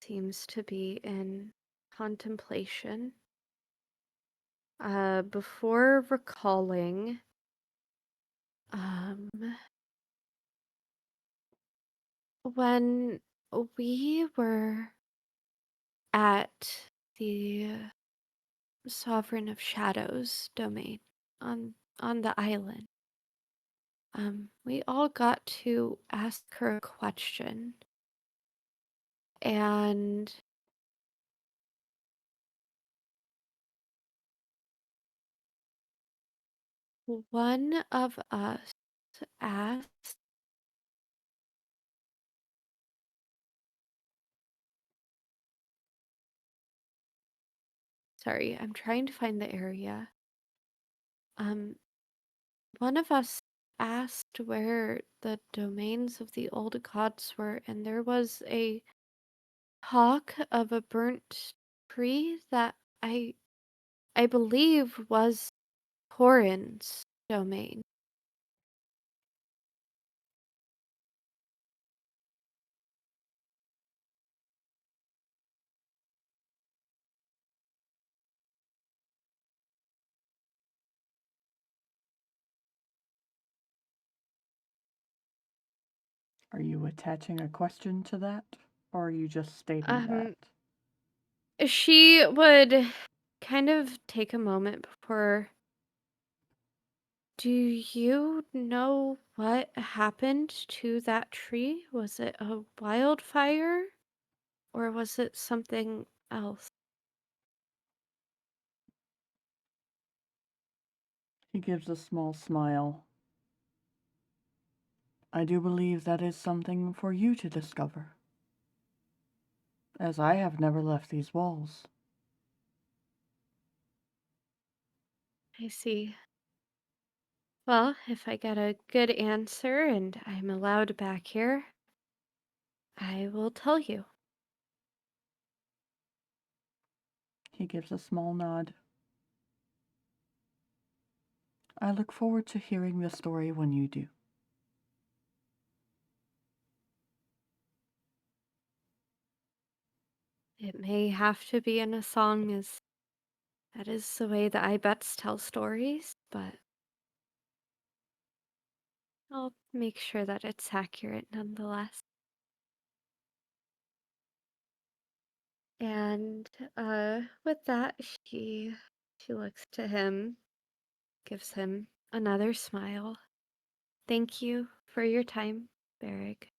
seems to be in contemplation. Before recalling, um, when we were at the Sovereign of Shadows domain on the island, we all got to ask her a question, and one of us asked. Sorry, I'm trying to find the area. Um, One of us asked where the domains of the old gods were, and there was a talk of a burnt tree that I believe was Corin's domain. Are you attaching a question to that? Or are you just stating that? Um, she would kind of take a moment before. Do you know what happened to that tree? Was it a wildfire or was it something else? He gives a small smile. I do believe that is something for you to discover, as I have never left these walls. I see. Well, if I get a good answer and I'm allowed back here, I will tell you. He gives a small nod. I look forward to hearing the story when you do. It may have to be in a song, as that is the way the Ibets tell stories, but I'll make sure that it's accurate nonetheless. And with that, she looks to him gives him another smile. Thank you for your time, Barrick.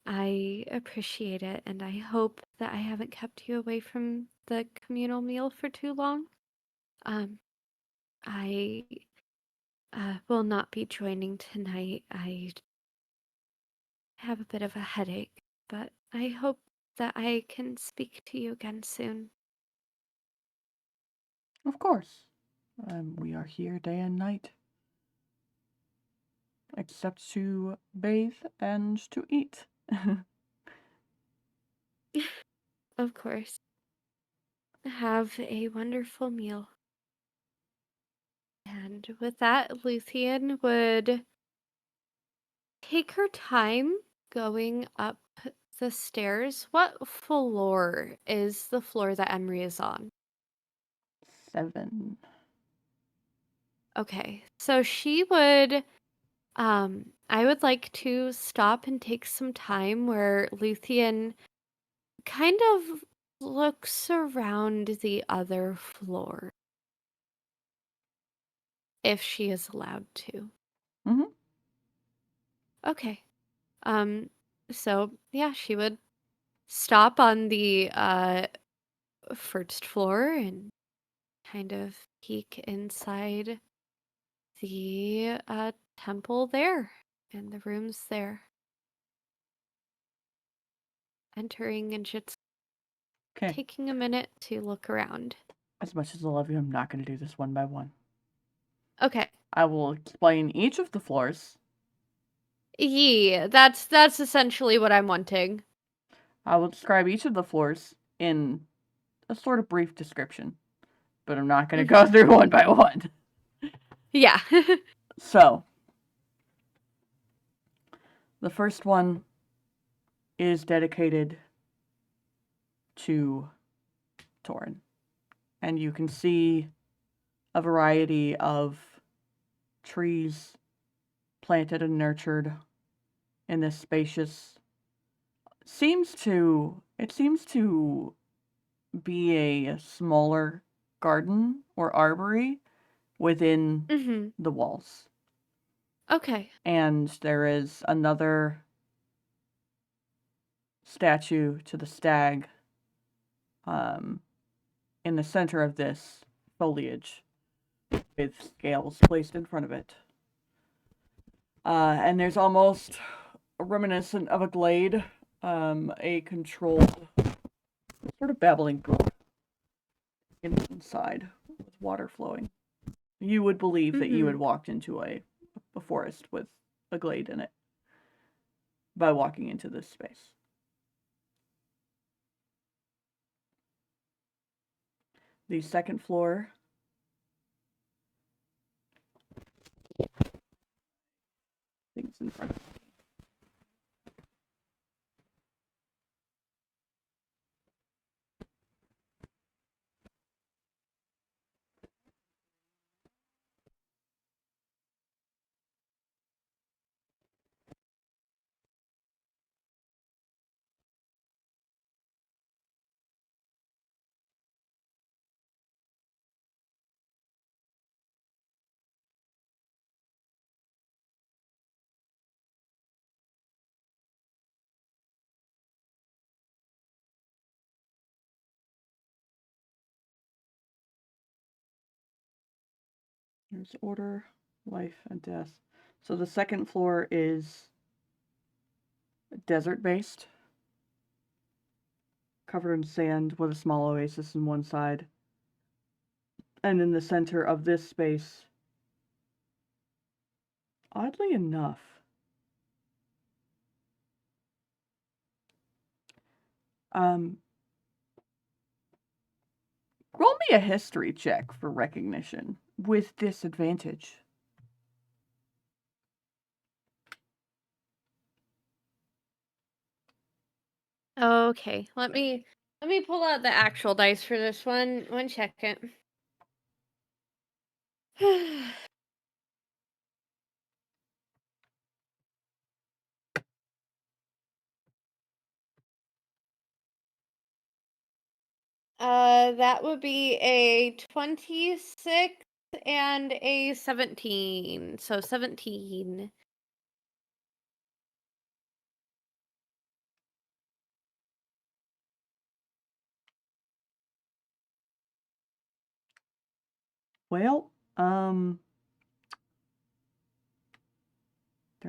I appreciate it, and I hope that I haven't kept you away from the communal meal for too long. I will not be joining tonight. I have a bit of a headache, but I hope that I can speak to you again soon. Of course. We are here day and night. Except to bathe and to eat. Of course. Have a wonderful meal. And with that, Luthien would take her time going up the stairs. What floor is the floor that Emery is on? 7. Okay, so she would, I would like to stop and take some time where Luthien kind of looks around the other floor, if she is allowed to. Mm-hmm. Okay. Um, so yeah, she would stop on the first floor and kind of peek inside the temple there and the rooms there. Entering and just Okay. taking a minute to look around. As much as I love you, I'm not going to do this one by one. Okay. I will explain each of the floors. Yeah, that's essentially what I'm wanting. I will describe each of the floors in a sort of brief description, but I'm not going to go through one by one. Yeah. So, the first one is dedicated to Torin. And you can see a variety of trees planted and nurtured in this spacious it seems to be a smaller garden or arbory within Mhm. the walls. Okay. And there is another statue to the stag in the center of this foliage with scales placed in front of it. And there's almost reminiscent of a glade, a controlled sort of babbling brook inside with water flowing. You would believe that you had walked into a forest with a glade in it by walking into this space. The second floor things in front of me. There's order, life, and death. So the second floor is desert-based, covered in sand with a small oasis on one side. And in the center of this space, oddly enough, roll me a history check for recognition with disadvantage. Okay. Let me pull out the actual dice for this one. 1 second. That would be a 26 and a 17. So 17. Well, they're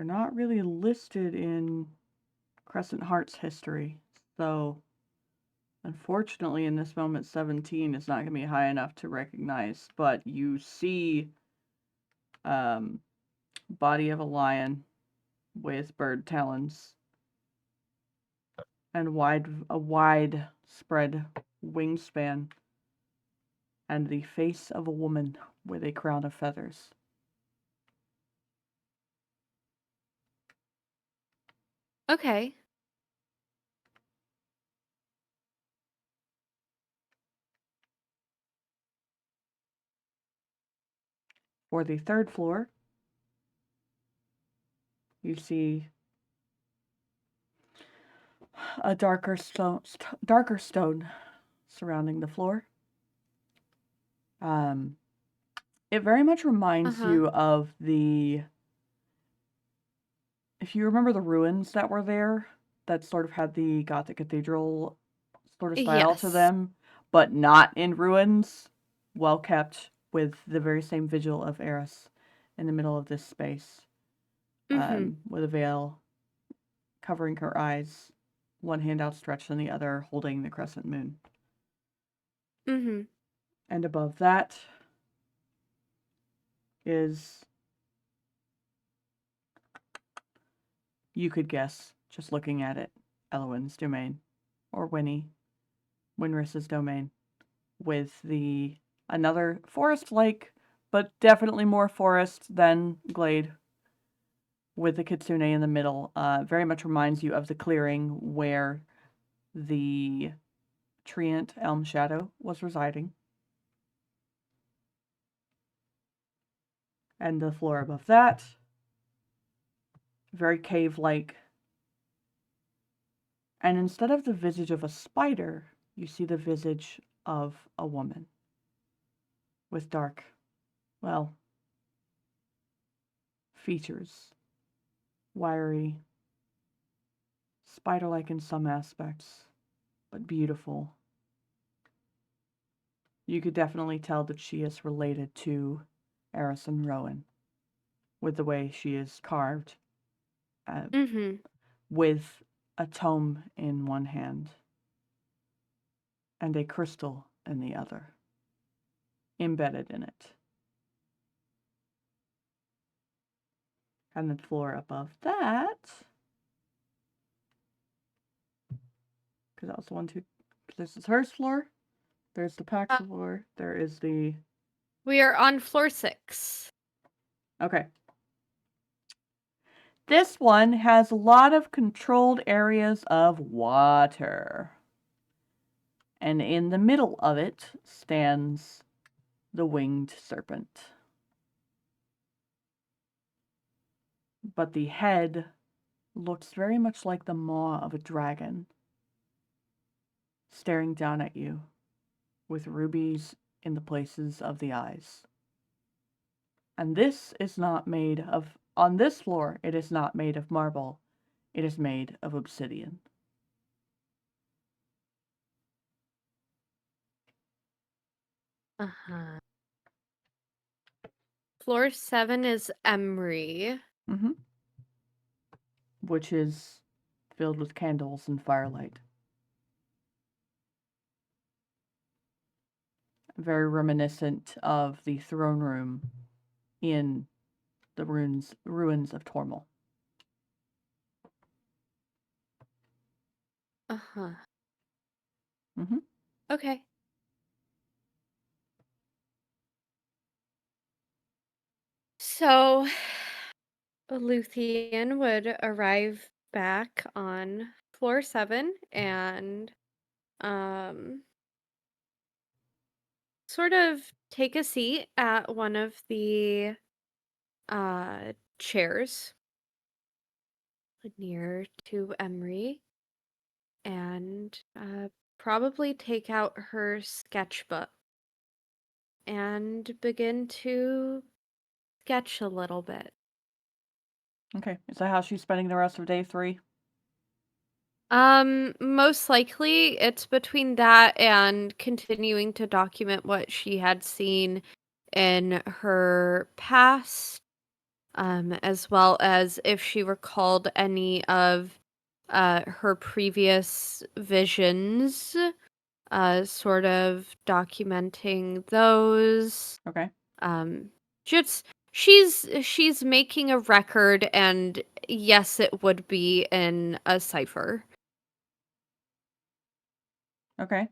not really listed in Crescent Heart's history, so unfortunately in this moment 17 is not going to be high enough to recognize, but you see body of a lion with bird talons and a wide spread wingspan and the face of a woman with a crown of feathers. Okay. For the third floor, you see a darker stone surrounding the floor. It very much reminds you of if you remember the ruins that were there, that sort of had the Gothic cathedral sort of style to them, but not in ruins, well kept, with the very same vigil of Eris in the middle of this space, with a veil covering her eyes, one hand outstretched and the other holding the crescent moon. And above that is, you could guess, just looking at it, Elowin's domain, or Winris's domain, with another forest-like, but definitely more forest than glade, with the kitsune in the middle. Very much reminds you of the clearing where the treant elm shadow was residing. And the floor above that, very cave-like. And instead of the visage of a spider, you see the visage of a woman with dark, well, features, wiry, spider-like in some aspects, but beautiful. You could definitely tell that she is related to Eris and Rowan, with the way she is carved, with a tome in one hand and a crystal in the other, embedded in it. And the floor above that, because that was the one, two, this is her floor, there's the pack's floor, there is the... We are on floor 6. Okay. This one has a lot of controlled areas of water. And in the middle of it stands the winged serpent. But the head looks very much like the maw of a dragon, staring down at you with rubies in the places of the eyes. And this is not made of, on this floor, it is not made of marble, it is made of obsidian. Floor 7 is Emery. Which is filled with candles and firelight. Very reminiscent of the throne room in the ruins of Tormal. Okay. So, Luthien would arrive back on floor 7 and sort of take a seat at one of the chairs near to Emery and probably take out her sketchbook and begin to sketch a little bit. Okay. Is that how she's spending the rest of day 3? Most likely it's between that and continuing to document what she had seen in her past, as well as if she recalled any of her previous visions, sort of documenting those. Okay. Just she's making a record, and yes, it would be in a cipher. Okay.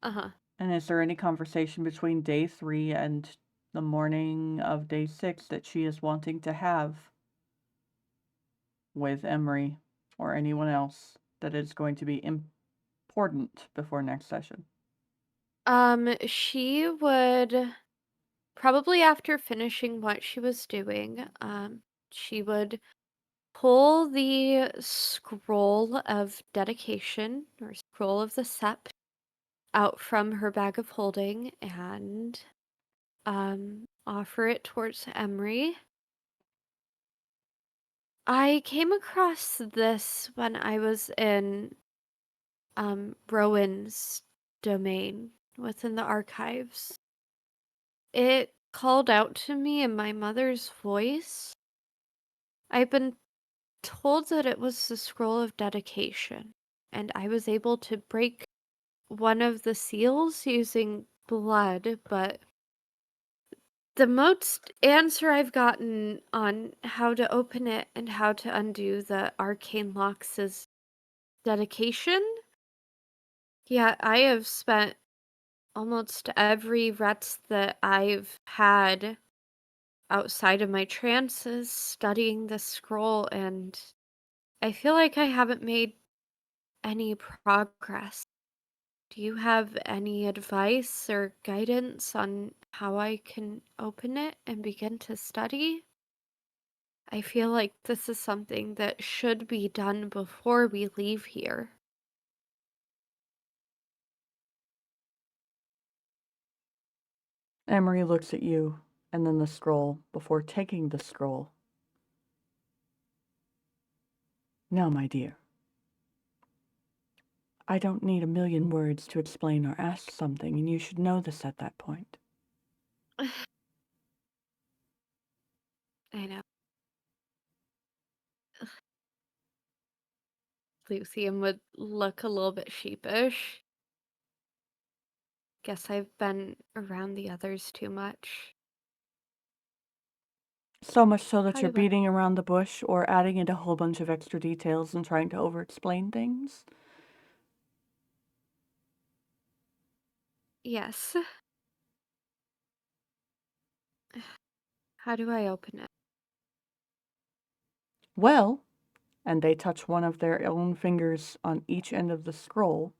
Uh-huh. And is there any conversation between day 3 and the morning of day 6 that she is wanting to have with Emery or anyone else that is going to be important before next session? She would probably, after finishing what she was doing, she would pull the scroll of dedication or scroll of the sept out from her bag of holding and offer it towards Emery. I came across this when I was in Rowan's domain within the archives. It called out to me in my mother's voice. I've been told that it was the scroll of dedication, and I was able to break one of the seals using blood, but the most answer I've gotten on how to open it and how to undo the arcane locks is dedication. Yeah, I have spent almost every rest that I've had outside of my trances studying this scroll, and I feel like I haven't made any progress. Do you have any advice or guidance on how I can open it and begin to study? I feel like this is something that should be done before we leave here. Emery looks at you and then the scroll before taking the scroll. Now, my dear, I don't need a million words to explain or ask something, and you should know this at that point. I know. Luthien would look a little bit sheepish. Guess I've been around the others too much. So much so that How you're do I? beating around the bush or adding in a whole bunch of extra details and trying to over-explain things? Yes. How do I open it? Well, and they touch one of their own fingers on each end of the scroll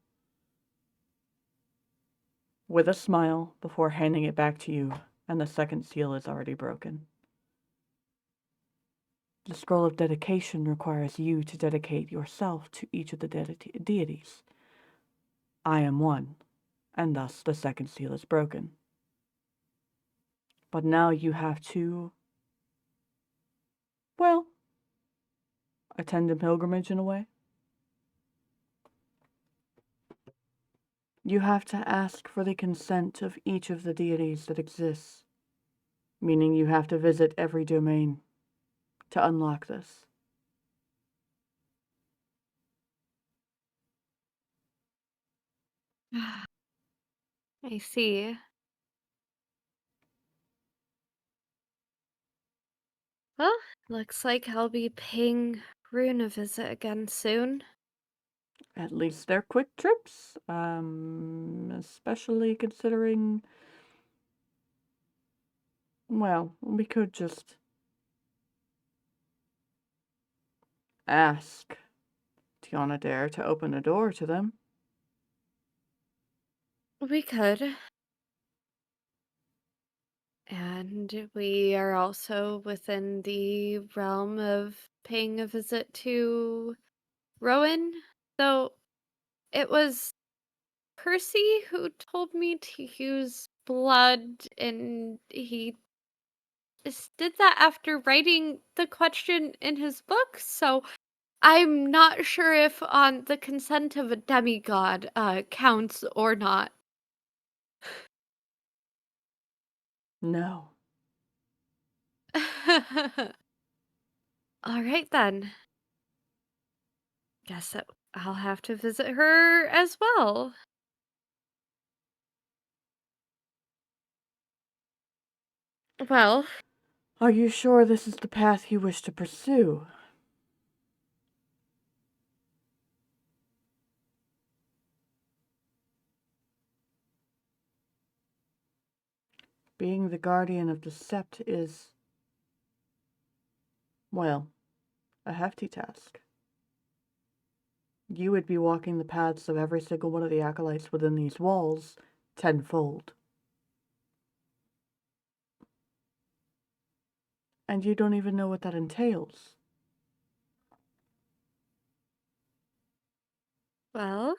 with a smile before handing it back to you, and the second seal is already broken. The scroll of dedication requires you to dedicate yourself to each of the deities. I am one, and thus the second seal is broken. But now you have to, well, attend a pilgrimage in a way. You have to ask for the consent of each of the deities that exists, meaning you have to visit every domain to unlock this. I see. Well, looks like I'll be paying Rune a visit again soon. At least they're quick trips, especially considering, well, we could just ask Tiana Dare to open a door to them. We could. And we are also within the realm of paying a visit to Rowan. Though it was Percy who told me to use blood, and he did that after writing the question in his book, so I'm not sure if on the consent of a demigod counts or not. No. All right then. Guess that I'll have to visit her as well. Well, Are you sure this is the path you wish to pursue? Being the guardian of the sept is, well, a hefty task. You would be walking the paths of every single one of the acolytes within these walls tenfold. And you don't even know what that entails. well,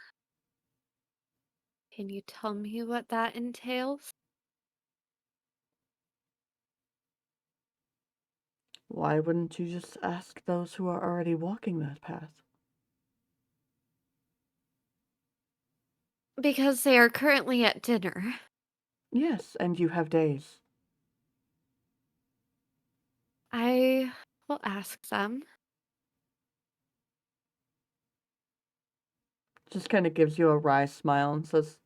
can you tell me what that entails? Why wouldn't you just ask those who are already walking that path? Because they are currently at dinner. Yes, and you have days. I will ask them. Just kind of gives you a wry smile and says,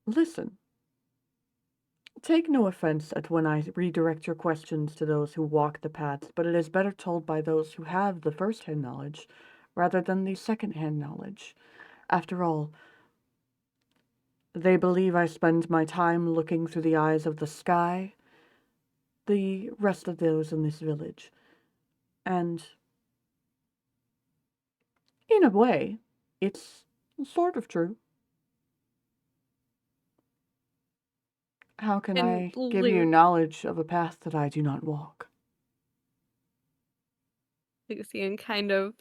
listen, take no offense at when I redirect your questions to those who walk the paths, but it is better told by those who have the first-hand knowledge rather than the second-hand knowledge. After all, they believe I spend my time looking through the eyes of the sky, the rest of those in this village. And in a way, it's sort of true. How can And I give you knowledge of a path that I do not walk? Luthien kind of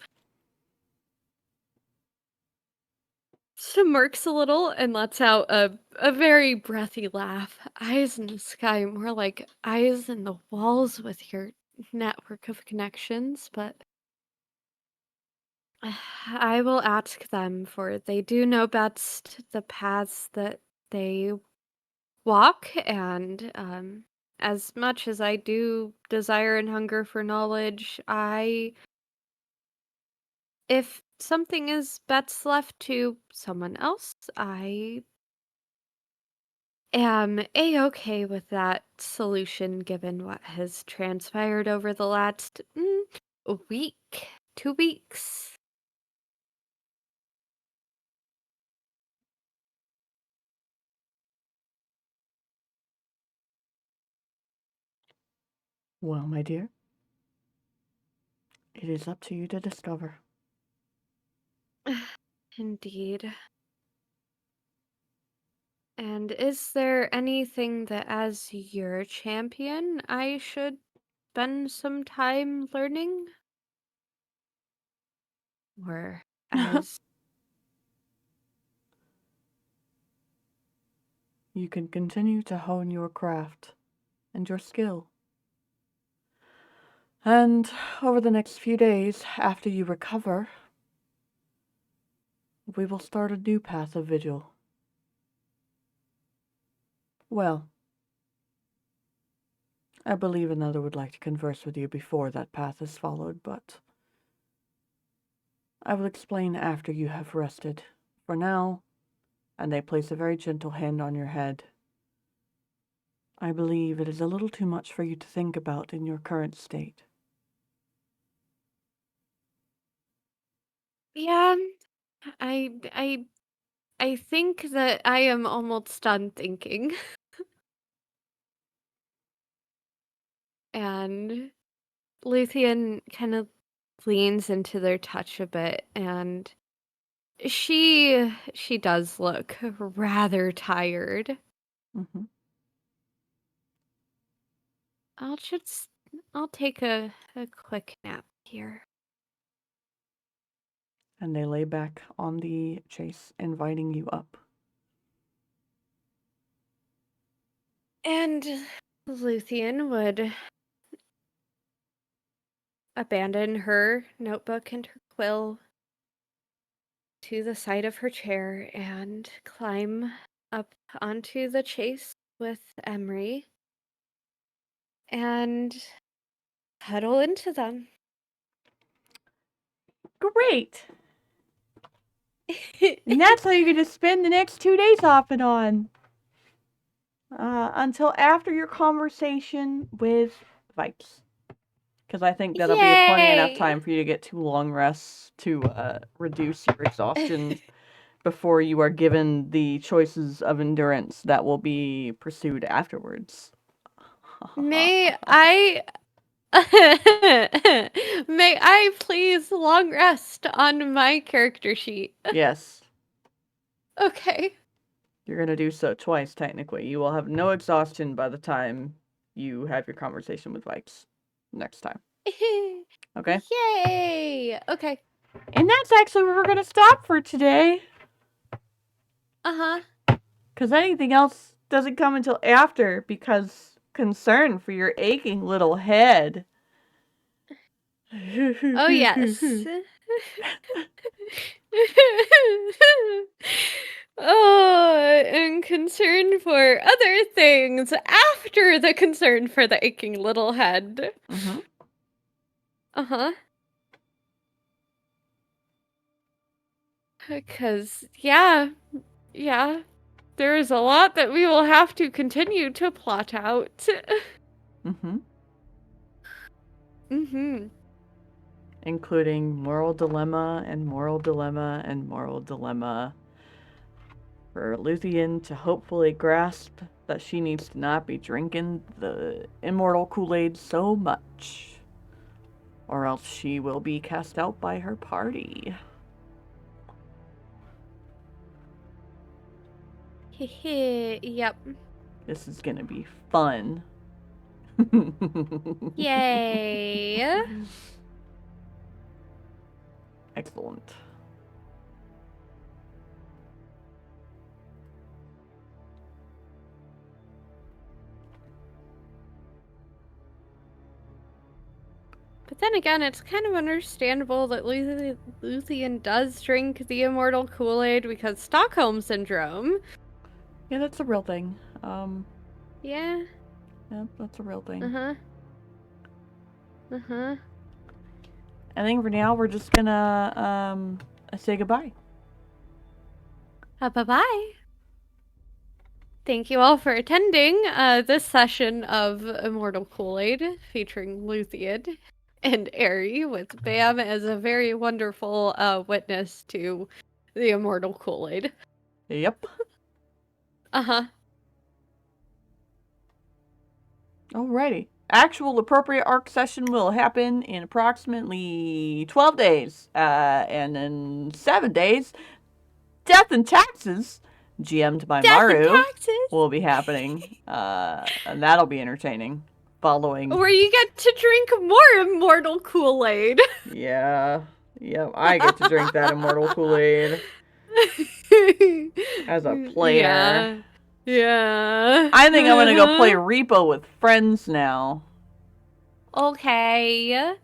smirks a little and lets out a very breathy laugh. Eyes in the sky, more like eyes in the walls with your network of connections, but I will ask them, for they do know best the paths that they walk, and as much as I do desire and hunger for knowledge, if something is best left to someone else, I am a-okay with that solution given what has transpired over the last week, 2 weeks. Well, my dear, it is up to you to discover. Indeed. And is there anything that, as your champion, I should spend some time learning? Or as You can continue to hone your craft and your skill. And over the next few days, after you recover, we will start a new path of vigil. Well, I believe another would like to converse with you before that path is followed, but I will explain after you have rested. For now, and they place a very gentle hand on your head, I believe it is a little too much for you to think about in your current state. yeah, I I think that I am almost done thinking. And Luthien kind of leans into their touch a bit, and she does look rather tired. Mm-hmm. I'll just I'll take a quick nap here. And they lay back on the chase, inviting you up. And Luthien would abandon her notebook and her quill to the side of her chair and climb up onto the chase with Emery and huddle into them. Great. And that's how you're going to spend the next 2 days off and on. Until after your conversation with Vaiks. Because I think that'll be plenty enough time for you to get 2 long rests to reduce your exhaustion before you are given the choices of endurance that will be pursued afterwards. May I please long rest on my character sheet? Yes. Okay. You're going to do so twice, technically. You will have no exhaustion by the time you have your conversation with Vaiks next time. Okay? Yay! Okay. And that's actually where we're going to stop for today. Uh-huh. Because anything else doesn't come until after, because concern for your aching little head. Oh, yes. Oh, and concern for other things after the concern for the aching little head. Mm-hmm. Uh-huh. Because, yeah, there is a lot that we will have to continue to plot out. Mm-hmm. Mm-hmm. Including moral dilemma and moral dilemma and moral dilemma. For Luthien to hopefully grasp that she needs to not be drinking the immortal Kool-Aid so much. Or else she will be cast out by her party. Yep. This is gonna be fun. Yay. Excellent. But then again, it's kind of understandable that Luthien does drink the immortal Kool-Aid because Stockholm Syndrome. Yeah, that's a real thing. Yeah. Yeah, that's a real thing. Uh-huh. Uh-huh. I think for now we're just gonna say goodbye. Bye-bye. Thank you all for attending this session of Immortal Kool-Aid featuring Luthien and Aerie, with Bam as a very wonderful witness to the Immortal Kool-Aid. Yep. Uh-huh. Alrighty. Actual appropriate arc session will happen in approximately 12 days. And in 7 days, Death and Taxes, GM'd by Maru, will be happening. And that'll be entertaining. Following. Where you get to drink more Immortal Kool-Aid. Yeah. Yep, I get to drink that Immortal Kool-Aid. As a player. Yeah. I think I'm gonna go play Repo with friends now. Okay.